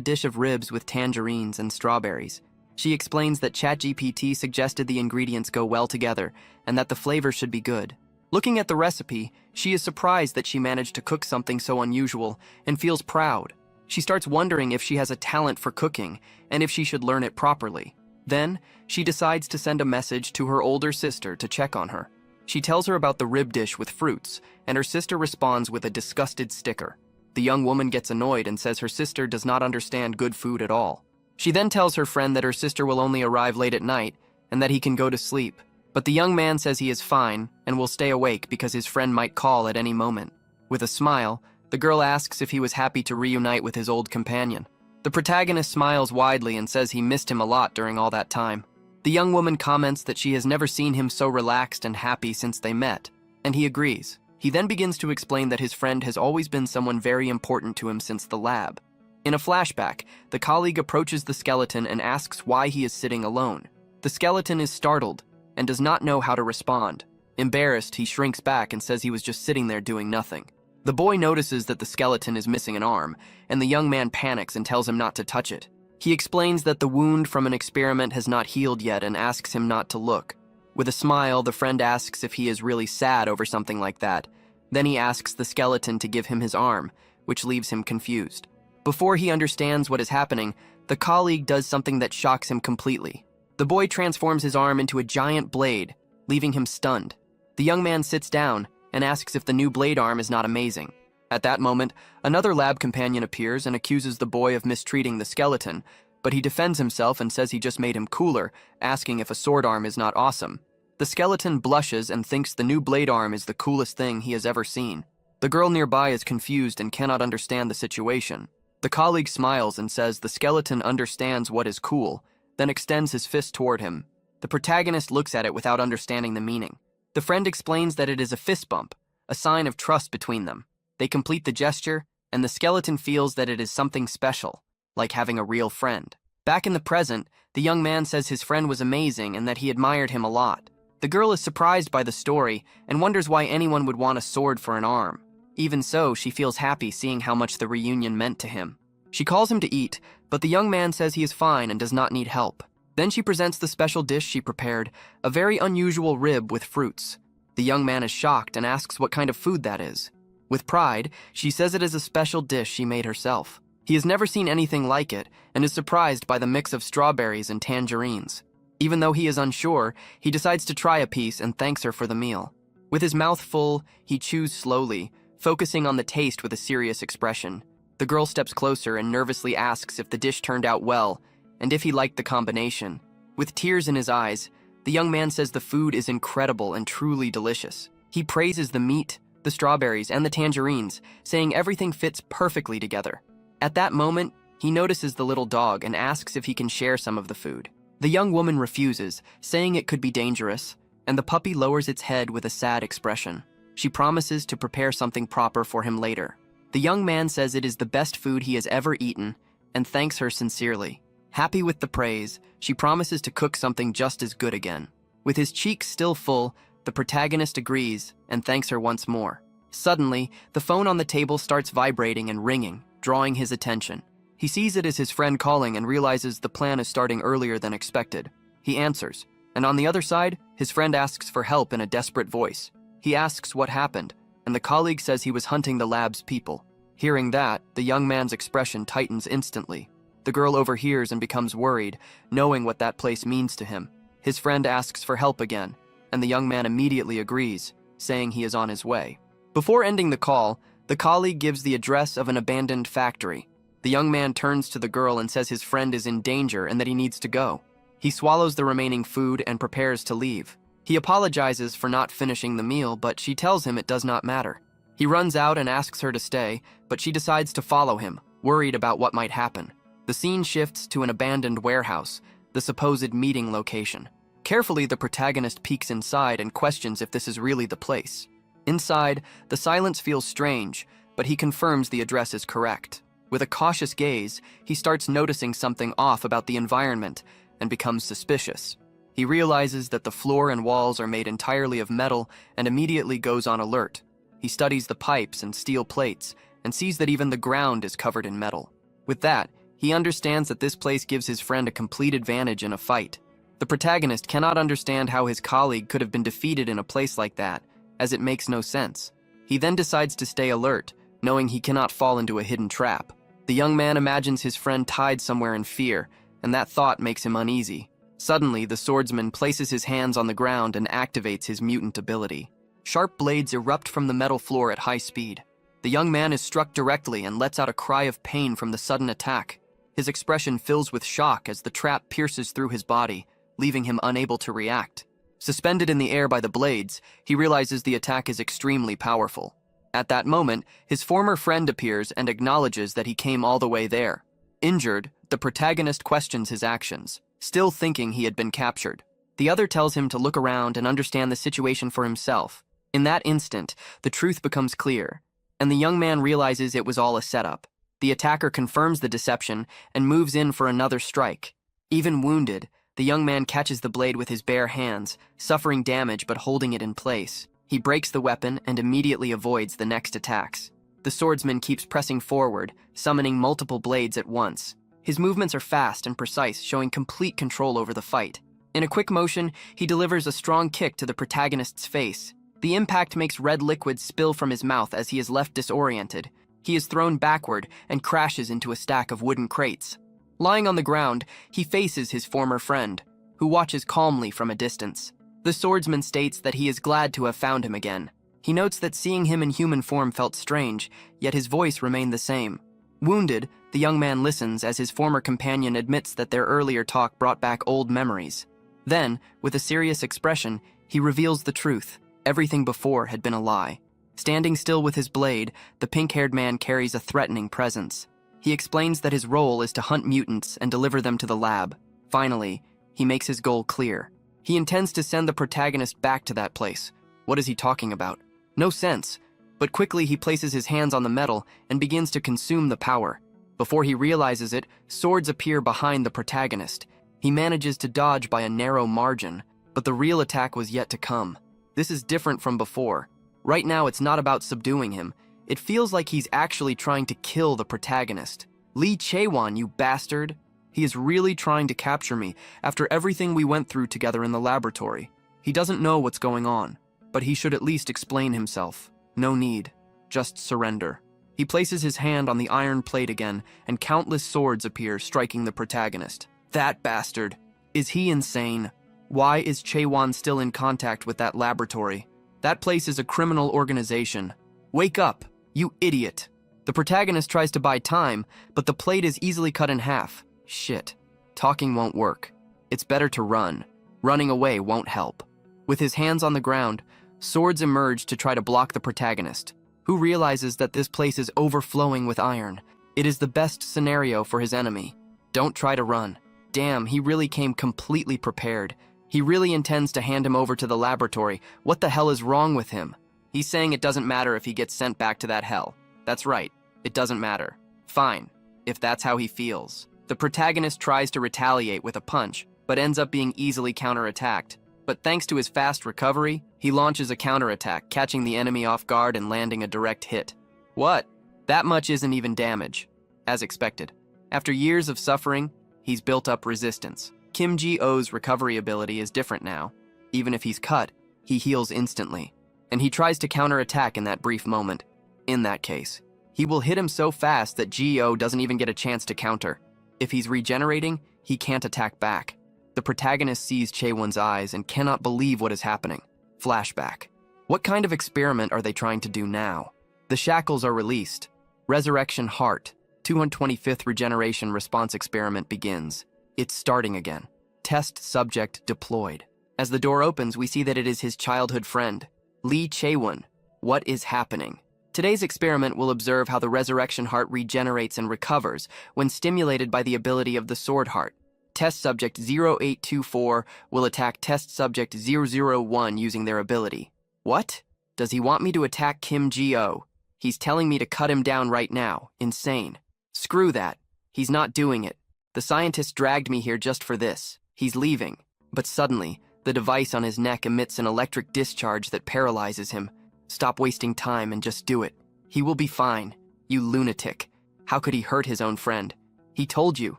S1: dish of ribs with tangerines and strawberries. She explains that ChatGPT suggested the ingredients go well together and that the flavor should be good. Looking at the recipe, she is surprised that she managed to cook something so unusual and feels proud. She starts wondering if she has a talent for cooking and if she should learn it properly. Then, she decides to send a message to her older sister to check on her. She tells her about the rib dish with fruits, and her sister responds with a disgusted sticker. The young woman gets annoyed and says her sister does not understand good food at all. She then tells her friend that her sister will only arrive late at night and that he can go to sleep. But the young man says he is fine and will stay awake because his friend might call at any moment. With a smile, the girl asks if he was happy to reunite with his old companion. The protagonist smiles widely and says he missed him a lot during all that time. The young woman comments that she has never seen him so relaxed and happy since they met, and he agrees. He then begins to explain that his friend has always been someone very important to him since the lab. In a flashback, the colleague approaches the skeleton and asks why he is sitting alone. The skeleton is startled and does not know how to respond. Embarrassed, he shrinks back and says he was just sitting there doing nothing. The boy notices that the skeleton is missing an arm, and the young man panics and tells him not to touch it. He explains that the wound from an experiment has not healed yet and asks him not to look. With a smile, the friend asks if he is really sad over something like that. Then he asks the skeleton to give him his arm, which leaves him confused. Before he understands what is happening, the colleague does something that shocks him completely. The boy transforms his arm into a giant blade, leaving him stunned. The young man sits down and asks if the new blade arm is not amazing. At that moment, another lab companion appears and accuses the boy of mistreating the skeleton, but he defends himself and says he just made him cooler, asking if a sword arm is not awesome. The skeleton blushes and thinks the new blade arm is the coolest thing he has ever seen. The girl nearby is confused and cannot understand the situation. The colleague smiles and says the skeleton understands what is cool, then extends his fist toward him. The protagonist looks at it without understanding the meaning. The friend explains that it is a fist bump, a sign of trust between them. They complete the gesture, and the skeleton feels that it is something special, like having a real friend. Back in the present, the young man says his friend was amazing and that he admired him a lot. The girl is surprised by the story and wonders why anyone would want a sword for an arm. Even so, she feels happy seeing how much the reunion meant to him. She calls him to eat, but the young man says he is fine and does not need help. Then she presents the special dish she prepared, a very unusual rib with fruits. The young man is shocked and asks what kind of food that is. With pride, she says it is a special dish she made herself. He has never seen anything like it and is surprised by the mix of strawberries and tangerines. Even though he is unsure, he decides to try a piece and thanks her for the meal. With his mouth full, he chews slowly, focusing on the taste with a serious expression. The girl steps closer and nervously asks if the dish turned out well and if he liked the combination. With tears in his eyes, the young man says the food is incredible and truly delicious. He praises the meat, the strawberries, and the tangerines, saying everything fits perfectly together. At that moment, He notices the little dog and asks if he can share some of the food. The young woman refuses, saying it could be dangerous, and the puppy lowers its head with a sad expression. She promises to prepare something proper for him later. The young man says it is the best food he has ever eaten and thanks her sincerely. Happy with the praise, she promises to cook something just as good again. With his cheeks still full, the protagonist agrees and thanks her once more. Suddenly, the phone on the table starts vibrating and ringing, drawing his attention. He sees it as his friend calling and realizes the plan is starting earlier than expected. He answers, and on the other side, his friend asks for help in a desperate voice. He asks what happened, and the colleague says he was hunting the lab's people. Hearing that, the young man's expression tightens instantly. The girl overhears and becomes worried, knowing what that place means to him. His friend asks for help again, and the young man immediately agrees, saying he is on his way. Before ending the call, the colleague gives the address of an abandoned factory. The young man turns to the girl and says his friend is in danger and that he needs to go. He swallows the remaining food and prepares to leave. He apologizes for not finishing the meal, but she tells him it does not matter. He runs out and asks her to stay, but she decides to follow him, worried about what might happen. The scene shifts to an abandoned warehouse, the supposed meeting location. Carefully, the protagonist peeks inside and questions if this is really the place. Inside, the silence feels strange, but he confirms the address is correct. With a cautious gaze, he starts noticing something off about the environment and becomes suspicious. He realizes that the floor and walls are made entirely of metal and immediately goes on alert. He studies the pipes and steel plates and sees that even the ground is covered in metal. With that, he understands that this place gives his friend a complete advantage in a fight. The protagonist cannot understand how his colleague could have been defeated in a place like that, as it makes no sense. He then decides to stay alert, knowing he cannot fall into a hidden trap. The young man imagines his friend tied somewhere in fear, and that thought makes him uneasy. Suddenly, the swordsman places his hands on the ground and activates his mutant ability. Sharp blades erupt from the metal floor at high speed. The young man is struck directly and lets out a cry of pain from the sudden attack. His expression fills with shock as the trap pierces through his body, leaving him unable to react. Suspended in the air by the blades, he realizes the attack is extremely powerful. At that moment, his former friend appears and acknowledges that he came all the way there. Injured, the protagonist questions his actions, still thinking he had been captured. The other tells him to look around and understand the situation for himself. In that instant, the truth becomes clear, and the young man realizes it was all a setup. The attacker confirms the deception and moves in for another strike. Even wounded, the young man catches the blade with his bare hands, suffering damage but holding it in place. He breaks the weapon and immediately avoids the next attacks. The swordsman keeps pressing forward, summoning multiple blades at once. His movements are fast and precise, showing complete control over the fight. In a quick motion, he delivers a strong kick to the protagonist's face. The impact makes red liquid spill from his mouth as he is left disoriented. He is thrown backward and crashes into a stack of wooden crates. Lying on the ground, he faces his former friend, who watches calmly from a distance. The swordsman states that he is glad to have found him again. He notes that seeing him in human form felt strange, yet his voice remained the same. Wounded, the young man listens as his former companion admits that their earlier talk brought back old memories. Then, with a serious expression, he reveals the truth. Everything before had been a lie. Standing still with his blade, the pink-haired man carries a threatening presence. He explains that his role is to hunt mutants and deliver them to the lab. Finally, he makes his goal clear. He intends to send the protagonist back to that place. What is he talking about? No sense. But quickly he places his hands on the metal and begins to consume the power. Before he realizes it, swords appear behind the protagonist. He manages to dodge by a narrow margin, but the real attack was yet to come. This is different from before. Right now it's not about subduing him. It feels like he's actually trying to kill the protagonist. Lee Chae-won, you bastard! He is really trying to capture me after everything we went through together in the laboratory. He doesn't know what's going on, but he should at least explain himself. No need. Just surrender. He places his hand on the iron plate again, and countless swords appear, striking the protagonist. That bastard! Is he insane? Why is Chae-won still in contact with that laboratory? That place is a criminal organization. Wake up, you idiot! The protagonist tries to buy time, but the plate is easily cut in half. Shit. Talking won't work. It's better to run. Running away won't help. With his hands on the ground, swords emerge to try to block the protagonist, who realizes that this place is overflowing with iron. It is the best scenario for his enemy. Don't try to run. Damn, he really came completely prepared. He really intends to hand him over to the laboratory. What the hell is wrong with him? He's saying it doesn't matter if he gets sent back to that hell. That's right, it doesn't matter. Fine, if that's how he feels. The protagonist tries to retaliate with a punch, but ends up being easily counterattacked. But thanks to his fast recovery, he launches a counterattack, catching the enemy off guard and landing a direct hit. What? That much isn't even damage. As expected. After years of suffering, he's built up resistance. Kim Ji-o's recovery ability is different now. Even if he's cut, he heals instantly. And he tries to counterattack in that brief moment. In that case, he will hit him so fast that Ji-o doesn't even get a chance to counter. If he's regenerating, he can't attack back. The protagonist sees Chaewon's eyes and cannot believe what is happening. Flashback. What kind of experiment are they trying to do now? The shackles are released. Resurrection Heart, 225th Regeneration Response Experiment begins. It's starting again. Test subject deployed. As the door opens, we see that it is his childhood friend, Lee Chaewon. What is happening? Today's experiment will observe how the Resurrection Heart regenerates and recovers when stimulated by the ability of the Sword Heart. Test subject 0824 will attack test subject 001 using their ability. What? Does he want me to attack Kim Ji-o? He's telling me to cut him down right now. Insane. Screw that. He's not doing it. The scientist dragged me here just for this. He's leaving. But suddenly, the device on his neck emits an electric discharge that paralyzes him. Stop wasting time and just do it. He will be fine. You lunatic. How could he hurt his own friend? He told you.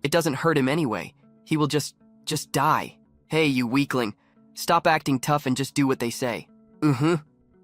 S1: It doesn't hurt him anyway. He will just die. Hey, you weakling. Stop acting tough and just do what they say.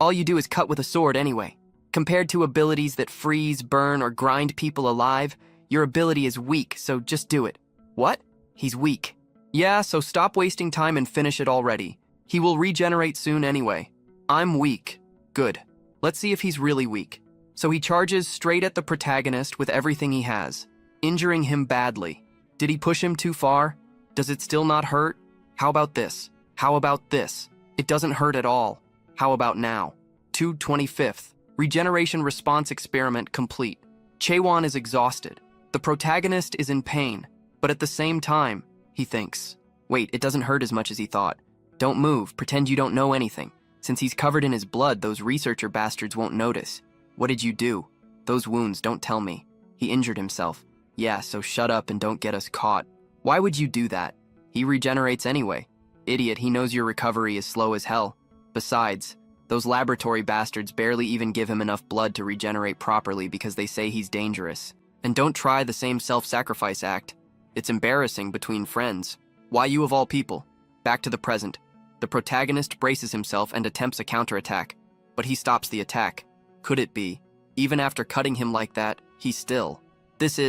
S1: All you do is cut with a sword anyway. Compared to abilities that freeze, burn, or grind people alive, your ability is weak, so just do it. What? He's weak. Yeah, so stop wasting time and finish it already. He will regenerate soon anyway. I'm weak. Good. Let's see if he's really weak. So he charges straight at the protagonist with everything he has, injuring him badly. Did he push him too far? Does it still not hurt? How about this? How about this? It doesn't hurt at all. How about now? 225th. Regeneration response experiment complete. Chaewon is exhausted. The protagonist is in pain, but at the same time, he thinks, wait, it doesn't hurt as much as he thought. Don't move, pretend you don't know anything. Since he's covered in his blood, those researcher bastards won't notice. What did you do? Those wounds, don't tell me. He injured himself. Yeah, so shut up and don't get us caught. Why would you do that? He regenerates anyway. Idiot, he knows your recovery is slow as hell. Besides, those laboratory bastards barely even give him enough blood to regenerate properly because they say he's dangerous. And don't try the same self-sacrifice act. It's embarrassing between friends. Why you of all people? Back to the present. The protagonist braces himself and attempts a counterattack, but he stops the attack. Could it be? Even after cutting him like that, he's still. This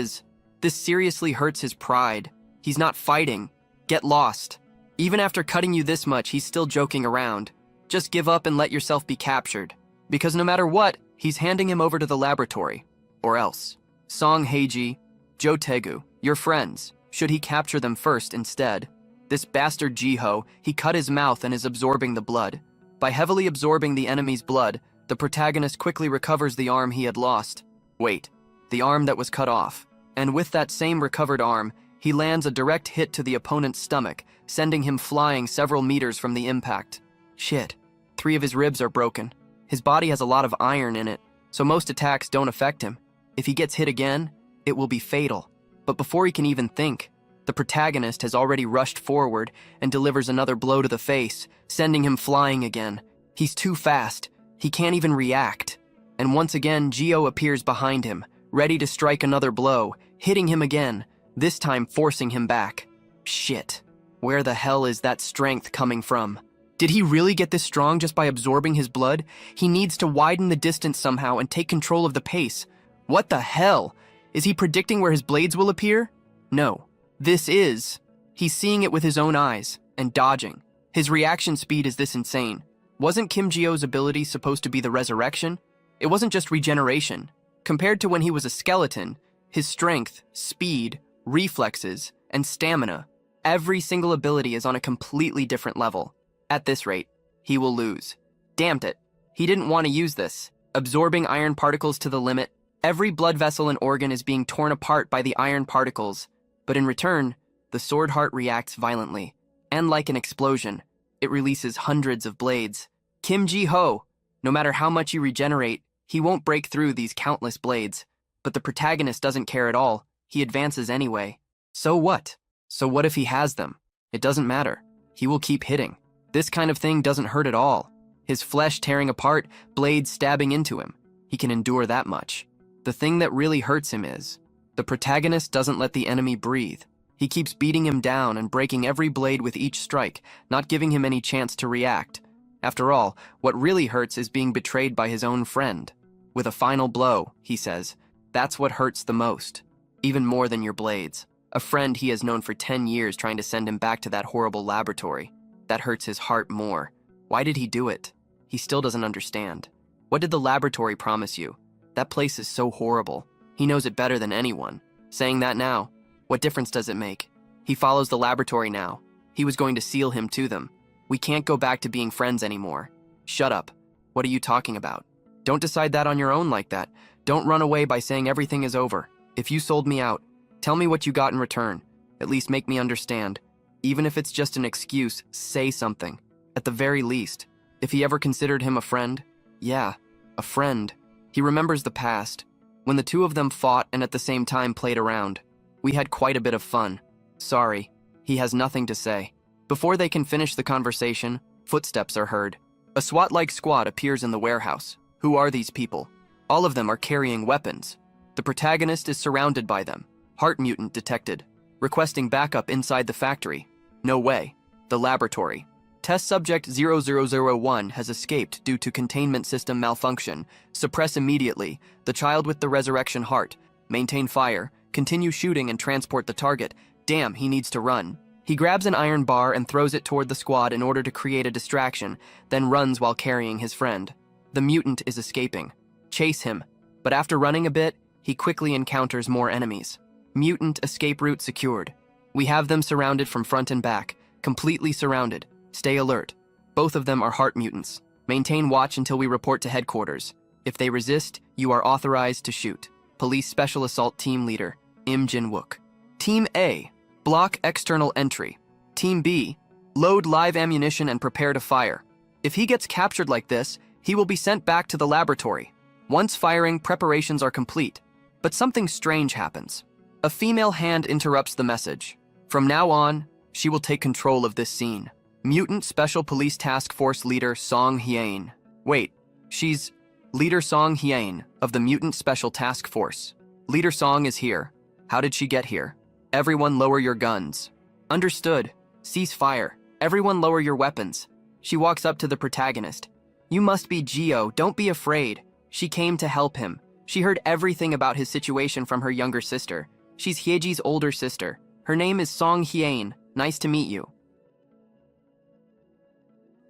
S1: seriously hurts his pride. He's not fighting. Get lost. Even after cutting you this much, he's still joking around. Just give up and let yourself be captured. Because no matter what, he's handing him over to the laboratory. Or else. Song Heiji, Jo Taegu, your friends. Should he capture them first instead? This bastard Ji-ho, he cut his mouth and is absorbing the blood. By heavily absorbing the enemy's blood, the protagonist quickly recovers the arm he had lost. Wait, the arm that was cut off. And with that same recovered arm, he lands a direct hit to the opponent's stomach, sending him flying several meters from the impact. Shit, 3 of his ribs are broken. His body has a lot of iron in it, so most attacks don't affect him. If he gets hit again, it will be fatal. But before he can even think, the protagonist has already rushed forward and delivers another blow to the face, sending him flying again. He's too fast. He can't even react. And once again, Ji-ho appears behind him, ready to strike another blow, hitting him again, this time forcing him back. Shit. Where the hell is that strength coming from? Did he really get this strong just by absorbing his blood? He needs to widen the distance somehow and take control of the pace. What the hell? Is he predicting where his blades will appear? No. He's seeing it with his own eyes, and dodging. His reaction speed is this insane. Wasn't Kim Ji-ho's ability supposed to be the resurrection? It wasn't just regeneration. Compared to when he was a skeleton, his strength, speed, reflexes, and stamina, every single ability is on a completely different level. At this rate, he will lose. Damned it. He didn't want to use this. Absorbing iron particles to the limit, Every blood vessel and organ is being torn apart by the iron particles, but in return, the sword heart reacts violently, and like an explosion, it releases hundreds of blades. Kim Ji-ho! No matter how much you regenerate, he won't break through these countless blades. But the protagonist doesn't care at all. He advances anyway. So what? So what if he has them? It doesn't matter. He will keep hitting. This kind of thing doesn't hurt at all. His flesh tearing apart, blades stabbing into him. He can endure that much. The thing that really hurts him is, the protagonist doesn't let the enemy breathe. He keeps beating him down and breaking every blade with each strike, not giving him any chance to react. After all, what really hurts is being betrayed by his own friend. With a final blow, he says, that's what hurts the most. Even more than your blades. A friend he has known for 10 years trying to send him back to that horrible laboratory. That hurts his heart more. Why did he do it? He still doesn't understand. What did the laboratory promise you? That place is so horrible. He knows it better than anyone. Saying that now, what difference does it make? He follows the laboratory now. He was going to seal him to them. We can't go back to being friends anymore. Shut up. What are you talking about? Don't decide that on your own like that. Don't run away by saying everything is over. If you sold me out, tell me what you got in return. At least make me understand. Even if it's just an excuse, say something. At the very least. If he ever considered him a friend? Yeah, a friend. He remembers the past, when the two of them fought and at the same time played around. We had quite a bit of fun. Sorry, he has nothing to say. Before they can finish the conversation, footsteps are heard. A SWAT-like squad appears in the warehouse. Who are these people? All of them are carrying weapons. The protagonist is surrounded by them. Heart mutant detected. Requesting backup inside the factory. No way. The laboratory. Test subject 0001 has escaped due to containment system malfunction. Suppress immediately. The child with the resurrection heart. Maintain fire. Continue shooting and transport the target. Damn, he needs to run. He grabs an iron bar and throws it toward the squad in order to create a distraction, then runs while carrying his friend. The mutant is escaping. Chase him. But after running a bit, he quickly encounters more enemies. Mutant escape route secured. We have them surrounded from front and back. Completely surrounded. Stay alert. Both of them are heart mutants. Maintain watch until we report to headquarters. If they resist, you are authorized to shoot. Police Special Assault Team Leader, Im Jin-wook. Team A, block external entry. Team B, load live ammunition and prepare to fire. If he gets captured like this, he will be sent back to the laboratory. Once firing, preparations are complete. But something strange happens. A female hand interrupts the message. From now on, she will take control of this scene. Mutant Special Police Task Force Leader Song Hyein. Wait, she's Leader Song Hyein of the Mutant Special Task Force. Leader Song is here. How did she get here? Everyone lower your guns. Understood. Cease fire. Everyone lower your weapons. She walks up to the protagonist. You must be Gio, don't be afraid. She came to help him. She heard everything about his situation from her younger sister. She's Hyeji's older sister. Her name is Song Hyein. Nice to meet you.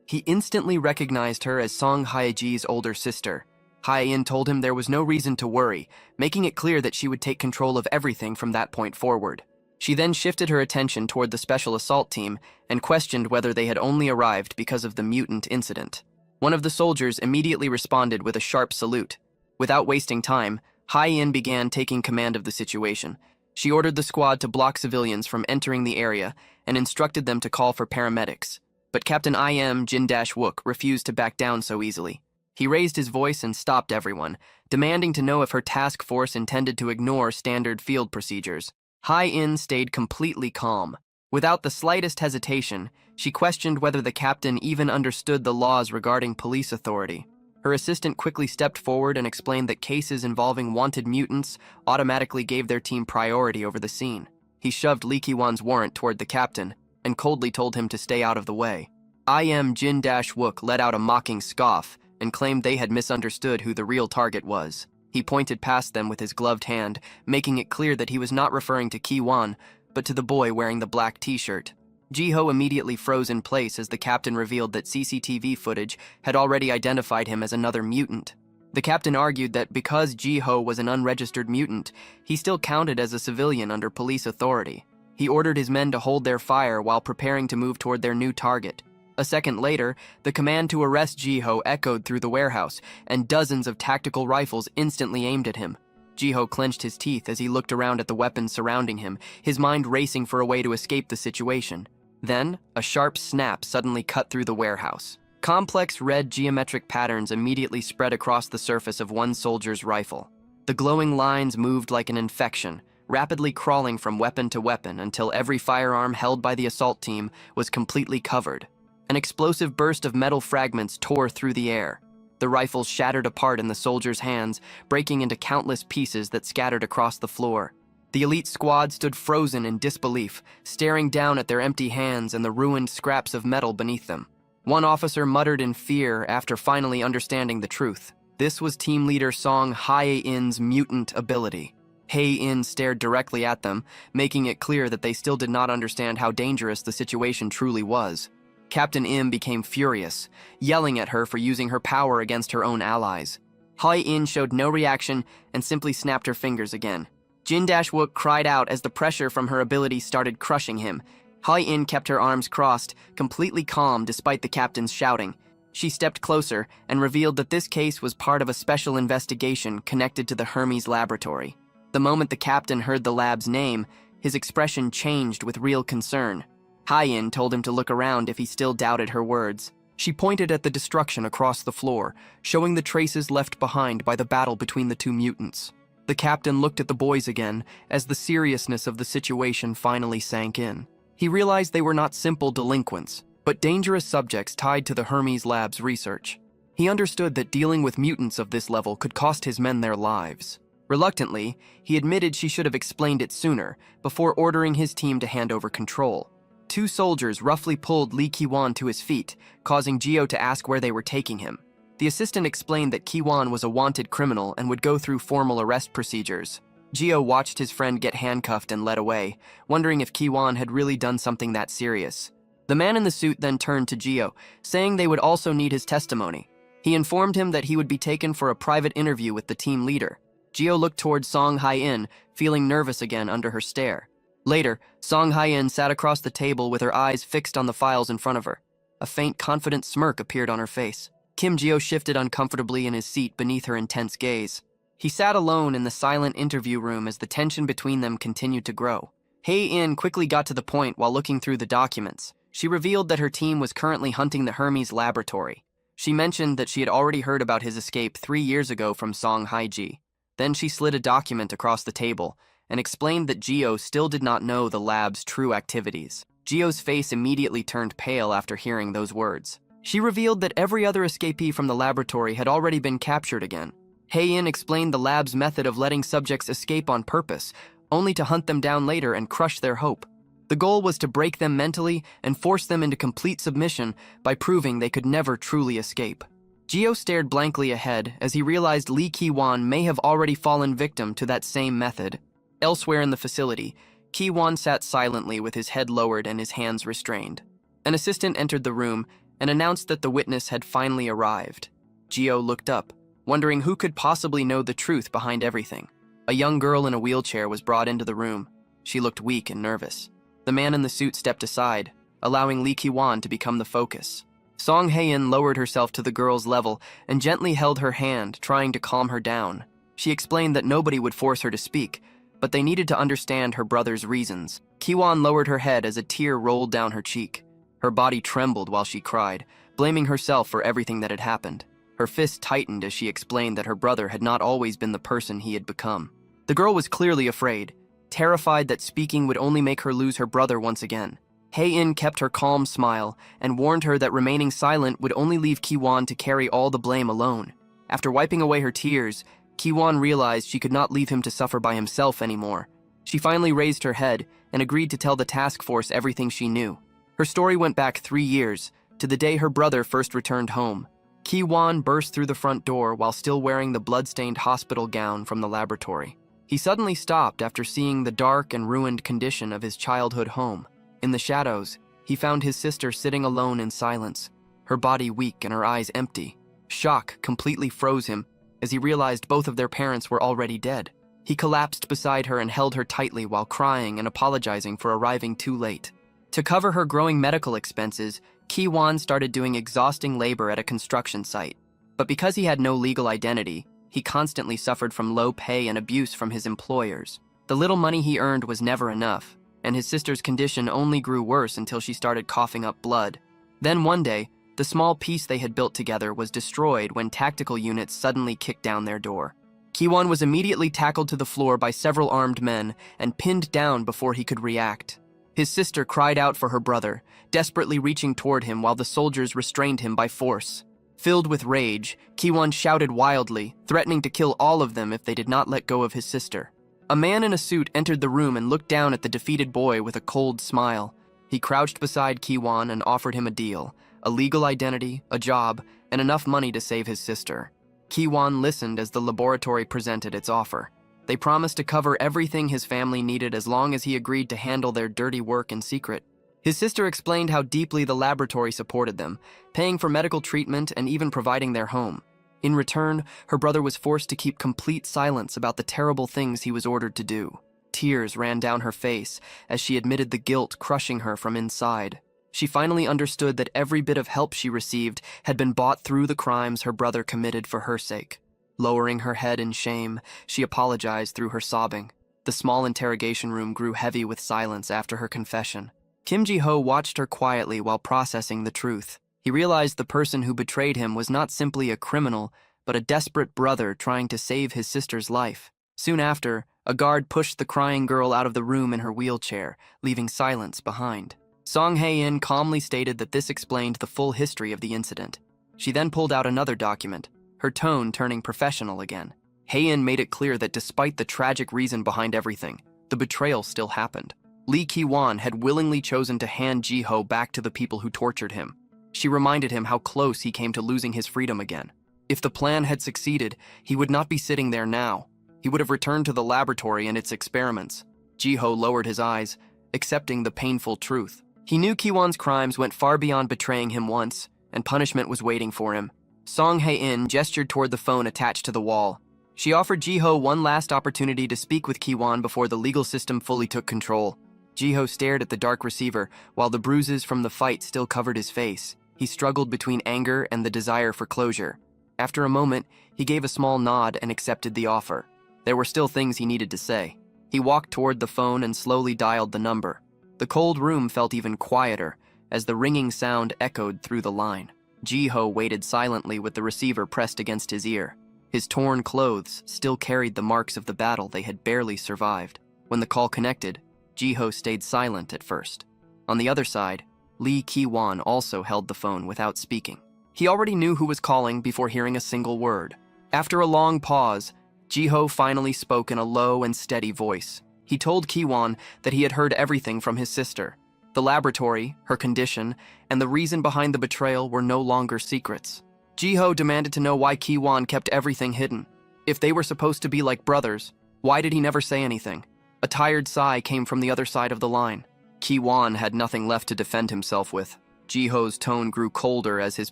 S1: He instantly recognized her as Song Hyeji's older sister. Hyein told him there was no reason to worry, making it clear that she would take control of everything from that point forward. She then shifted her attention toward the special assault team and questioned whether they had only arrived because of the mutant incident. One of the soldiers immediately responded with a sharp salute. Without wasting time, Hyein began taking command of the situation. She ordered the squad to block civilians from entering the area and instructed them to call for paramedics. But Captain Im Jin-wook refused to back down so easily. He raised his voice and stopped everyone, demanding to know if her task force intended to ignore standard field procedures. Hyein stayed completely calm. Without the slightest hesitation, she questioned whether the captain even understood the laws regarding police authority. Her assistant quickly stepped forward and explained that cases involving wanted mutants automatically gave their team priority over the scene. He shoved Lee Ki-won's warrant toward the captain and coldly told him to stay out of the way. Im Jin-wook let out a mocking scoff and claimed they had misunderstood who the real target was. He pointed past them with his gloved hand, making it clear that he was not referring to Ki-won, but to the boy wearing the black t-shirt. Ji-ho immediately froze in place as the captain revealed that CCTV footage had already identified him as another mutant. The captain argued that because Ji-ho was an unregistered mutant, he still counted as a civilian under police authority. He ordered his men to hold their fire while preparing to move toward their new target. A second later, the command to arrest Ji-ho echoed through the warehouse, and dozens of tactical rifles instantly aimed at him. Jiho clenched his teeth as he looked around at the weapons surrounding him, his mind racing for a way to escape the situation. Then, a sharp snap suddenly cut through the warehouse. Complex red geometric patterns immediately spread across the surface of one soldier's rifle. The glowing lines moved like an infection, rapidly crawling from weapon to weapon until every firearm held by the assault team was completely covered. An explosive burst of metal fragments tore through the air. The rifles shattered apart in the soldiers' hands, breaking into countless pieces that scattered across the floor. The elite squad stood frozen in disbelief, staring down at their empty hands and the ruined scraps of metal beneath them. One officer muttered in fear after finally understanding the truth. This was team leader Song Hae-in's mutant ability. Hae-in stared directly at them, making it clear that they still did not understand how dangerous the situation truly was. Captain Im became furious, yelling at her for using her power against her own allies. Hae-in showed no reaction and simply snapped her fingers again. Jin Dashwook cried out as the pressure from her ability started crushing him. Hae-in kept her arms crossed, completely calm despite the captain's shouting. She stepped closer and revealed that this case was part of a special investigation connected to the Hermes laboratory. The moment the captain heard the lab's name, his expression changed with real concern. Hae-in told him to look around if he still doubted her words. She pointed at the destruction across the floor, showing the traces left behind by the battle between the two mutants. The captain looked at the boys again as the seriousness of the situation finally sank in. He realized they were not simple delinquents, but dangerous subjects tied to the Hermes lab's research. He understood that dealing with mutants of this level could cost his men their lives. Reluctantly, he admitted she should have explained it sooner, before ordering his team to hand over control. Two soldiers roughly pulled Lee Ki-wan to his feet, causing Jio to ask where they were taking him. The assistant explained that Ki-wan was a wanted criminal and would go through formal arrest procedures. Jio watched his friend get handcuffed and led away, wondering if Ki-wan had really done something that serious. The man in the suit then turned to Jio, saying they would also need his testimony. He informed him that he would be taken for a private interview with the team leader. Jio looked toward Song Hae-in, feeling nervous again under her stare. Later, Song Hae-in sat across the table with her eyes fixed on the files in front of her. A faint, confident smirk appeared on her face. Kim Jio shifted uncomfortably in his seat beneath her intense gaze. He sat alone in the silent interview room as the tension between them continued to grow. Hae-in quickly got to the point while looking through the documents. She revealed that her team was currently hunting the Hermes laboratory. She mentioned that she had already heard about his escape 3 years ago from Song Hae-ji. Then she slid a document across the table and explained that Jio still did not know the lab's true activities. Jio's face immediately turned pale after hearing those words. She revealed that every other escapee from the laboratory had already been captured again. Hae-in explained the lab's method of letting subjects escape on purpose, only to hunt them down later and crush their hope. The goal was to break them mentally and force them into complete submission by proving they could never truly escape. Jio stared blankly ahead as he realized Lee Ki-wan may have already fallen victim to that same method. Elsewhere in the facility, Ki-wan sat silently with his head lowered and his hands restrained. An assistant entered the room and announced that the witness had finally arrived. Jio looked up, wondering who could possibly know the truth behind everything. A young girl in a wheelchair was brought into the room. She looked weak and nervous. The man in the suit stepped aside, allowing Lee Ki-wan to become the focus. Song Hae-in lowered herself to the girl's level and gently held her hand, trying to calm her down. She explained that nobody would force her to speak, but they needed to understand her brother's reasons. Ki-wan lowered her head as a tear rolled down her cheek. Her body trembled while she cried, blaming herself for everything that had happened. Her fist tightened as she explained that her brother had not always been the person he had become. The girl was clearly afraid, terrified that speaking would only make her lose her brother once again. Hae-in kept her calm smile and warned her that remaining silent would only leave Ki-wan to carry all the blame alone. After wiping away her tears, Ki-wan realized she could not leave him to suffer by himself anymore. She finally raised her head and agreed to tell the task force everything she knew. Her story went back 3 years, to the day her brother first returned home. Ki-wan burst through the front door while still wearing the blood-stained hospital gown from the laboratory. He suddenly stopped after seeing the dark and ruined condition of his childhood home. In the shadows, he found his sister sitting alone in silence, her body weak and her eyes empty. Shock completely froze him as he realized both of their parents were already dead. He collapsed beside her and held her tightly while crying and apologizing for arriving too late. To cover her growing medical expenses, Ki-wan started doing exhausting labor at a construction site. But because he had no legal identity, He constantly suffered from low pay and abuse from his employers. The little money he earned was never enough, and his sister's condition only grew worse until she started coughing up blood. Then one day, the small peace they had built together was destroyed when tactical units suddenly kicked down their door. Kiwon was immediately tackled to the floor by several armed men and pinned down before he could react. His sister cried out for her brother, desperately reaching toward him while the soldiers restrained him by force. Filled with rage, Kiwon shouted wildly, threatening to kill all of them if they did not let go of his sister. A man in a suit entered the room and looked down at the defeated boy with a cold smile. He crouched beside Kiwon and offered him a deal, a legal identity, a job, and enough money to save his sister. Kiwon listened as the laboratory presented its offer. They promised to cover everything his family needed as long as he agreed to handle their dirty work in secret. His sister explained how deeply the laboratory supported them, paying for medical treatment and even providing their home. In return, her brother was forced to keep complete silence about the terrible things he was ordered to do. Tears ran down her face as she admitted the guilt crushing her from inside. She finally understood that every bit of help she received had been bought through the crimes her brother committed for her sake. Lowering her head in shame, she apologized through her sobbing. The small interrogation room grew heavy with silence after her confession. Kim Ji-ho watched her quietly while processing the truth. He realized the person who betrayed him was not simply a criminal, but a desperate brother trying to save his sister's life. Soon after, a guard pushed the crying girl out of the room in her wheelchair, leaving silence behind. Song Hae-in calmly stated that this explained the full history of the incident. She then pulled out another document, her tone turning professional again. Hae-in made it clear that despite the tragic reason behind everything, the betrayal still happened. Lee Ki-won had willingly chosen to hand Ji-ho back to the people who tortured him. She reminded him how close he came to losing his freedom again. If the plan had succeeded, he would not be sitting there now. He would have returned to the laboratory and its experiments. Ji-ho lowered his eyes, accepting the painful truth. He knew Ki-won's crimes went far beyond betraying him once, and punishment was waiting for him. Song Hae-in gestured toward the phone attached to the wall. She offered Ji-ho one last opportunity to speak with Ki-won before the legal system fully took control. Ji-ho stared at the dark receiver, while the bruises from the fight still covered his face. He struggled between anger and the desire for closure. After a moment, he gave a small nod and accepted the offer. There were still things he needed to say. He walked toward the phone and slowly dialed the number. The cold room felt even quieter, as the ringing sound echoed through the line. Ji-ho waited silently with the receiver pressed against his ear. His torn clothes still carried the marks of the battle they had barely survived. When the call connected, Ji-ho stayed silent at first. On the other side, Lee Ki-won also held the phone without speaking. He already knew who was calling before hearing a single word. After a long pause, Ji-ho finally spoke in a low and steady voice. He told Ki-won that he had heard everything from his sister. The laboratory, her condition, and the reason behind the betrayal were no longer secrets. Ji-ho demanded to know why Ki-won kept everything hidden. If they were supposed to be like brothers, why did he never say anything? A tired sigh came from the other side of the line. Ki-won had nothing left to defend himself with. Ji-ho's tone grew colder as his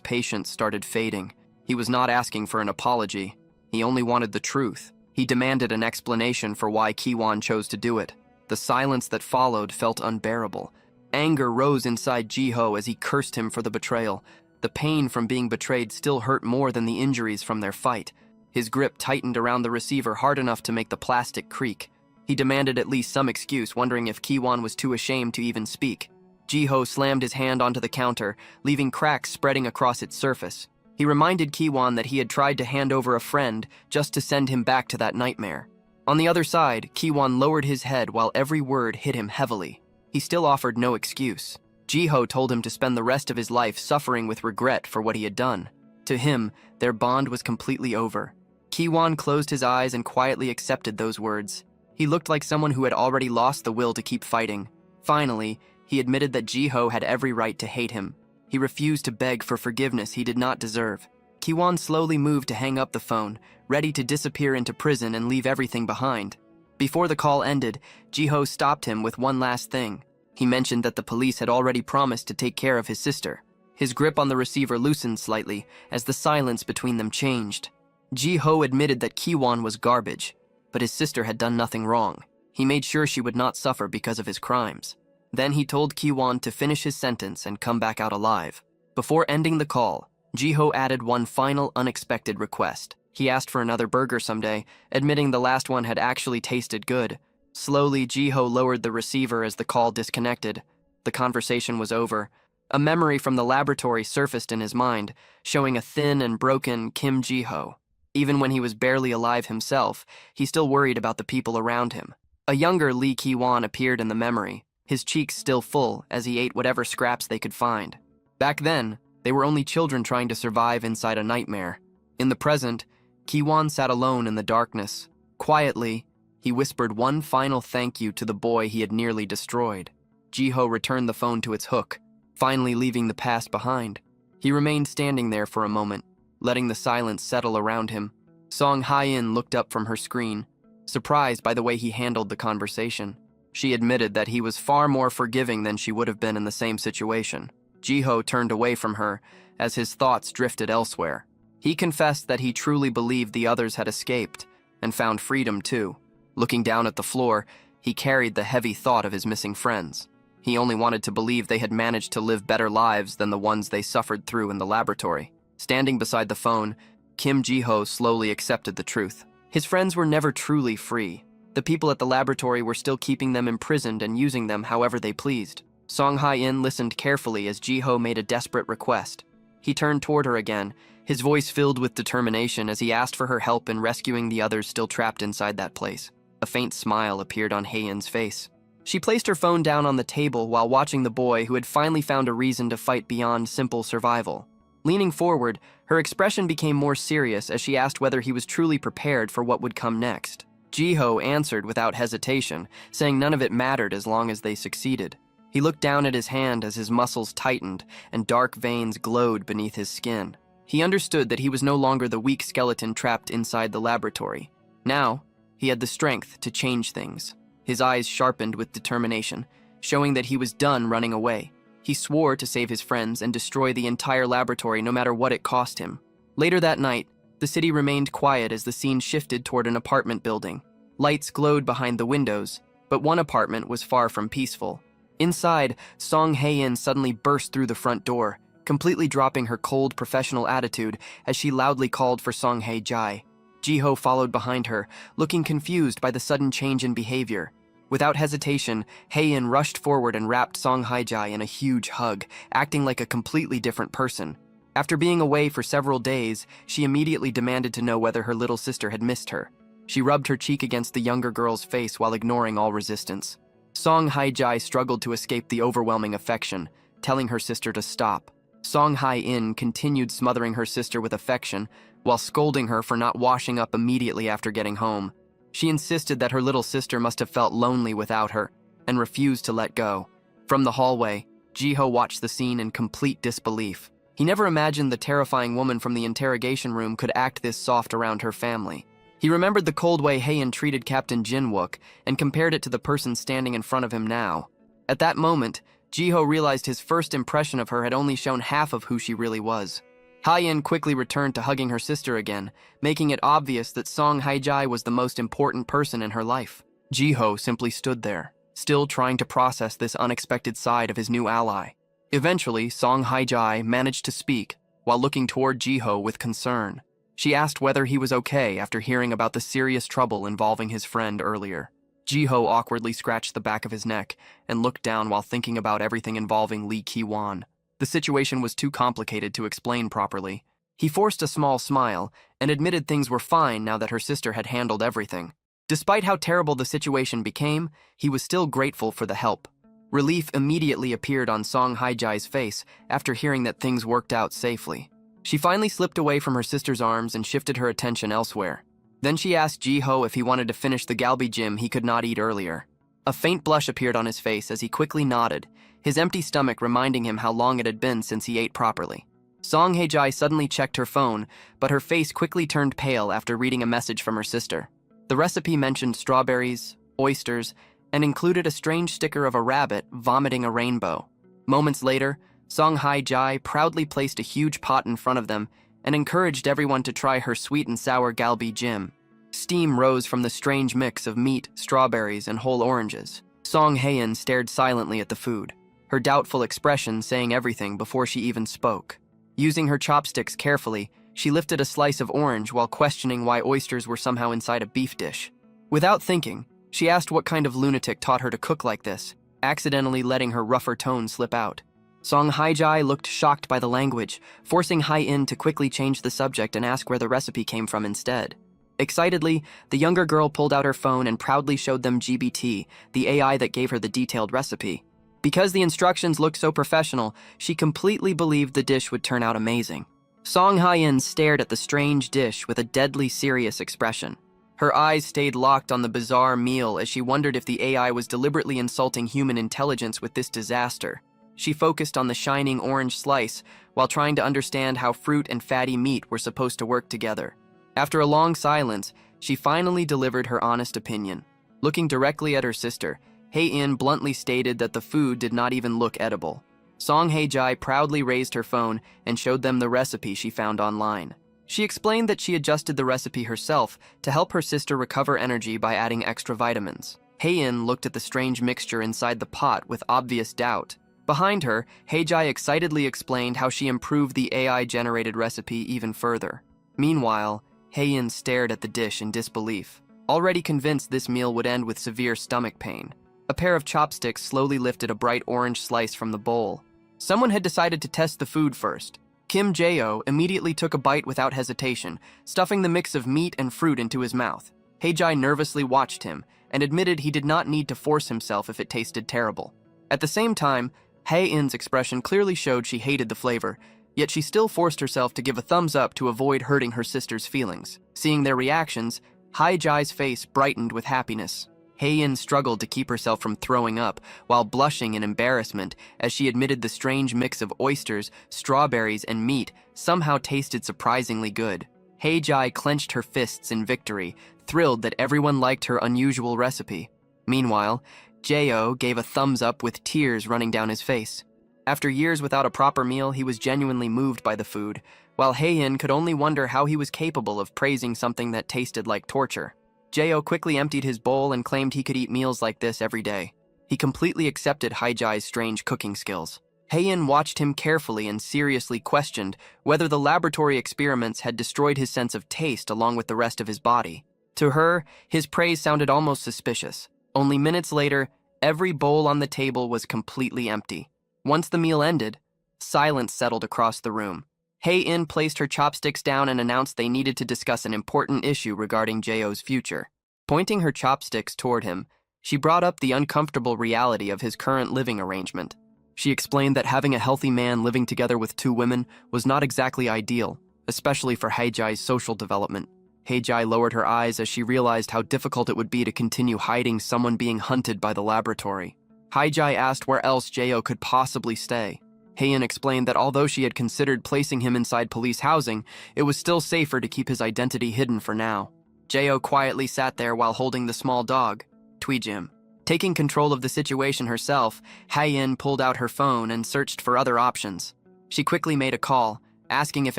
S1: patience started fading. He was not asking for an apology. He only wanted the truth. He demanded an explanation for why Ki-won chose to do it. The silence that followed felt unbearable. Anger rose inside Ji-ho as he cursed him for the betrayal. The pain from being betrayed still hurt more than the injuries from their fight. His grip tightened around the receiver hard enough to make the plastic creak. He demanded at least some excuse, wondering if Ki-won was too ashamed to even speak. Ji-ho slammed his hand onto the counter, leaving cracks spreading across its surface. He reminded Ki-won that he had tried to hand over a friend just to send him back to that nightmare. On the other side, Ki-won lowered his head while every word hit him heavily. He still offered no excuse. Ji-ho told him to spend the rest of his life suffering with regret for what he had done. To him, their bond was completely over. Ki-won closed his eyes and quietly accepted those words. He looked like someone who had already lost the will to keep fighting. Finally, he admitted that Ji-ho had every right to hate him. He refused to beg for forgiveness he did not deserve. Ki-won slowly moved to hang up the phone, ready to disappear into prison and leave everything behind. Before the call ended, Ji-ho stopped him with one last thing. He mentioned that the police had already promised to take care of his sister. His grip on the receiver loosened slightly as the silence between them changed. Ji-ho admitted that Ki-won was garbage, but his sister had done nothing wrong. He made sure she would not suffer because of his crimes. Then he told Ki-won to finish his sentence and come back out alive. Before ending the call, Ji-ho added one final unexpected request. He asked for another burger someday, admitting the last one had actually tasted good. Slowly, Jiho lowered the receiver as the call disconnected. The conversation was over. A memory from the laboratory surfaced in his mind, showing a thin and broken Kim Jiho. Even when he was barely alive himself, he still worried about the people around him. A younger Lee Ki-won appeared in the memory, his cheeks still full as he ate whatever scraps they could find. Back then, they were only children trying to survive inside a nightmare. In the present, Ki-won sat alone in the darkness. Quietly, he whispered one final thank you to the boy he had nearly destroyed. Jiho returned the phone to its hook, finally leaving the past behind. He remained standing there for a moment, letting the silence settle around him. Song Hye-in looked up from her screen, surprised by the way he handled the conversation. She admitted that he was far more forgiving than she would have been in the same situation. Jiho turned away from her as his thoughts drifted elsewhere. He confessed that he truly believed the others had escaped and found freedom too. Looking down at the floor, he carried the heavy thought of his missing friends. He only wanted to believe they had managed to live better lives than the ones they suffered through in the laboratory. Standing beside the phone, Kim Jiho slowly accepted the truth. His friends were never truly free. The people at the laboratory were still keeping them imprisoned and using them however they pleased. Song Hye-in listened carefully as Jiho made a desperate request. He turned toward her again, his voice filled with determination as he asked for her help in rescuing the others still trapped inside that place. A faint smile appeared on Hye-in's face. She placed her phone down on the table while watching the boy who had finally found a reason to fight beyond simple survival. Leaning forward, her expression became more serious as she asked whether he was truly prepared for what would come next. Jiho answered without hesitation, saying none of it mattered as long as they succeeded. He looked down at his hand as his muscles tightened and dark veins glowed beneath his skin. He understood that he was no longer the weak skeleton trapped inside the laboratory. Now, he had the strength to change things. His eyes sharpened with determination, showing that he was done running away. He swore to save his friends and destroy the entire laboratory no matter what it cost him. Later that night, the city remained quiet as the scene shifted toward an apartment building. Lights glowed behind the windows, but one apartment was far from peaceful. Inside, Song Hye-in suddenly burst through the front door, completely dropping her cold professional attitude as she loudly called for Song Hae-jae. Jiho followed behind her, looking confused by the sudden change in behavior. Without hesitation, Hye-in rushed forward and wrapped Song Hae-jae in a huge hug, acting like a completely different person. After being away for several days, she immediately demanded to know whether her little sister had missed her. She rubbed her cheek against the younger girl's face while ignoring all resistance. Song Hae-jae struggled to escape the overwhelming affection, telling her sister to stop. Song Hye-in continued smothering her sister with affection, while scolding her for not washing up immediately after getting home. She insisted that her little sister must have felt lonely without her, and refused to let go. From the hallway, Jiho watched the scene in complete disbelief. He never imagined the terrifying woman from the interrogation room could act this soft around her family. He remembered the cold way Hye-in treated Captain Jin-wook and compared it to the person standing in front of him now. At that moment, Jiho realized his first impression of her had only shown half of who she really was. Hye-in quickly returned to hugging her sister again, making it obvious that Song Hae-jae was the most important person in her life. Jiho simply stood there, still trying to process this unexpected side of his new ally. Eventually, Song Hae-jae managed to speak, while looking toward Jiho with concern. She asked whether he was okay after hearing about the serious trouble involving his friend earlier. Jiho awkwardly scratched the back of his neck and looked down while thinking about everything involving Lee Ki-won. The situation was too complicated to explain properly. He forced a small smile and admitted things were fine now that her sister had handled everything. Despite how terrible the situation became, he was still grateful for the help. Relief immediately appeared on Song Hae-jae's face after hearing that things worked out safely. She finally slipped away from her sister's arms and shifted her attention elsewhere. Then she asked Jiho if he wanted to finish the galbi gym he could not eat earlier. A faint blush appeared on his face as he quickly nodded, his empty stomach reminding him how long it had been since he ate properly. Song Hae-jae suddenly checked her phone, but her face quickly turned pale after reading a message from her sister. The recipe mentioned strawberries, oysters, and included a strange sticker of a rabbit vomiting a rainbow. Moments later, Song Hae-jae proudly placed a huge pot in front of them and encouraged everyone to try her sweet and sour galbi jim. Steam rose from the strange mix of meat, strawberries, and whole oranges. Song Hae-in stared silently at the food, her doubtful expression saying everything before she even spoke. Using her chopsticks carefully, She lifted a slice of orange while questioning why oysters were somehow inside a beef dish. Without thinking, she asked what kind of lunatic taught her to cook like this, accidentally letting her rougher tone slip out. Song Haijai looked shocked by the language, forcing Hai-in to quickly change the subject and ask where the recipe came from instead. Excitedly, the younger girl pulled out her phone and proudly showed them GBT, the AI that gave her the detailed recipe. Because the instructions looked so professional, she completely believed the dish would turn out amazing. Song Hai-in stared at the strange dish with a deadly serious expression. Her eyes stayed locked on the bizarre meal as she wondered if the AI was deliberately insulting human intelligence with this disaster. She focused on the shining orange slice while trying to understand how fruit and fatty meat were supposed to work together. After a long silence, she finally delivered her honest opinion. Looking directly at her sister, Hai-in bluntly stated that the food did not even look edible. Song Haijai proudly raised her phone and showed them the recipe she found online. She explained that she adjusted the recipe herself to help her sister recover energy by adding extra vitamins. Hai-in looked at the strange mixture inside the pot with obvious doubt. Behind her, Haijai excitedly explained how she improved the AI-generated recipe even further. Meanwhile, Hai-in stared at the dish in disbelief, already convinced this meal would end with severe stomach pain. A pair of chopsticks slowly lifted a bright orange slice from the bowl. Someone had decided to test the food first. Kim Jae-oh immediately took a bite without hesitation, stuffing the mix of meat and fruit into his mouth. Haijai nervously watched him and admitted he did not need to force himself if it tasted terrible. At the same time, Hai-in's expression clearly showed she hated the flavor, yet she still forced herself to give a thumbs up to avoid hurting her sister's feelings. Seeing their reactions, Haijai's face brightened with happiness. Hai-in struggled to keep herself from throwing up while blushing in embarrassment as she admitted the strange mix of oysters, strawberries, and meat somehow tasted surprisingly good. Haijai clenched her fists in victory, thrilled that everyone liked her unusual recipe. Meanwhile, Jae-oh gave a thumbs up with tears running down his face. After years without a proper meal, he was genuinely moved by the food, while Hai-in could only wonder how he was capable of praising something that tasted like torture. Jae-oh quickly emptied his bowl and claimed he could eat meals like this every day. He completely accepted Haijai's strange cooking skills. Hai-in watched him carefully and seriously questioned whether the laboratory experiments had destroyed his sense of taste along with the rest of his body. To her, his praise sounded almost suspicious. Only minutes later, every bowl on the table was completely empty. Once the meal ended, silence settled across the room. Hai-in placed her chopsticks down and announced they needed to discuss an important issue regarding Jae-oh's future. Pointing her chopsticks toward him, she brought up the uncomfortable reality of his current living arrangement. She explained that having a healthy man living together with two women was not exactly ideal, especially for Haijai's social development. Haijai lowered her eyes as she realized how difficult it would be to continue hiding someone being hunted by the laboratory. Haijai asked where else Jae-oh could possibly stay. Hai-in explained that although she had considered placing him inside police housing, it was still safer to keep his identity hidden for now. Jae-oh quietly sat there while holding the small dog, Tweejim. Taking control of the situation herself, Hai-in pulled out her phone and searched for other options. She quickly made a call, asking if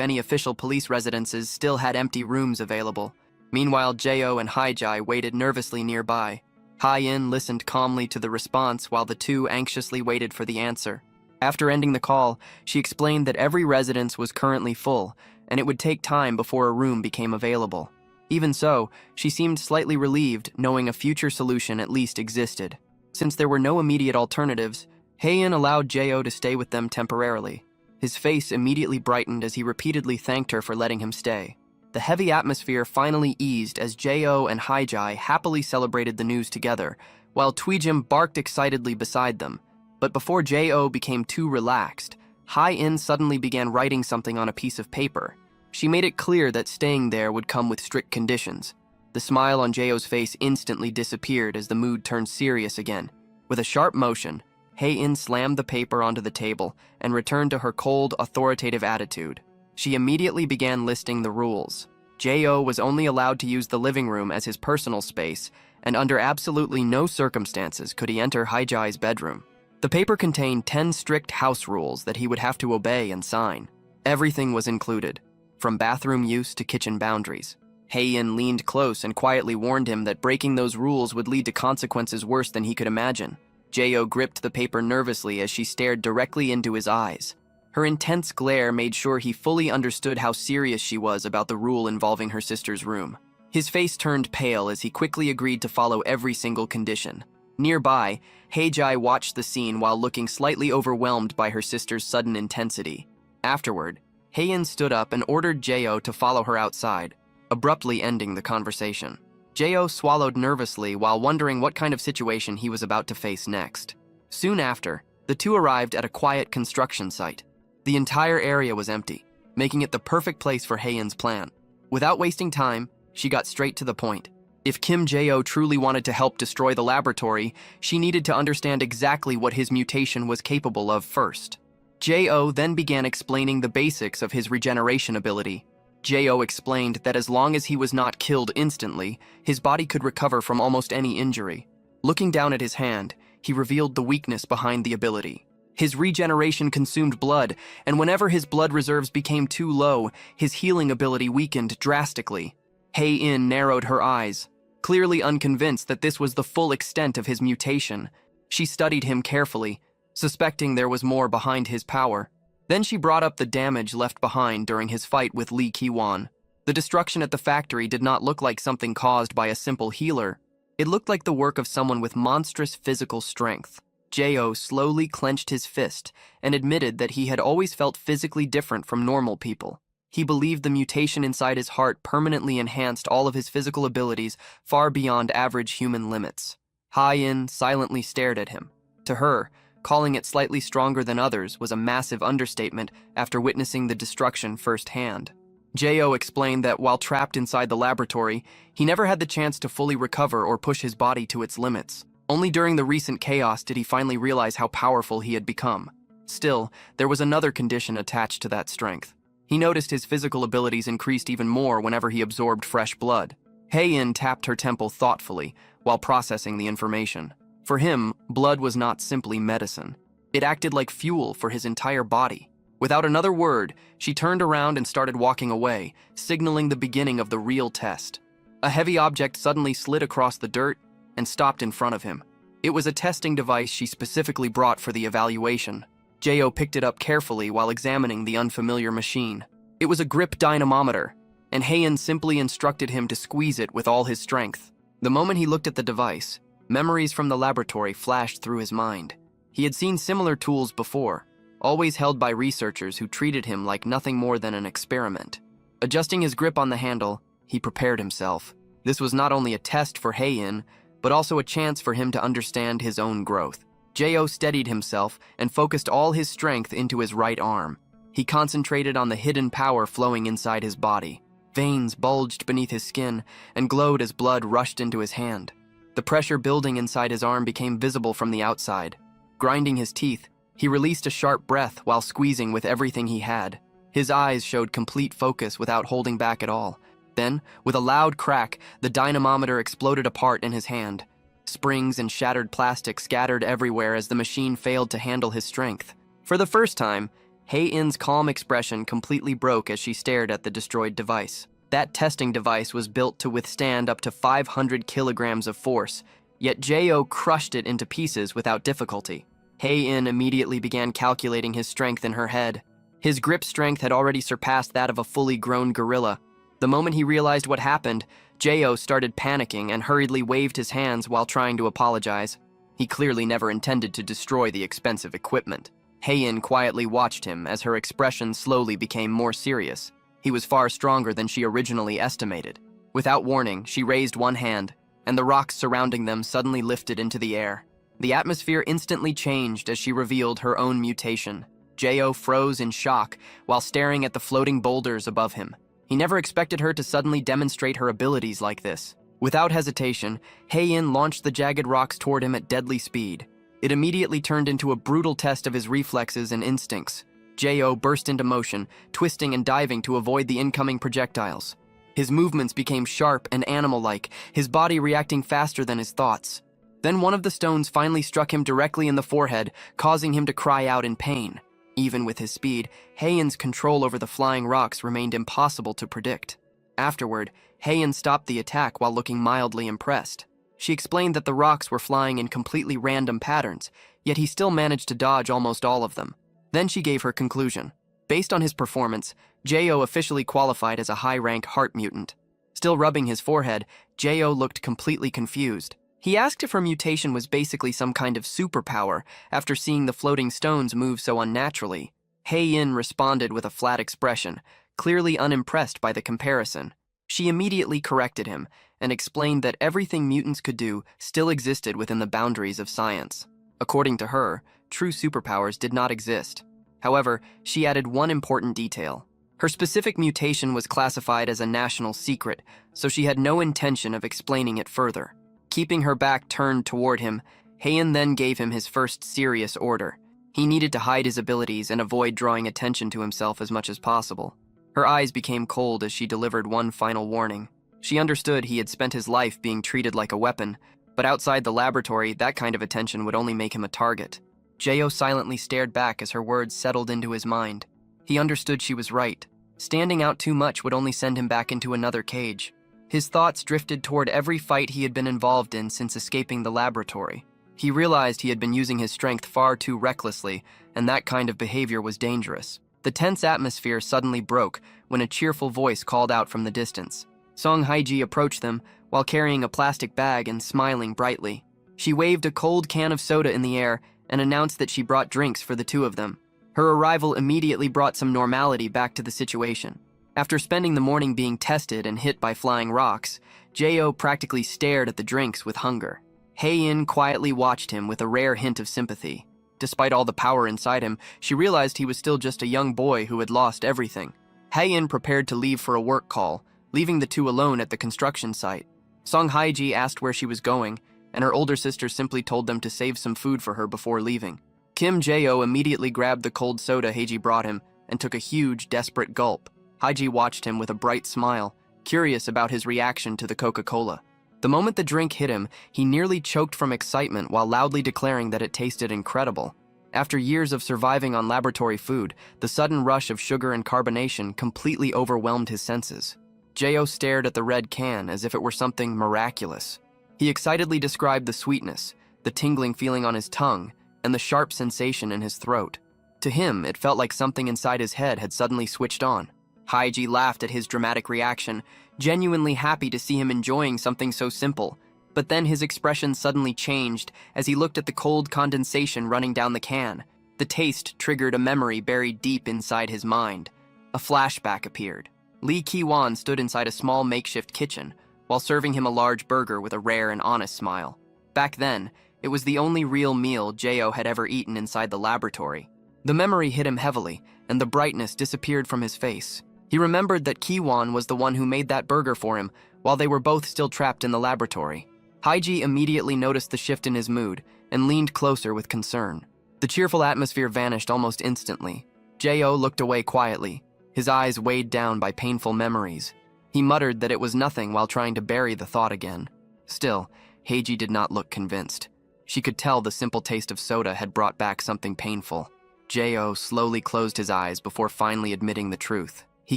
S1: any official police residences still had empty rooms available. Meanwhile, Jae-oh and Haijai waited nervously nearby. Hai-in listened calmly to the response while the two anxiously waited for the answer. After ending the call, she explained that every residence was currently full, and it would take time before a room became available. Even so, she seemed slightly relieved, knowing a future solution at least existed. Since there were no immediate alternatives, Hai-in allowed Jae-oh to stay with them temporarily. His face immediately brightened as he repeatedly thanked her for letting him stay. The heavy atmosphere finally eased as Jae-oh and Haijai happily celebrated the news together, while Tweejim barked excitedly beside them. But before Jae-oh became too relaxed, Hai-in suddenly began writing something on a piece of paper. She made it clear that staying there would come with strict conditions. The smile on Jae-oh's face instantly disappeared as the mood turned serious again. With a sharp motion, Hai-in slammed the paper onto the table and returned to her cold, authoritative attitude. She immediately began listing the rules. Jae-oh was only allowed to use the living room as his personal space, and under absolutely no circumstances could he enter Haijai's bedroom. The paper contained 10 strict house rules that he would have to obey and sign. Everything was included, from bathroom use to kitchen boundaries. Hai-in leaned close and quietly warned him that breaking those rules would lead to consequences worse than he could imagine. Jae-oh gripped the paper nervously as she stared directly into his eyes. Her intense glare made sure he fully understood how serious she was about the rule involving her sister's room. His face turned pale as he quickly agreed to follow every single condition. Nearby, Heijai watched the scene while looking slightly overwhelmed by her sister's sudden intensity. Afterward, Heian stood up and ordered Jo to follow her outside, abruptly ending the conversation. Jo swallowed nervously while wondering what kind of situation he was about to face next. Soon after, the two arrived at a quiet construction site. The entire area was empty, making it the perfect place for Heian's plan. Without wasting time, she got straight to the point. If Kim Jo truly wanted to help destroy the laboratory, she needed to understand exactly what his mutation was capable of first. Jo then began explaining the basics of his regeneration ability. Jo explained that as long as he was not killed instantly, his body could recover from almost any injury. Looking down at his hand, he revealed the weakness behind the ability. His regeneration consumed blood, and whenever his blood reserves became too low, his healing ability weakened drastically. Heian narrowed her eyes, clearly unconvinced that this was the full extent of his mutation. She studied him carefully, suspecting there was more behind his power. Then she brought up the damage left behind during his fight with Lee Ki-wan. The destruction at the factory did not look like something caused by a simple healer. It looked like the work of someone with monstrous physical strength. Jo slowly clenched his fist and admitted that he had always felt physically different from normal people. He believed the mutation inside his heart permanently enhanced all of his physical abilities far beyond average human limits. Heian silently stared at him. To her, calling it slightly stronger than others was a massive understatement after witnessing the destruction firsthand. Jo explained that while trapped inside the laboratory, he never had the chance to fully recover or push his body to its limits. Only during the recent chaos did he finally realize how powerful he had become. Still, there was another condition attached to that strength. He noticed his physical abilities increased even more whenever he absorbed fresh blood. Heian tapped her temple thoughtfully while processing the information. For him, blood was not simply medicine. It acted like fuel for his entire body. Without another word, she turned around and started walking away, signaling the beginning of the real test. A heavy object suddenly slid across the dirt and stopped in front of him. It was a testing device she specifically brought for the evaluation. Jo picked it up carefully while examining the unfamiliar machine. It was a grip dynamometer, and Heian simply instructed him to squeeze it with all his strength. The moment he looked at the device, memories from the laboratory flashed through his mind. He had seen similar tools before, always held by researchers who treated him like nothing more than an experiment. Adjusting his grip on the handle, he prepared himself. This was not only a test for Heian, but also a chance for him to understand his own growth. Jo steadied himself and focused all his strength into his right arm. He concentrated on the hidden power flowing inside his body. Veins bulged beneath his skin and glowed as blood rushed into his hand. The pressure building inside his arm became visible from the outside. Grinding his teeth, he released a sharp breath while squeezing with everything he had. His eyes showed complete focus without holding back at all. Then, with a loud crack, the dynamometer exploded apart in his hand. Springs and shattered plastic scattered everywhere as the machine failed to handle his strength. For the first time, Heian's calm expression completely broke as she stared at the destroyed device. That testing device was built to withstand up to 500 kilograms of force, yet Jo crushed it into pieces without difficulty. Heian immediately began calculating his strength in her head. His grip strength had already surpassed that of a fully grown gorilla. The moment he realized what happened, Jo started panicking and hurriedly waved his hands while trying to apologize. He clearly never intended to destroy the expensive equipment. Heian quietly watched him as her expression slowly became more serious. He was far stronger than she originally estimated. Without warning, she raised one hand, and the rocks surrounding them suddenly lifted into the air. The atmosphere instantly changed as she revealed her own mutation. Jo froze in shock while staring at the floating boulders above him. He never expected her to suddenly demonstrate her abilities like this. Without hesitation, Heian launched the jagged rocks toward him at deadly speed. It immediately turned into a brutal test of his reflexes and instincts. Jo burst into motion, twisting and diving to avoid the incoming projectiles. His movements became sharp and animal-like, his body reacting faster than his thoughts. Then one of the stones finally struck him directly in the forehead, causing him to cry out in pain. Even with his speed, Heian's control over the flying rocks remained impossible to predict. Afterward, Heian stopped the attack while looking mildly impressed. She explained that the rocks were flying in completely random patterns, yet he still managed to dodge almost all of them. Then she gave her conclusion. Based on his performance, Jo officially qualified as a high-rank heart mutant. Still rubbing his forehead, Jo looked completely confused. He asked if her mutation was basically some kind of superpower after seeing the floating stones move so unnaturally. Hei-in responded with a flat expression, clearly unimpressed by the comparison. She immediately corrected him and explained that everything mutants could do still existed within the boundaries of science. According to her, true superpowers did not exist. However, she added one important detail. Her specific mutation was classified as a national secret, so she had no intention of explaining it further. Keeping her back turned toward him, Heian then gave him his first serious order. He needed to hide his abilities and avoid drawing attention to himself as much as possible. Her eyes became cold as she delivered one final warning. She understood he had spent his life being treated like a weapon, but outside the laboratory, that kind of attention would only make him a target. Jo silently stared back as her words settled into his mind. He understood she was right. Standing out too much would only send him back into another cage. His thoughts drifted toward every fight he had been involved in since escaping the laboratory. He realized he had been using his strength far too recklessly, and that kind of behavior was dangerous. The tense atmosphere suddenly broke when a cheerful voice called out from the distance. Song Haiji approached them while carrying a plastic bag and smiling brightly. She waved a cold can of soda in the air and announced that she brought drinks for the two of them. Her arrival immediately brought some normality back to the situation. After spending the morning being tested and hit by flying rocks, Jo practically stared at the drinks with hunger. Hei-in quietly watched him with a rare hint of sympathy. Despite all the power inside him, she realized he was still just a young boy who had lost everything. Hei-in prepared to leave for a work call, leaving the two alone at the construction site. Song Haiji asked where she was going, and her older sister simply told them to save some food for her before leaving. Kim Jo immediately grabbed the cold soda Haiji brought him and took a huge, desperate gulp. Haiji watched him with a bright smile, curious about his reaction to the Coca-Cola. The moment the drink hit him, he nearly choked from excitement while loudly declaring that it tasted incredible. After years of surviving on laboratory food, the sudden rush of sugar and carbonation completely overwhelmed his senses. Jo stared at the red can as if it were something miraculous. He excitedly described the sweetness, the tingling feeling on his tongue, and the sharp sensation in his throat. To him, it felt like something inside his head had suddenly switched on. Haiji laughed at his dramatic reaction, genuinely happy to see him enjoying something so simple. But then his expression suddenly changed as he looked at the cold condensation running down the can. The taste triggered a memory buried deep inside his mind. A flashback appeared. Lee Ki-wan stood inside a small makeshift kitchen, while serving him a large burger with a rare and honest smile. Back then, it was the only real meal Jo had ever eaten inside the laboratory. The memory hit him heavily, and the brightness disappeared from his face. He remembered that Ki-wan was the one who made that burger for him, while they were both still trapped in the laboratory. Haiji immediately noticed the shift in his mood, and leaned closer with concern. The cheerful atmosphere vanished almost instantly. Jo looked away quietly, his eyes weighed down by painful memories. He muttered that it was nothing while trying to bury the thought again. Still, Haiji did not look convinced. She could tell the simple taste of soda had brought back something painful. Jo slowly closed his eyes before finally admitting the truth. He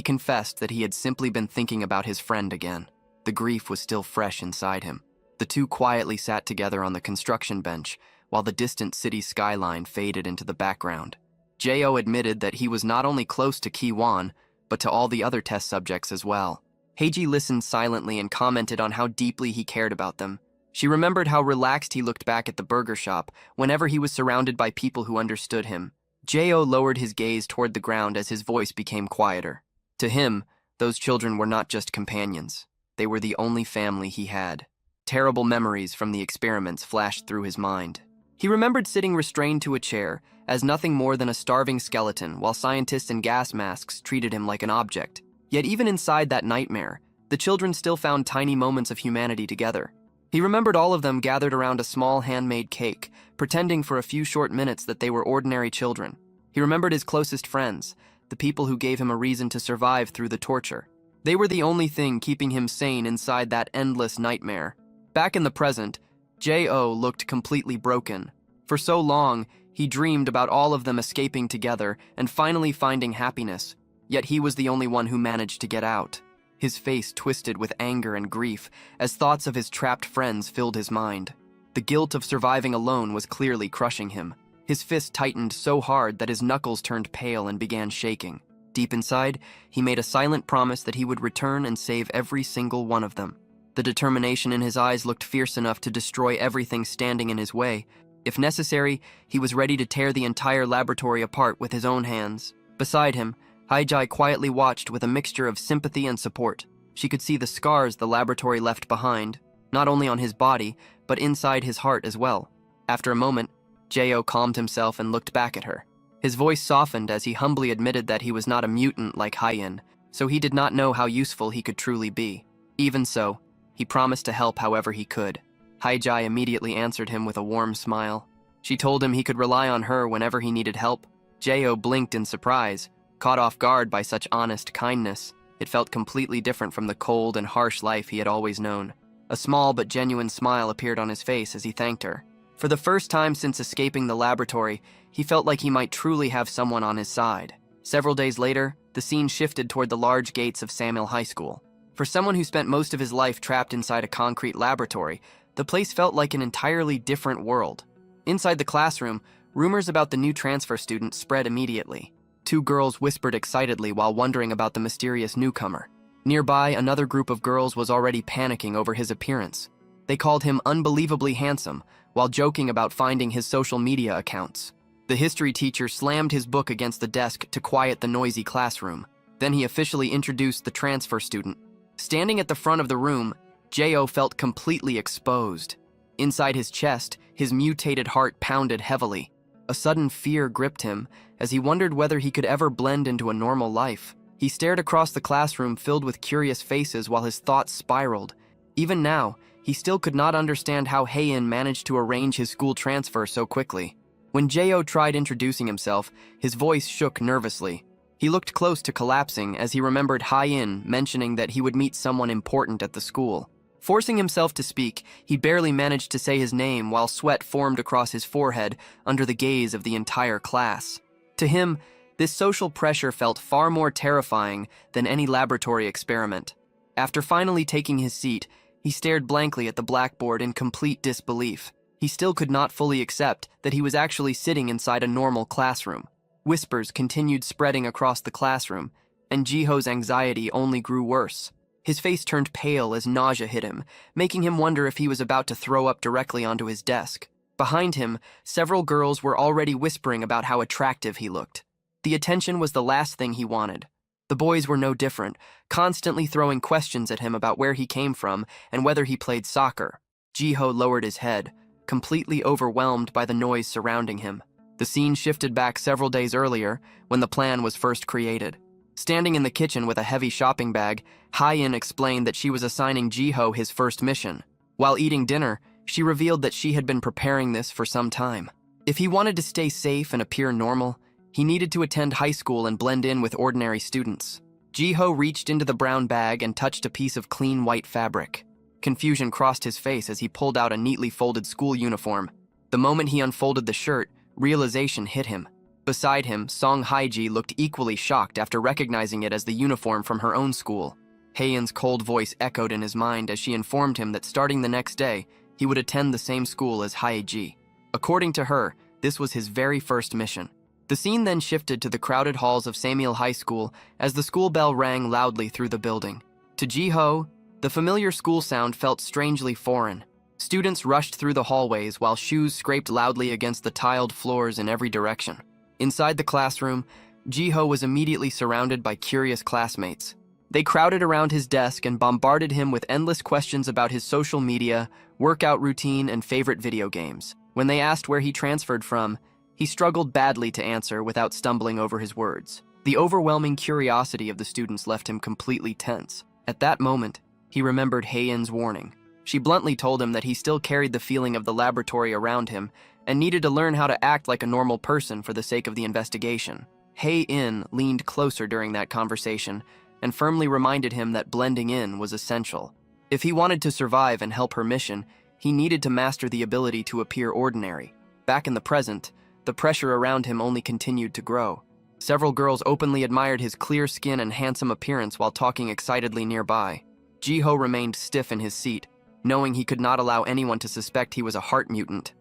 S1: confessed that he had simply been thinking about his friend again. The grief was still fresh inside him. The two quietly sat together on the construction bench, while the distant city skyline faded into the background. Jo admitted that he was not only close to Ki-wan, but to all the other test subjects as well. Haiji listened silently and commented on how deeply he cared about them. She remembered how relaxed he looked back at the burger shop whenever he was surrounded by people who understood him. Jo lowered his gaze toward the ground as his voice became quieter. To him, those children were not just companions. They were the only family he had. Terrible memories from the experiments flashed through his mind. He remembered sitting restrained to a chair as nothing more than a starving skeleton while scientists in gas masks treated him like an object. Yet even inside that nightmare, the children still found tiny moments of humanity together. He remembered all of them gathered around a small handmade cake, pretending for a few short minutes that they were ordinary children. He remembered his closest friends, the people who gave him a reason to survive through the torture. They were the only thing keeping him sane inside that endless nightmare. Back in the present, Jo looked completely broken. For so long, he dreamed about all of them escaping together and finally finding happiness, yet he was the only one who managed to get out. His face twisted with anger and grief as thoughts of his trapped friends filled his mind. The guilt of surviving alone was clearly crushing him. His fist tightened so hard that his knuckles turned pale and began shaking. Deep inside, he made a silent promise that he would return and save every single one of them. The determination in his eyes looked fierce enough to destroy everything standing in his way. If necessary, he was ready to tear the entire laboratory apart with his own hands. Beside him, Haijai quietly watched with a mixture of sympathy and support. She could see the scars the laboratory left behind, not only on his body, but inside his heart as well. After a moment, Jo calmed himself and looked back at her. His voice softened as he humbly admitted that he was not a mutant like Haiyan, so he did not know how useful he could truly be. Even so, he promised to help however he could. Haijai immediately answered him with a warm smile. She told him he could rely on her whenever he needed help. Jo blinked in surprise, caught off guard by such honest kindness. It felt completely different from the cold and harsh life he had always known. A small but genuine smile appeared on his face as he thanked her. For the first time since escaping the laboratory, he felt like he might truly have someone on his side. Several days later, the scene shifted toward the large gates of Samuel High School. For someone who spent most of his life trapped inside a concrete laboratory, the place felt like an entirely different world. Inside the classroom, rumors about the new transfer student spread immediately. Two girls whispered excitedly while wondering about the mysterious newcomer. Nearby, another group of girls was already panicking over his appearance. They called him unbelievably handsome, while joking about finding his social media accounts. The history teacher slammed his book against the desk to quiet the noisy classroom. Then he officially introduced the transfer student. Standing at the front of the room, Jo felt completely exposed. Inside his chest, his mutated heart pounded heavily. A sudden fear gripped him as he wondered whether he could ever blend into a normal life. He stared across the classroom filled with curious faces while his thoughts spiraled. Even now, he still could not understand how Haiyan managed to arrange his school transfer so quickly. When Jo tried introducing himself, his voice shook nervously. He looked close to collapsing as he remembered Haiyan mentioning that he would meet someone important at the school. Forcing himself to speak, he barely managed to say his name while sweat formed across his forehead under the gaze of the entire class. To him, this social pressure felt far more terrifying than any laboratory experiment. After finally taking his seat, he stared blankly at the blackboard in complete disbelief. He still could not fully accept that he was actually sitting inside a normal classroom. Whispers continued spreading across the classroom, and Jiho's anxiety only grew worse. His face turned pale as nausea hit him, making him wonder if he was about to throw up directly onto his desk. Behind him, several girls were already whispering about how attractive he looked. The attention was the last thing he wanted. The boys were no different, constantly throwing questions at him about where he came from and whether he played soccer. Jiho lowered his head, completely overwhelmed by the noise surrounding him. The scene shifted back several days earlier, when the plan was first created. Standing in the kitchen with a heavy shopping bag, Haiyan explained that she was assigning Jiho his first mission. While eating dinner, she revealed that she had been preparing this for some time. If he wanted to stay safe and appear normal, he needed to attend high school and blend in with ordinary students. Jiho reached into the brown bag and touched a piece of clean white fabric. Confusion crossed his face as he pulled out a neatly folded school uniform. The moment he unfolded the shirt, realization hit him. Beside him, Song Haiji looked equally shocked after recognizing it as the uniform from her own school. Haiyan's cold voice echoed in his mind as she informed him that starting the next day, he would attend the same school as Haiji. According to her, this was his very first mission. The scene then shifted to the crowded halls of Samuel High School as the school bell rang loudly through the building. To Jiho, the familiar school sound felt strangely foreign. Students rushed through the hallways while shoes scraped loudly against the tiled floors in every direction. Inside the classroom, Jiho was immediately surrounded by curious classmates. They crowded around his desk and bombarded him with endless questions about his social media, workout routine, and favorite video games. When they asked where he transferred from, he struggled badly to answer without stumbling over his words. The overwhelming curiosity of the students left him completely tense. At that moment, he remembered Haiyan's warning. She bluntly told him that he still carried the feeling of the laboratory around him and needed to learn how to act like a normal person for the sake of the investigation. Haiyan leaned closer during that conversation and firmly reminded him that blending in was essential. If he wanted to survive and help her mission, he needed to master the ability to appear ordinary. Back in the present, the pressure around him only continued to grow. Several girls openly admired his clear skin and handsome appearance while talking excitedly nearby. Jiho remained stiff in his seat, knowing he could not allow anyone to suspect he was a heart mutant.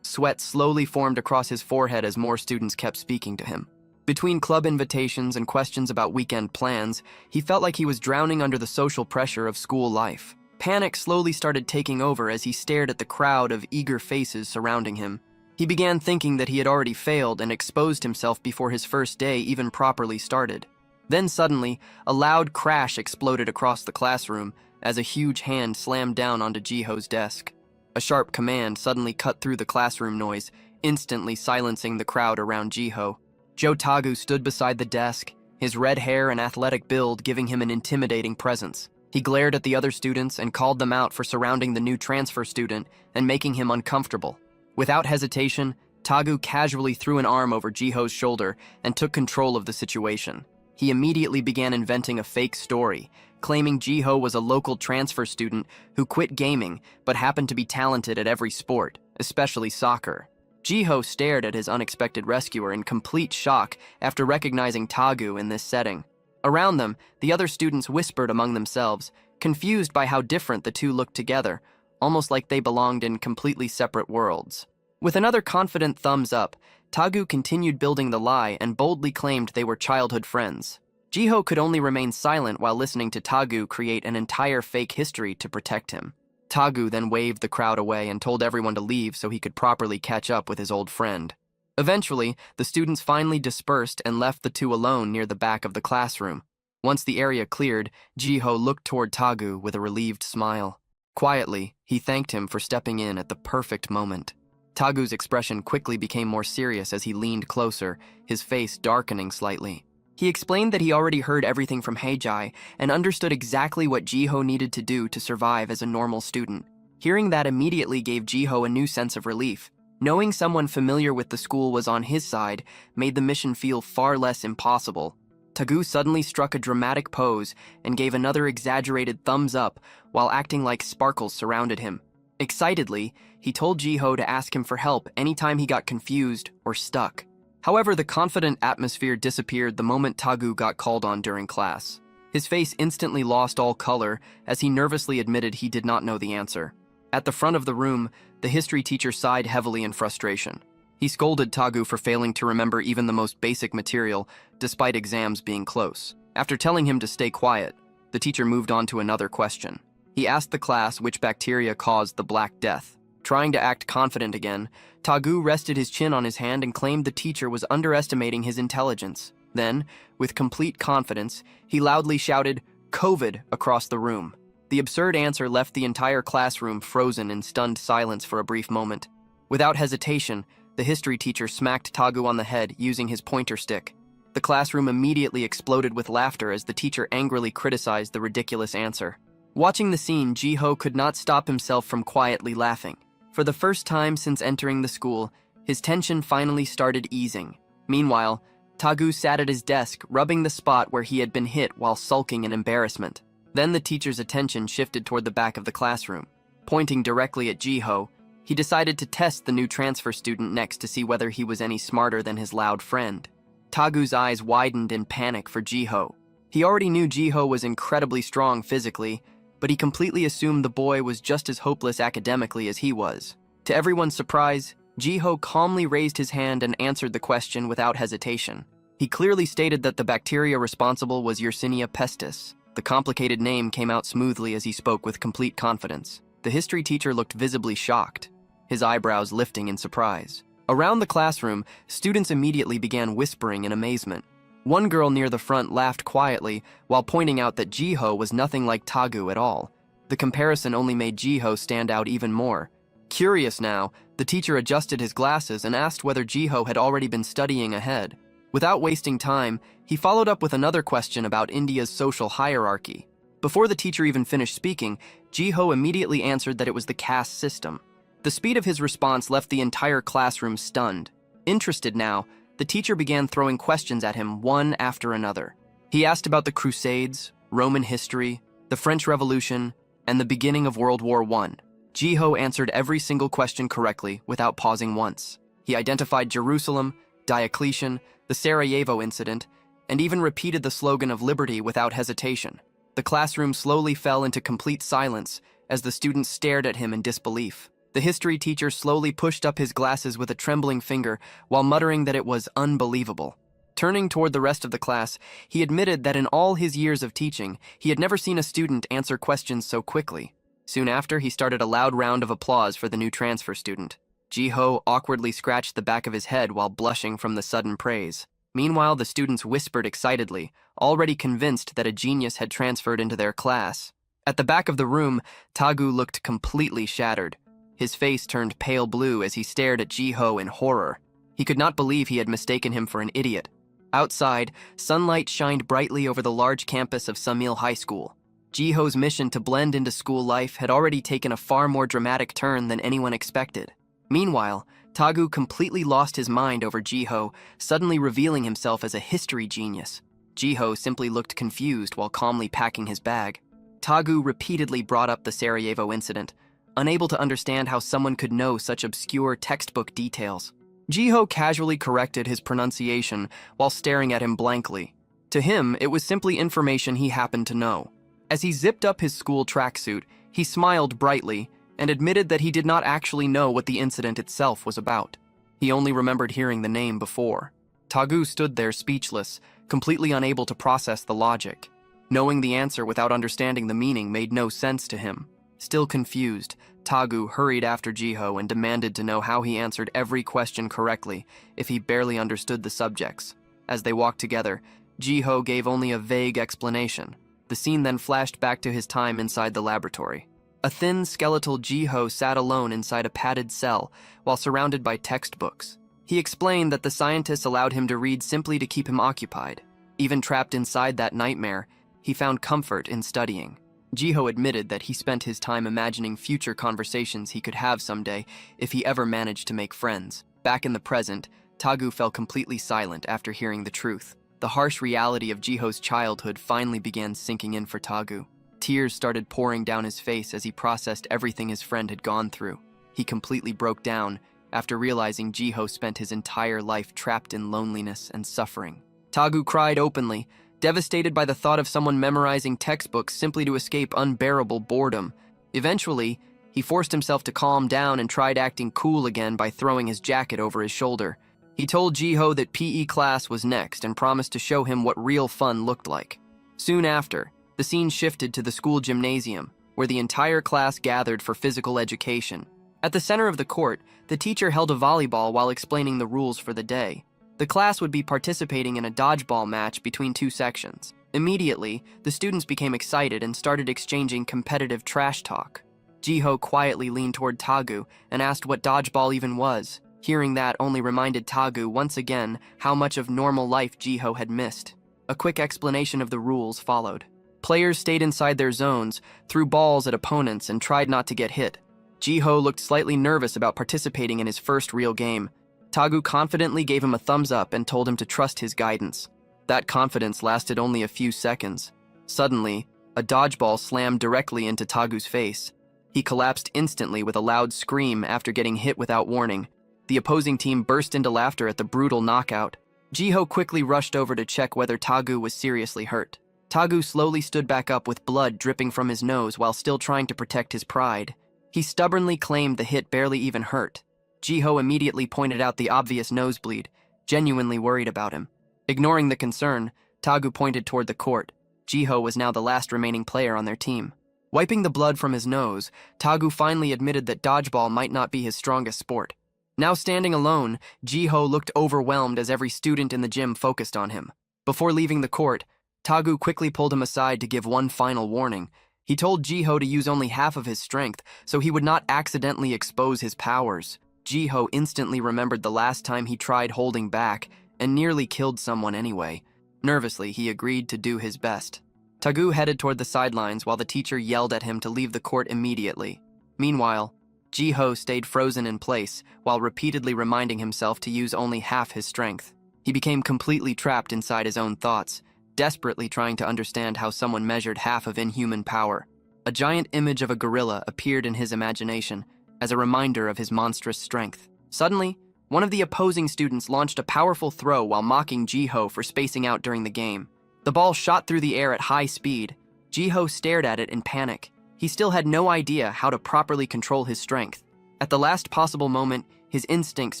S1: Sweat slowly formed across his forehead as more students kept speaking to him. Between club invitations and questions about weekend plans, he felt like he was drowning under the social pressure of school life. Panic slowly started taking over as he stared at the crowd of eager faces surrounding him. He began thinking that he had already failed and exposed himself before his first day even properly started. Then suddenly, a loud crash exploded across the classroom as a huge hand slammed down onto Jiho's desk. A sharp command suddenly cut through the classroom noise, instantly silencing the crowd around Jiho. Joe Tagu stood beside the desk, his red hair and athletic build giving him an intimidating presence. He glared at the other students and called them out for surrounding the new transfer student and making him uncomfortable. Without hesitation, Tagu casually threw an arm over Jiho's shoulder and took control of the situation. He immediately began inventing a fake story, claiming Jiho was a local transfer student who quit gaming but happened to be talented at every sport, especially soccer. Jiho stared at his unexpected rescuer in complete shock after recognizing Tagu in this setting. Around them, the other students whispered among themselves, confused by how different the two looked together, almost like they belonged in completely separate worlds. With another confident thumbs up, Tagu continued building the lie and boldly claimed they were childhood friends. Jiho could only remain silent while listening to Tagu create an entire fake history to protect him. Tagu then waved the crowd away and told everyone to leave so he could properly catch up with his old friend. Eventually, the students finally dispersed and left the two alone near the back of the classroom. Once the area cleared, Jiho looked toward Tagu with a relieved smile. Quietly, he thanked him for stepping in at the perfect moment. Tagu's expression quickly became more serious as he leaned closer, his face darkening slightly. He explained that he already heard everything from Heijai and understood exactly what Jiho needed to do to survive as a normal student. Hearing that immediately gave Jiho a new sense of relief. Knowing someone familiar with the school was on his side made the mission feel far less impossible. Tagu suddenly struck a dramatic pose and gave another exaggerated thumbs up while acting like sparkles surrounded him. Excitedly, he told Jiho to ask him for help anytime he got confused or stuck. However, the confident atmosphere disappeared the moment Tagu got called on during class. His face instantly lost all color as he nervously admitted he did not know the answer. At the front of the room, the history teacher sighed heavily in frustration. He scolded Tagu for failing to remember even the most basic material, despite exams being close. After telling him to stay quiet, the teacher moved on to another question. He asked the class which bacteria caused the Black Death. Trying to act confident again, Tagu rested his chin on his hand and claimed the teacher was underestimating his intelligence. Then, with complete confidence, he loudly shouted, "COVID!" across the room. The absurd answer left the entire classroom frozen in stunned silence for a brief moment. Without hesitation, the history teacher smacked Tagu on the head using his pointer stick. The classroom immediately exploded with laughter as the teacher angrily criticized the ridiculous answer. Watching the scene, Jiho could not stop himself from quietly laughing. For the first time since entering the school, his tension finally started easing. Meanwhile, Tagu sat at his desk, rubbing the spot where he had been hit while sulking in embarrassment. Then the teacher's attention shifted toward the back of the classroom. Pointing directly at Jiho, he decided to test the new transfer student next to see whether he was any smarter than his loud friend. Tagu's eyes widened in panic for Jiho. He already knew Jiho was incredibly strong physically, but he completely assumed the boy was just as hopeless academically as he was. To everyone's surprise, Jiho calmly raised his hand and answered the question without hesitation. He clearly stated that the bacteria responsible was Yersinia pestis. The complicated name came out smoothly as he spoke with complete confidence. The history teacher looked visibly shocked, his eyebrows lifting in surprise. Around the classroom, students immediately began whispering in amazement. One girl near the front laughed quietly while pointing out that Jiho was nothing like Tagu at all. The comparison only made Jiho stand out even more. Curious now, the teacher adjusted his glasses and asked whether Jiho had already been studying ahead. Without wasting time, he followed up with another question about India's social hierarchy. Before the teacher even finished speaking, Jiho immediately answered that it was the caste system. The speed of his response left the entire classroom stunned. Interested now, the teacher began throwing questions at him one after another. He asked about the Crusades, Roman history, the French Revolution, and the beginning of World War I. Jiho answered every single question correctly without pausing once. He identified Jerusalem, Diocletian, the Sarajevo incident, and even repeated the slogan of liberty without hesitation. The classroom slowly fell into complete silence as the students stared at him in disbelief. The history teacher slowly pushed up his glasses with a trembling finger while muttering that it was unbelievable. Turning toward the rest of the class, he admitted that in all his years of teaching, he had never seen a student answer questions so quickly. Soon after, he started a loud round of applause for the new transfer student. Ji-ho awkwardly scratched the back of his head while blushing from the sudden praise. Meanwhile, the students whispered excitedly, already convinced that a genius had transferred into their class. At the back of the room, Tagu looked completely shattered. His face turned pale blue as he stared at Ji-ho in horror. He could not believe he had mistaken him for an idiot. Outside, sunlight shined brightly over the large campus of Samil High School. Ji-ho's mission to blend into school life had already taken a far more dramatic turn than anyone expected. Meanwhile, Tagu completely lost his mind over Ji-ho, suddenly revealing himself as a history genius. Ji-ho simply looked confused while calmly packing his bag. Tagu repeatedly brought up the Sarajevo incident, unable to understand how someone could know such obscure textbook details. Ji-ho casually corrected his pronunciation while staring at him blankly. To him, it was simply information he happened to know. As he zipped up his school tracksuit, he smiled brightly and admitted that he did not actually know what the incident itself was about. He only remembered hearing the name before. Tagu stood there speechless, completely unable to process the logic. Knowing the answer without understanding the meaning made no sense to him. Still confused, Tagu hurried after Ji-ho and demanded to know how he answered every question correctly if he barely understood the subjects. As they walked together, Ji-ho gave only a vague explanation. The scene then flashed back to his time inside the laboratory. A thin, skeletal Ji-ho sat alone inside a padded cell while surrounded by textbooks. He explained that the scientists allowed him to read simply to keep him occupied. Even trapped inside that nightmare, he found comfort in studying. Ji-ho admitted that he spent his time imagining future conversations he could have someday if he ever managed to make friends. Back in the present, Tagu fell completely silent after hearing the truth. The harsh reality of Ji-ho's childhood finally began sinking in for Tagu. Tears started pouring down his face as he processed everything his friend had gone through. He completely broke down after realizing Ji-ho spent his entire life trapped in loneliness and suffering. Tagu cried openly, devastated by the thought of someone memorizing textbooks simply to escape unbearable boredom. Eventually, he forced himself to calm down and tried acting cool again by throwing his jacket over his shoulder. He told Ji-ho that PE class was next and promised to show him what real fun looked like. Soon after, the scene shifted to the school gymnasium, where the entire class gathered for physical education. At the center of the court, the teacher held a volleyball while explaining the rules for the day. The class would be participating in a dodgeball match between two sections. Immediately, the students became excited and started exchanging competitive trash talk. Ji-ho quietly leaned toward Tagu and asked what dodgeball even was. Hearing that only reminded Tagu once again how much of normal life Ji-ho had missed. A quick explanation of the rules followed. Players stayed inside their zones, threw balls at opponents, and tried not to get hit. Ji-ho looked slightly nervous about participating in his first real game. Tagu confidently gave him a thumbs up and told him to trust his guidance. That confidence lasted only a few seconds. Suddenly, a dodgeball slammed directly into Tagu's face. He collapsed instantly with a loud scream after getting hit without warning. The opposing team burst into laughter at the brutal knockout. Ji-ho quickly rushed over to check whether Tagu was seriously hurt. Tagu slowly stood back up with blood dripping from his nose while still trying to protect his pride. He stubbornly claimed the hit barely even hurt. Ji-ho immediately pointed out the obvious nosebleed, genuinely worried about him. Ignoring the concern, Tagu pointed toward the court. Ji-ho was now the last remaining player on their team. Wiping the blood from his nose, Tagu finally admitted that dodgeball might not be his strongest sport. Now standing alone, Ji-ho looked overwhelmed as every student in the gym focused on him. Before leaving the court, Tagu quickly pulled him aside to give one final warning. He told Ji-ho to use only half of his strength so he would not accidentally expose his powers. Ji-ho instantly remembered the last time he tried holding back and nearly killed someone anyway. Nervously, he agreed to do his best. Tagu headed toward the sidelines while the teacher yelled at him to leave the court immediately. Meanwhile, Ji-ho stayed frozen in place while repeatedly reminding himself to use only half his strength. He became completely trapped inside his own thoughts, desperately trying to understand how someone measured half of inhuman power. A giant image of a gorilla appeared in his imagination as a reminder of his monstrous strength. Suddenly, one of the opposing students launched a powerful throw while mocking Ji-ho for spacing out during the game. The ball shot through the air at high speed. Ji-ho stared at it in panic. He still had no idea how to properly control his strength. At the last possible moment, his instincts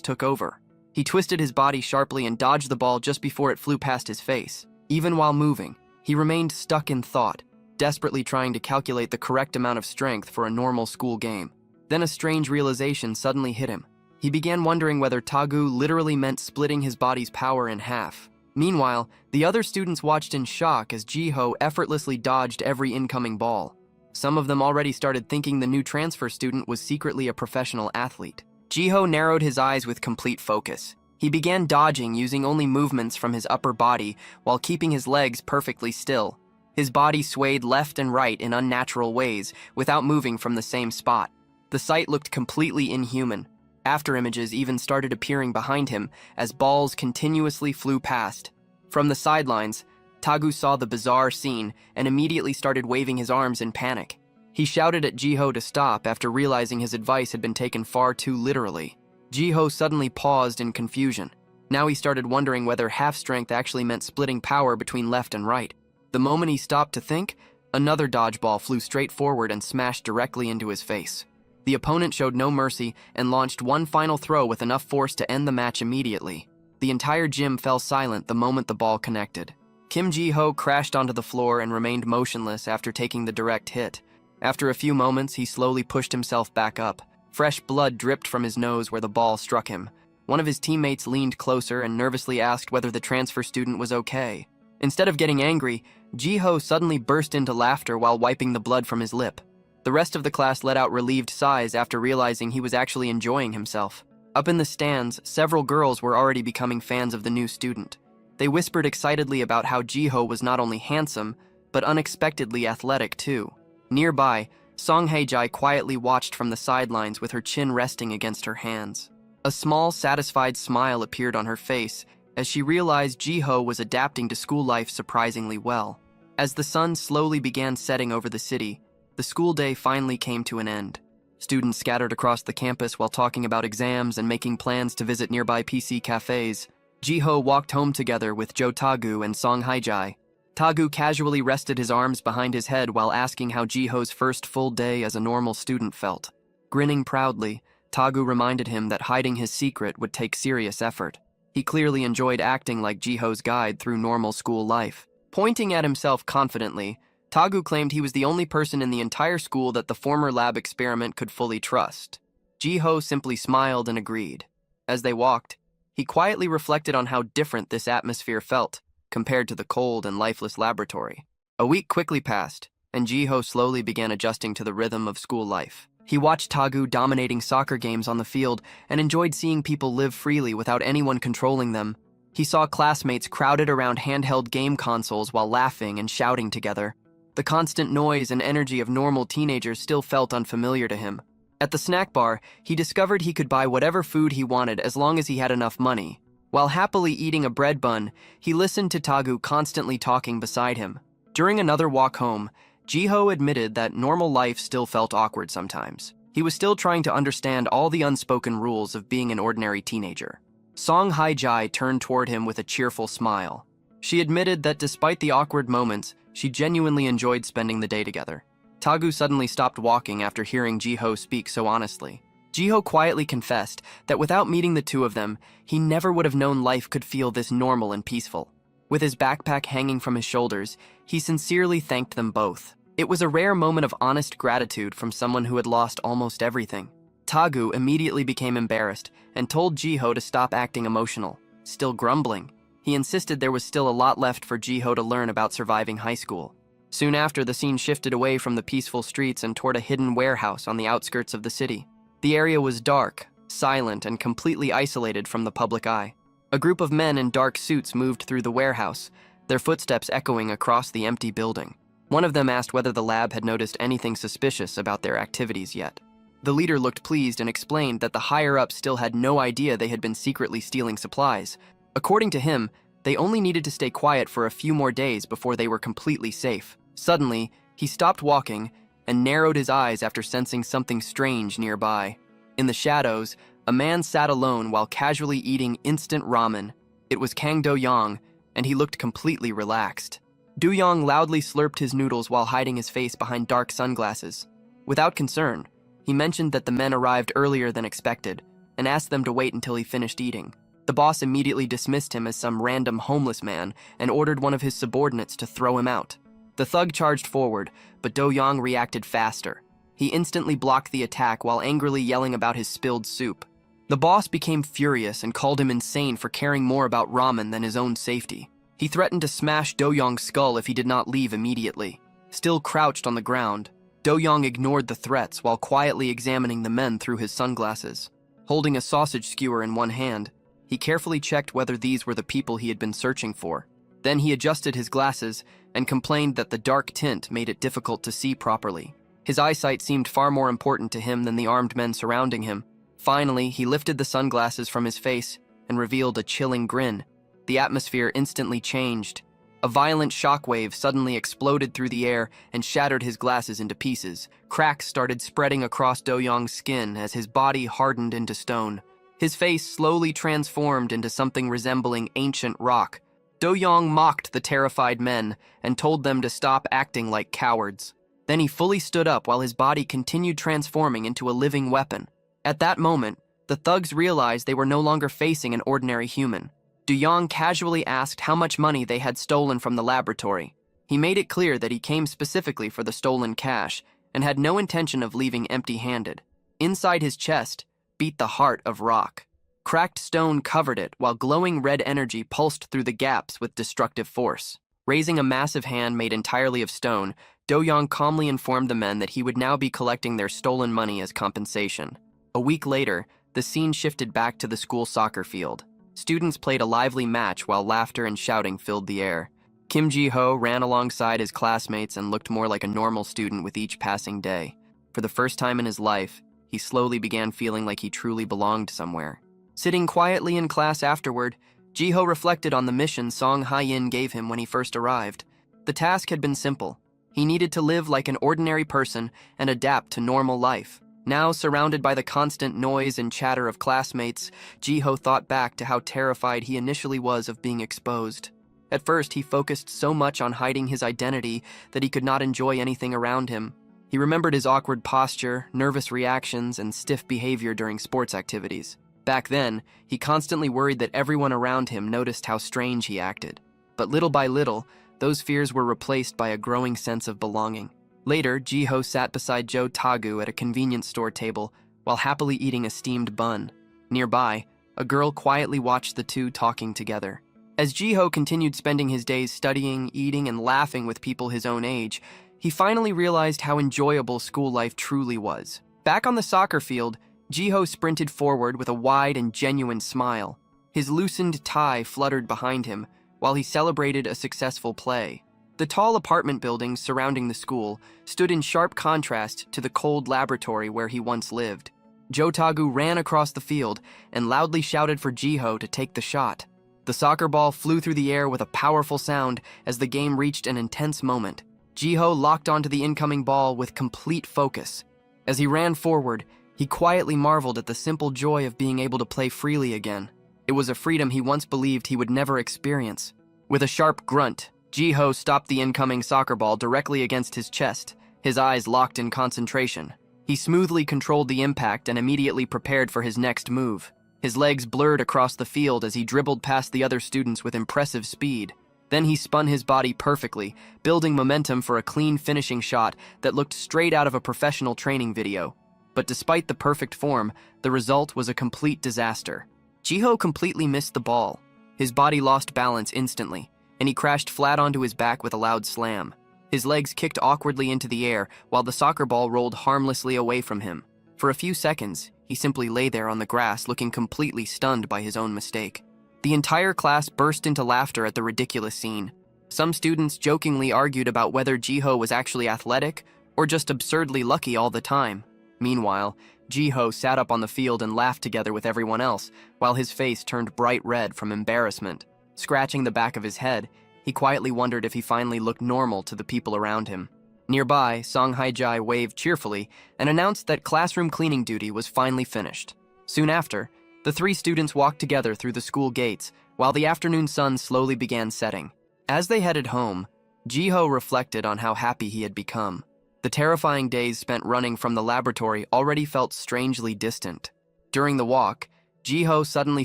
S1: took over. He twisted his body sharply and dodged the ball just before it flew past his face. Even while moving, he remained stuck in thought, desperately trying to calculate the correct amount of strength for a normal school game. Then a strange realization suddenly hit him. He began wondering whether Tagu literally meant splitting his body's power in half. Meanwhile, the other students watched in shock as Jiho effortlessly dodged every incoming ball. Some of them already started thinking the new transfer student was secretly a professional athlete. Jiho narrowed his eyes with complete focus. He began dodging using only movements from his upper body while keeping his legs perfectly still. His body swayed left and right in unnatural ways without moving from the same spot. The sight looked completely inhuman. Afterimages even started appearing behind him as balls continuously flew past. From the sidelines, Tagu saw the bizarre scene and immediately started waving his arms in panic. He shouted at Jiho to stop after realizing his advice had been taken far too literally. Jiho suddenly paused in confusion. Now he started wondering whether half-strength actually meant splitting power between left and right. The moment he stopped to think, another dodgeball flew straight forward and smashed directly into his face. The opponent showed no mercy and launched one final throw with enough force to end the match immediately. The entire gym fell silent the moment the ball connected. Kim Ji-ho crashed onto the floor and remained motionless after taking the direct hit. After a few moments, he slowly pushed himself back up. Fresh blood dripped from his nose where the ball struck him. One of his teammates leaned closer and nervously asked whether the transfer student was okay. Instead of getting angry, Ji-ho suddenly burst into laughter while wiping the blood from his lip. The rest of the class let out relieved sighs after realizing he was actually enjoying himself. Up in the stands, several girls were already becoming fans of the new student. They whispered excitedly about how Jiho was not only handsome, but unexpectedly athletic too. Nearby, Song Hae-jae quietly watched from the sidelines with her chin resting against her hands. A small, satisfied smile appeared on her face as she realized Jiho was adapting to school life surprisingly well. As the sun slowly began setting over the city, the school day finally came to an end. Students scattered across the campus while talking about exams and making plans to visit nearby PC cafes. Jiho walked home together with Jo Tagu and Song Hae-jae. Tagu casually rested his arms behind his head while asking how Jiho's first full day as a normal student felt. Grinning proudly, Tagu reminded him that hiding his secret would take serious effort. He clearly enjoyed acting like Jiho's guide through normal school life. Pointing at himself confidently, Tagu claimed he was the only person in the entire school that the former lab experiment could fully trust. Jiho simply smiled and agreed. As they walked, he quietly reflected on how different this atmosphere felt compared to the cold and lifeless laboratory. A week quickly passed, and Jiho slowly began adjusting to the rhythm of school life. He watched Tagu dominating soccer games on the field and enjoyed seeing people live freely without anyone controlling them. He saw classmates crowded around handheld game consoles while laughing and shouting together. The constant noise and energy of normal teenagers still felt unfamiliar to him. At the snack bar, he discovered he could buy whatever food he wanted as long as he had enough money. While happily eating a bread bun, he listened to Tagu constantly talking beside him. During another walk home, Jiho admitted that normal life still felt awkward sometimes. He was still trying to understand all the unspoken rules of being an ordinary teenager. Song Hae-jae turned toward him with a cheerful smile. She admitted that despite the awkward moments, she genuinely enjoyed spending the day together. Tagu suddenly stopped walking after hearing Jiho speak so honestly. Jiho quietly confessed that without meeting the two of them, he never would have known life could feel this normal and peaceful. With his backpack hanging from his shoulders, he sincerely thanked them both. It was a rare moment of honest gratitude from someone who had lost almost everything. Tagu immediately became embarrassed and told Jiho to stop acting emotional. Still grumbling, he insisted there was still a lot left for Jiho to learn about surviving high school. Soon after, the scene shifted away from the peaceful streets and toward a hidden warehouse on the outskirts of the city. The area was dark, silent, and completely isolated from the public eye. A group of men in dark suits moved through the warehouse, their footsteps echoing across the empty building. One of them asked whether the lab had noticed anything suspicious about their activities yet. The leader looked pleased and explained that the higher-ups still had no idea they had been secretly stealing supplies. According to him, they only needed to stay quiet for a few more days before they were completely safe. Suddenly, he stopped walking and narrowed his eyes after sensing something strange nearby. In the shadows, a man sat alone while casually eating instant ramen. It was Kang Do-young, and he looked completely relaxed. Do-young loudly slurped his noodles while hiding his face behind dark sunglasses. Without concern, He mentioned that the men arrived earlier than expected and asked them to wait until he finished eating. The boss immediately dismissed him as some random homeless man and ordered one of his subordinates to throw him out. The thug charged forward, but Do-young reacted faster. He instantly blocked the attack while angrily yelling about his spilled soup. The boss became furious and called him insane for caring more about ramen than his own safety. He threatened to smash Do-young's skull if he did not leave immediately. Still crouched on the ground, Do-young ignored the threats while quietly examining the men through his sunglasses. Holding a sausage skewer in one hand, he carefully checked whether these were the people he had been searching for. Then he adjusted his glasses and complained that the dark tint made it difficult to see properly. His eyesight seemed far more important to him than the armed men surrounding him. Finally, he lifted the sunglasses from his face and revealed a chilling grin. The atmosphere instantly changed. A violent shockwave suddenly exploded through the air and shattered his glasses into pieces. Cracks started spreading across Do-young's skin as his body hardened into stone. His face slowly transformed into something resembling ancient rock. Do-young mocked the terrified men and told them to stop acting like cowards. Then he fully stood up while his body continued transforming into a living weapon. At that moment, the thugs realized they were no longer facing an ordinary human. Do-young casually asked how much money they had stolen from the laboratory. He made it clear that he came specifically for the stolen cash and had no intention of leaving empty-handed. Inside his chest beat the heart of rock. Cracked stone covered it while glowing red energy pulsed through the gaps with destructive force. Raising a massive hand made entirely of stone, Do-young calmly informed the men that he would now be collecting their stolen money as compensation. A week later, the scene shifted back to the school soccer field. Students played a lively match while laughter and shouting filled the air. Kim Ji-ho ran alongside his classmates and looked more like a normal student with each passing day. For the first time in his life, he slowly began feeling like he truly belonged somewhere. Sitting quietly in class afterward, Ji-ho reflected on the mission Song Hae-in gave him when he first arrived. The task had been simple. He needed to live like an ordinary person and adapt to normal life. Now, surrounded by the constant noise and chatter of classmates, Ji-ho thought back to how terrified he initially was of being exposed. At first, he focused so much on hiding his identity that he could not enjoy anything around him. He remembered his awkward posture, nervous reactions, and stiff behavior during sports activities. Back then, he constantly worried that everyone around him noticed how strange he acted. But little by little, those fears were replaced by a growing sense of belonging. Later, Ji-ho sat beside Jo Tagu at a convenience store table while happily eating a steamed bun. Nearby, a girl quietly watched the two talking together. As Ji-ho continued spending his days studying, eating, and laughing with people his own age, he finally realized how enjoyable school life truly was. Back on the soccer field, Ji-ho sprinted forward with a wide and genuine smile. His loosened tie fluttered behind him while he celebrated a successful play. The tall apartment buildings surrounding the school stood in sharp contrast to the cold laboratory where he once lived. Jo Tagu ran across the field and loudly shouted for Ji-ho to take the shot. The soccer ball flew through the air with a powerful sound as the game reached an intense moment. Ji-ho locked onto the incoming ball with complete focus. As he ran forward, he quietly marveled at the simple joy of being able to play freely again. It was a freedom he once believed he would never experience. With a sharp grunt, Ji-ho stopped the incoming soccer ball directly against his chest, his eyes locked in concentration. He smoothly controlled the impact and immediately prepared for his next move. His legs blurred across the field as he dribbled past the other students with impressive speed. Then he spun his body perfectly, building momentum for a clean finishing shot that looked straight out of a professional training video. But despite the perfect form, the result was a complete disaster. Ji-ho completely missed the ball. His body lost balance instantly, and he crashed flat onto his back with a loud slam. His legs kicked awkwardly into the air while the soccer ball rolled harmlessly away from him. For a few seconds, he simply lay there on the grass looking completely stunned by his own mistake. The entire class burst into laughter at the ridiculous scene. Some students jokingly argued about whether Ji-ho was actually athletic or just absurdly lucky all the time. Meanwhile, Ji-ho sat up on the field and laughed together with everyone else, while his face turned bright red from embarrassment. Scratching the back of his head, he quietly wondered if he finally looked normal to the people around him. Nearby, Song Hae-jae waved cheerfully and announced that classroom cleaning duty was finally finished. Soon after, the three students walked together through the school gates while the afternoon sun slowly began setting. As they headed home, Ji-ho reflected on how happy he had become. The terrifying days spent running from the laboratory already felt strangely distant. During the walk, Jiho suddenly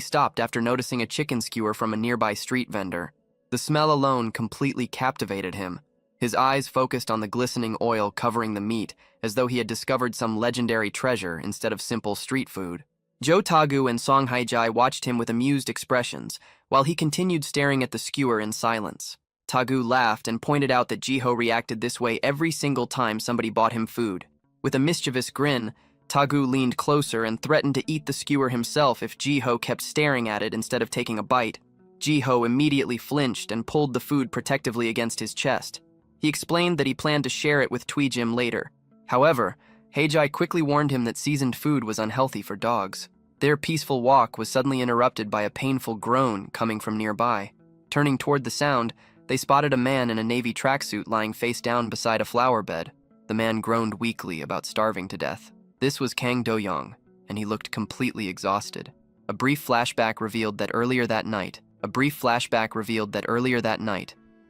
S1: stopped after noticing a chicken skewer from a nearby street vendor. The smell alone completely captivated him. His eyes focused on the glistening oil covering the meat, as though he had discovered some legendary treasure instead of simple street food. Jo Tagu and Song Haijai watched him with amused expressions, while he continued staring at the skewer in silence. Tagu laughed and pointed out that Jiho reacted this way every single time somebody bought him food. With a mischievous grin, Tagu leaned closer and threatened to eat the skewer himself if Jiho kept staring at it instead of taking a bite. Jiho immediately flinched and pulled the food protectively against his chest. He explained that he planned to share it with Tweejim later. However, Haijai quickly warned him that seasoned food was unhealthy for dogs. Their peaceful walk was suddenly interrupted by a painful groan coming from nearby. Turning toward the sound, they spotted a man in a navy tracksuit lying face down beside a flower bed. The man groaned weakly about starving to death. This was Kang Do-young, and he looked completely exhausted. A brief flashback revealed that earlier that night,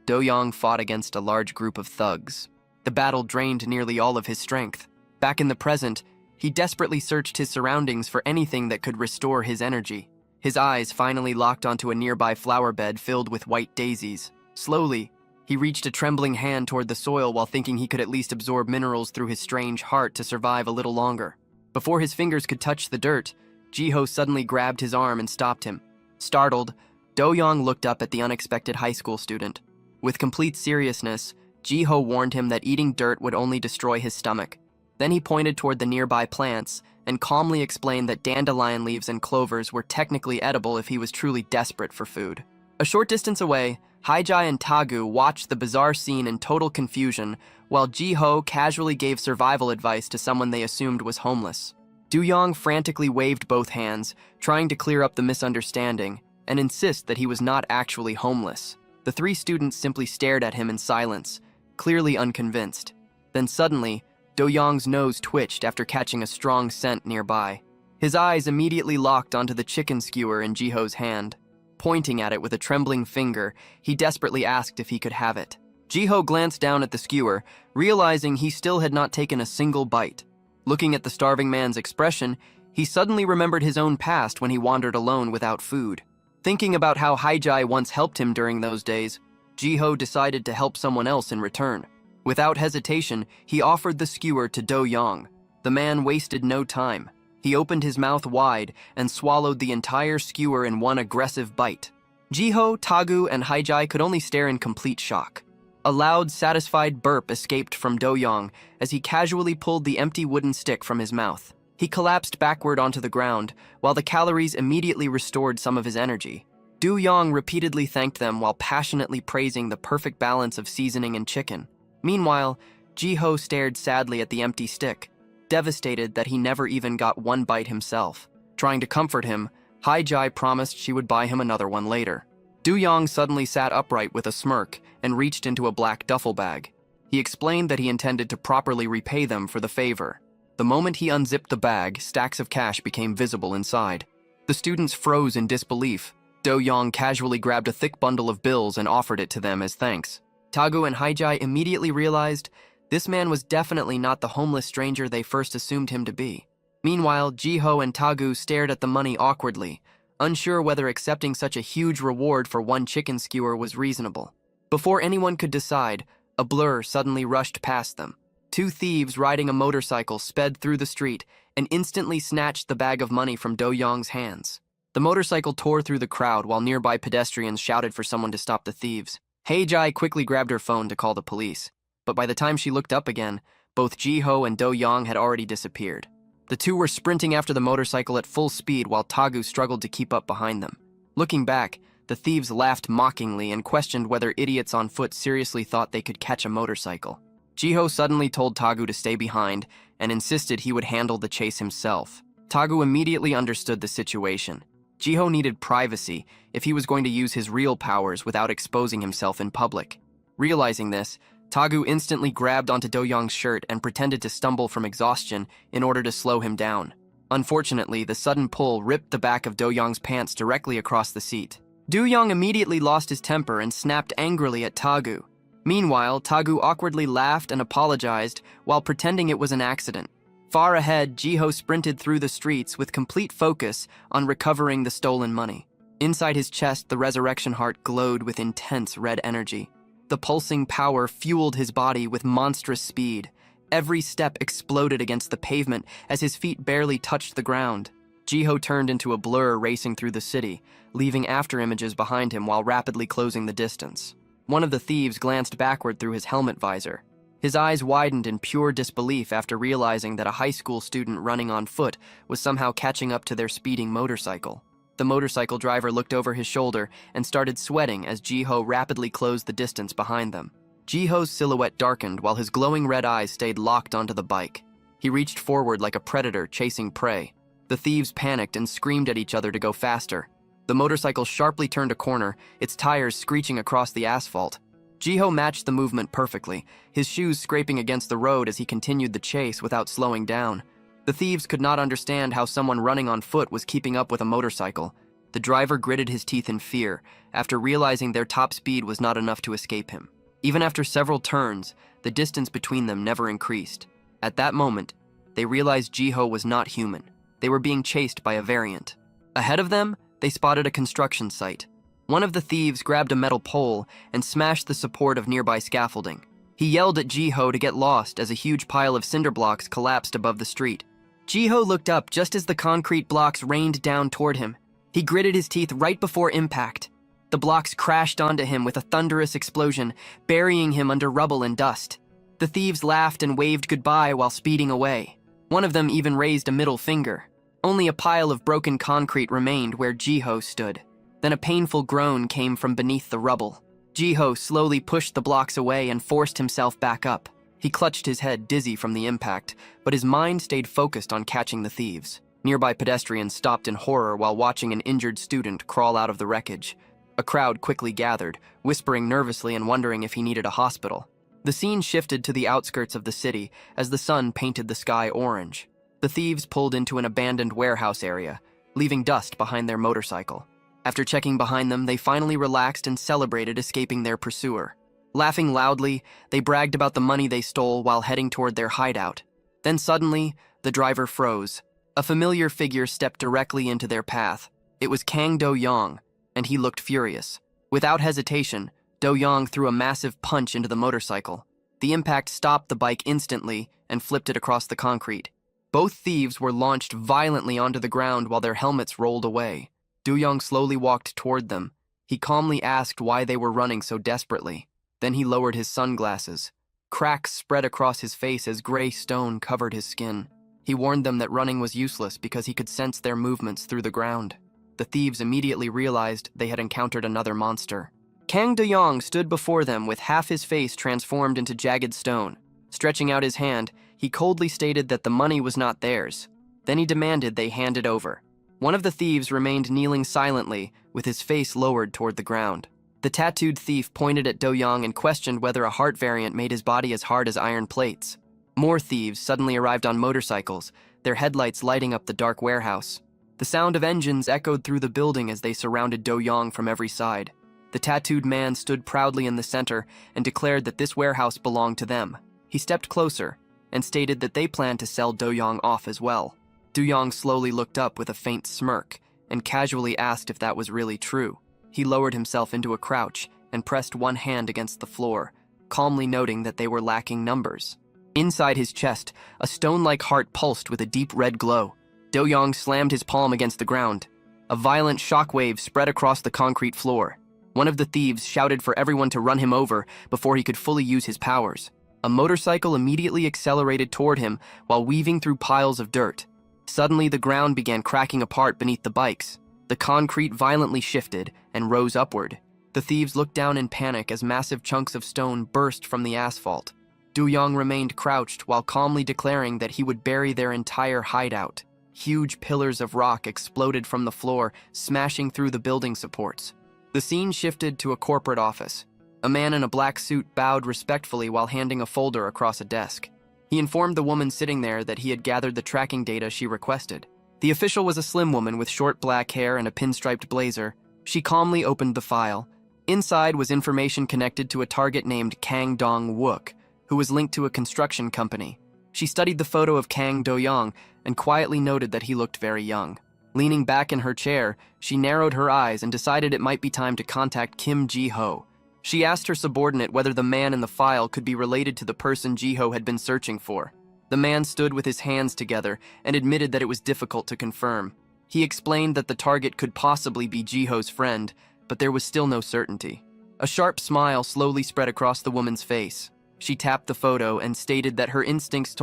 S1: Do-young fought against a large group of thugs. The battle drained nearly all of his strength. Back in the present, he desperately searched his surroundings for anything that could restore his energy. His eyes finally locked onto a nearby flower bed filled with white daisies. Slowly, he reached a trembling hand toward the soil while thinking he could at least absorb minerals through his strange heart to survive a little longer. Before his fingers could touch the dirt, Jiho suddenly grabbed his arm and stopped him. Startled, Do-young looked up at the unexpected high school student. With complete seriousness, Jiho warned him that eating dirt would only destroy his stomach. Then he pointed toward the nearby plants and calmly explained that dandelion leaves and clovers were technically edible if he was truly desperate for food. A short distance away, Haijai and Tagu watched the bizarre scene in total confusion, while Jiho casually gave survival advice to someone they assumed was homeless. Do-young frantically waved both hands, trying to clear up the misunderstanding, and insist that he was not actually homeless. The three students simply stared at him in silence, clearly unconvinced. Then suddenly, Do-young's nose twitched after catching a strong scent nearby. His eyes immediately locked onto the chicken skewer in Jiho's hand. Pointing at it with a trembling finger, he desperately asked if he could have it. Jiho glanced down at the skewer, realizing he still had not taken a single bite. Looking at the starving man's expression, he suddenly remembered his own past when he wandered alone without food. Thinking about how Haijai once helped him during those days, Jiho decided to help someone else in return. Without hesitation, he offered the skewer to Do-young. The man wasted no time. He opened his mouth wide and swallowed the entire skewer in one aggressive bite. Jiho, Tagu, and Haijai could only stare in complete shock. A loud, satisfied burp escaped from Do-young as he casually pulled the empty wooden stick from his mouth. He collapsed backward onto the ground, while the calories immediately restored some of his energy. Do-young repeatedly thanked them while passionately praising the perfect balance of seasoning and chicken. Meanwhile, Jiho stared sadly at the empty stick, devastated that he never even got one bite himself. Trying to comfort him, Haijai promised she would buy him another one later. Do-young suddenly sat upright with a smirk and reached into a black duffel bag. He explained that he intended to properly repay them for the favor. The moment he unzipped the bag, stacks of cash became visible inside. The students froze in disbelief. Do-young casually grabbed a thick bundle of bills and offered it to them as thanks. Tagu and Haijai immediately realized this man was definitely not the homeless stranger they first assumed him to be. Meanwhile, Jiho and Tagu stared at the money awkwardly, unsure whether accepting such a huge reward for one chicken skewer was reasonable. Before anyone could decide, a blur suddenly rushed past them. Two thieves riding a motorcycle sped through the street and instantly snatched the bag of money from Do-young's hands. The motorcycle tore through the crowd while nearby pedestrians shouted for someone to stop the thieves. Haijai quickly grabbed her phone to call the police, but by the time she looked up again, both Jiho and Do-young had already disappeared. The two were sprinting after the motorcycle at full speed while Tagu struggled to keep up behind them. Looking back, the thieves laughed mockingly and questioned whether idiots on foot seriously thought they could catch a motorcycle. Jiho suddenly told Tagu to stay behind and insisted he would handle the chase himself. Tagu immediately understood the situation. Jiho needed privacy if he was going to use his real powers without exposing himself in public. Realizing this, Tagu instantly grabbed onto Do-young's shirt and pretended to stumble from exhaustion in order to slow him down. Unfortunately, the sudden pull ripped the back of Do-young's pants directly across the seat. Do-young immediately lost his temper and snapped angrily at Tagu. Meanwhile, Tagu awkwardly laughed and apologized while pretending it was an accident. Far ahead, Jiho sprinted through the streets with complete focus on recovering the stolen money. Inside his chest, the resurrection heart glowed with intense red energy. The pulsing power fueled his body with monstrous speed. Every step exploded against the pavement as his feet barely touched the ground. Jiho turned into a blur racing through the city, leaving after-images behind him while rapidly closing the distance. One of the thieves glanced backward through his helmet visor. His eyes widened in pure disbelief after realizing that a high school student running on foot was somehow catching up to their speeding motorcycle. The motorcycle driver looked over his shoulder and started sweating as Jiho rapidly closed the distance behind them. Jiho's silhouette darkened while his glowing red eyes stayed locked onto the bike. He reached forward like a predator chasing prey. The thieves panicked and screamed at each other to go faster. The motorcycle sharply turned a corner, its tires screeching across the asphalt. Jiho matched the movement perfectly, his shoes scraping against the road as he continued the chase without slowing down. The thieves could not understand how someone running on foot was keeping up with a motorcycle. The driver gritted his teeth in fear after realizing their top speed was not enough to escape him. Even after several turns, the distance between them never increased. At that moment, they realized Jiho was not human. They were being chased by a variant. Ahead of them, they spotted a construction site. One of the thieves grabbed a metal pole and smashed the support of nearby scaffolding. He yelled at Jiho to get lost as a huge pile of cinder blocks collapsed above the street. Jiho looked up just as the concrete blocks rained down toward him. He gritted his teeth right before impact. The blocks crashed onto him with a thunderous explosion, burying him under rubble and dust. The thieves laughed and waved goodbye while speeding away. One of them even raised a middle finger. Only a pile of broken concrete remained where Jiho stood. Then a painful groan came from beneath the rubble. Jiho slowly pushed the blocks away and forced himself back up. He clutched his head dizzy from the impact, but his mind stayed focused on catching the thieves. Nearby pedestrians stopped in horror while watching an injured student crawl out of the wreckage. A crowd quickly gathered, whispering nervously and wondering if he needed a hospital. The scene shifted to the outskirts of the city as the sun painted the sky orange. The thieves pulled into an abandoned warehouse area, leaving dust behind their motorcycle. After checking behind them, they finally relaxed and celebrated escaping their pursuer. Laughing loudly, they bragged about the money they stole while heading toward their hideout. Then suddenly, the driver froze. A familiar figure stepped directly into their path. It was Kang Do-young, and he looked furious. Without hesitation, Do-young threw a massive punch into the motorcycle. The impact stopped the bike instantly and flipped it across the concrete. Both thieves were launched violently onto the ground while their helmets rolled away. Do-young slowly walked toward them. He calmly asked why they were running so desperately. Then he lowered his sunglasses. Cracks spread across his face as gray stone covered his skin. He warned them that running was useless because he could sense their movements through the ground. The thieves immediately realized they had encountered another monster. Kang Do-young stood before them with half his face transformed into jagged stone. Stretching out his hand, he coldly stated that the money was not theirs. Then he demanded they hand it over. One of the thieves remained kneeling silently, with his face lowered toward the ground. The tattooed thief pointed at Do-young and questioned whether a heart variant made his body as hard as iron plates. More thieves suddenly arrived on motorcycles, their headlights lighting up the dark warehouse. The sound of engines echoed through the building as they surrounded Do-young from every side. The tattooed man stood proudly in the center and declared that this warehouse belonged to them. He stepped closer and stated that they planned to sell Do-young off as well. Do-young slowly looked up with a faint smirk and casually asked if that was really true. He lowered himself into a crouch and pressed one hand against the floor, calmly noting that they were lacking numbers. Inside his chest, a stone-like heart pulsed with a deep red glow. Do-young slammed his palm against the ground. A violent shockwave spread across the concrete floor. One of the thieves shouted for everyone to run him over before he could fully use his powers. A motorcycle immediately accelerated toward him while weaving through piles of dirt. Suddenly, the ground began cracking apart beneath the bikes. The concrete violently shifted and rose upward. The thieves looked down in panic as massive chunks of stone burst from the asphalt. Do-young remained crouched while calmly declaring that he would bury their entire hideout. Huge pillars of rock exploded from the floor, smashing through the building supports. The scene shifted to a corporate office. A man in a black suit bowed respectfully while handing a folder across a desk. He informed the woman sitting there that he had gathered the tracking data she requested. The official was a slim woman with short black hair and a pinstriped blazer. She calmly opened the file. Inside was information connected to a target named Kang Dong-wook, who was linked to a construction company. She studied the photo of Kang Do-young and quietly noted that he looked very young. Leaning back in her chair, she narrowed her eyes and decided it might be time to contact Kim Ji-ho. She asked her subordinate whether the man in the file could be related to the person Ji-ho had been searching for. The man stood with his hands together and admitted that it was difficult to confirm. He explained that the target could possibly be Ji-ho's friend, but there was still no certainty. A sharp smile slowly spread across the woman's face. She tapped the photo and stated that her instincts told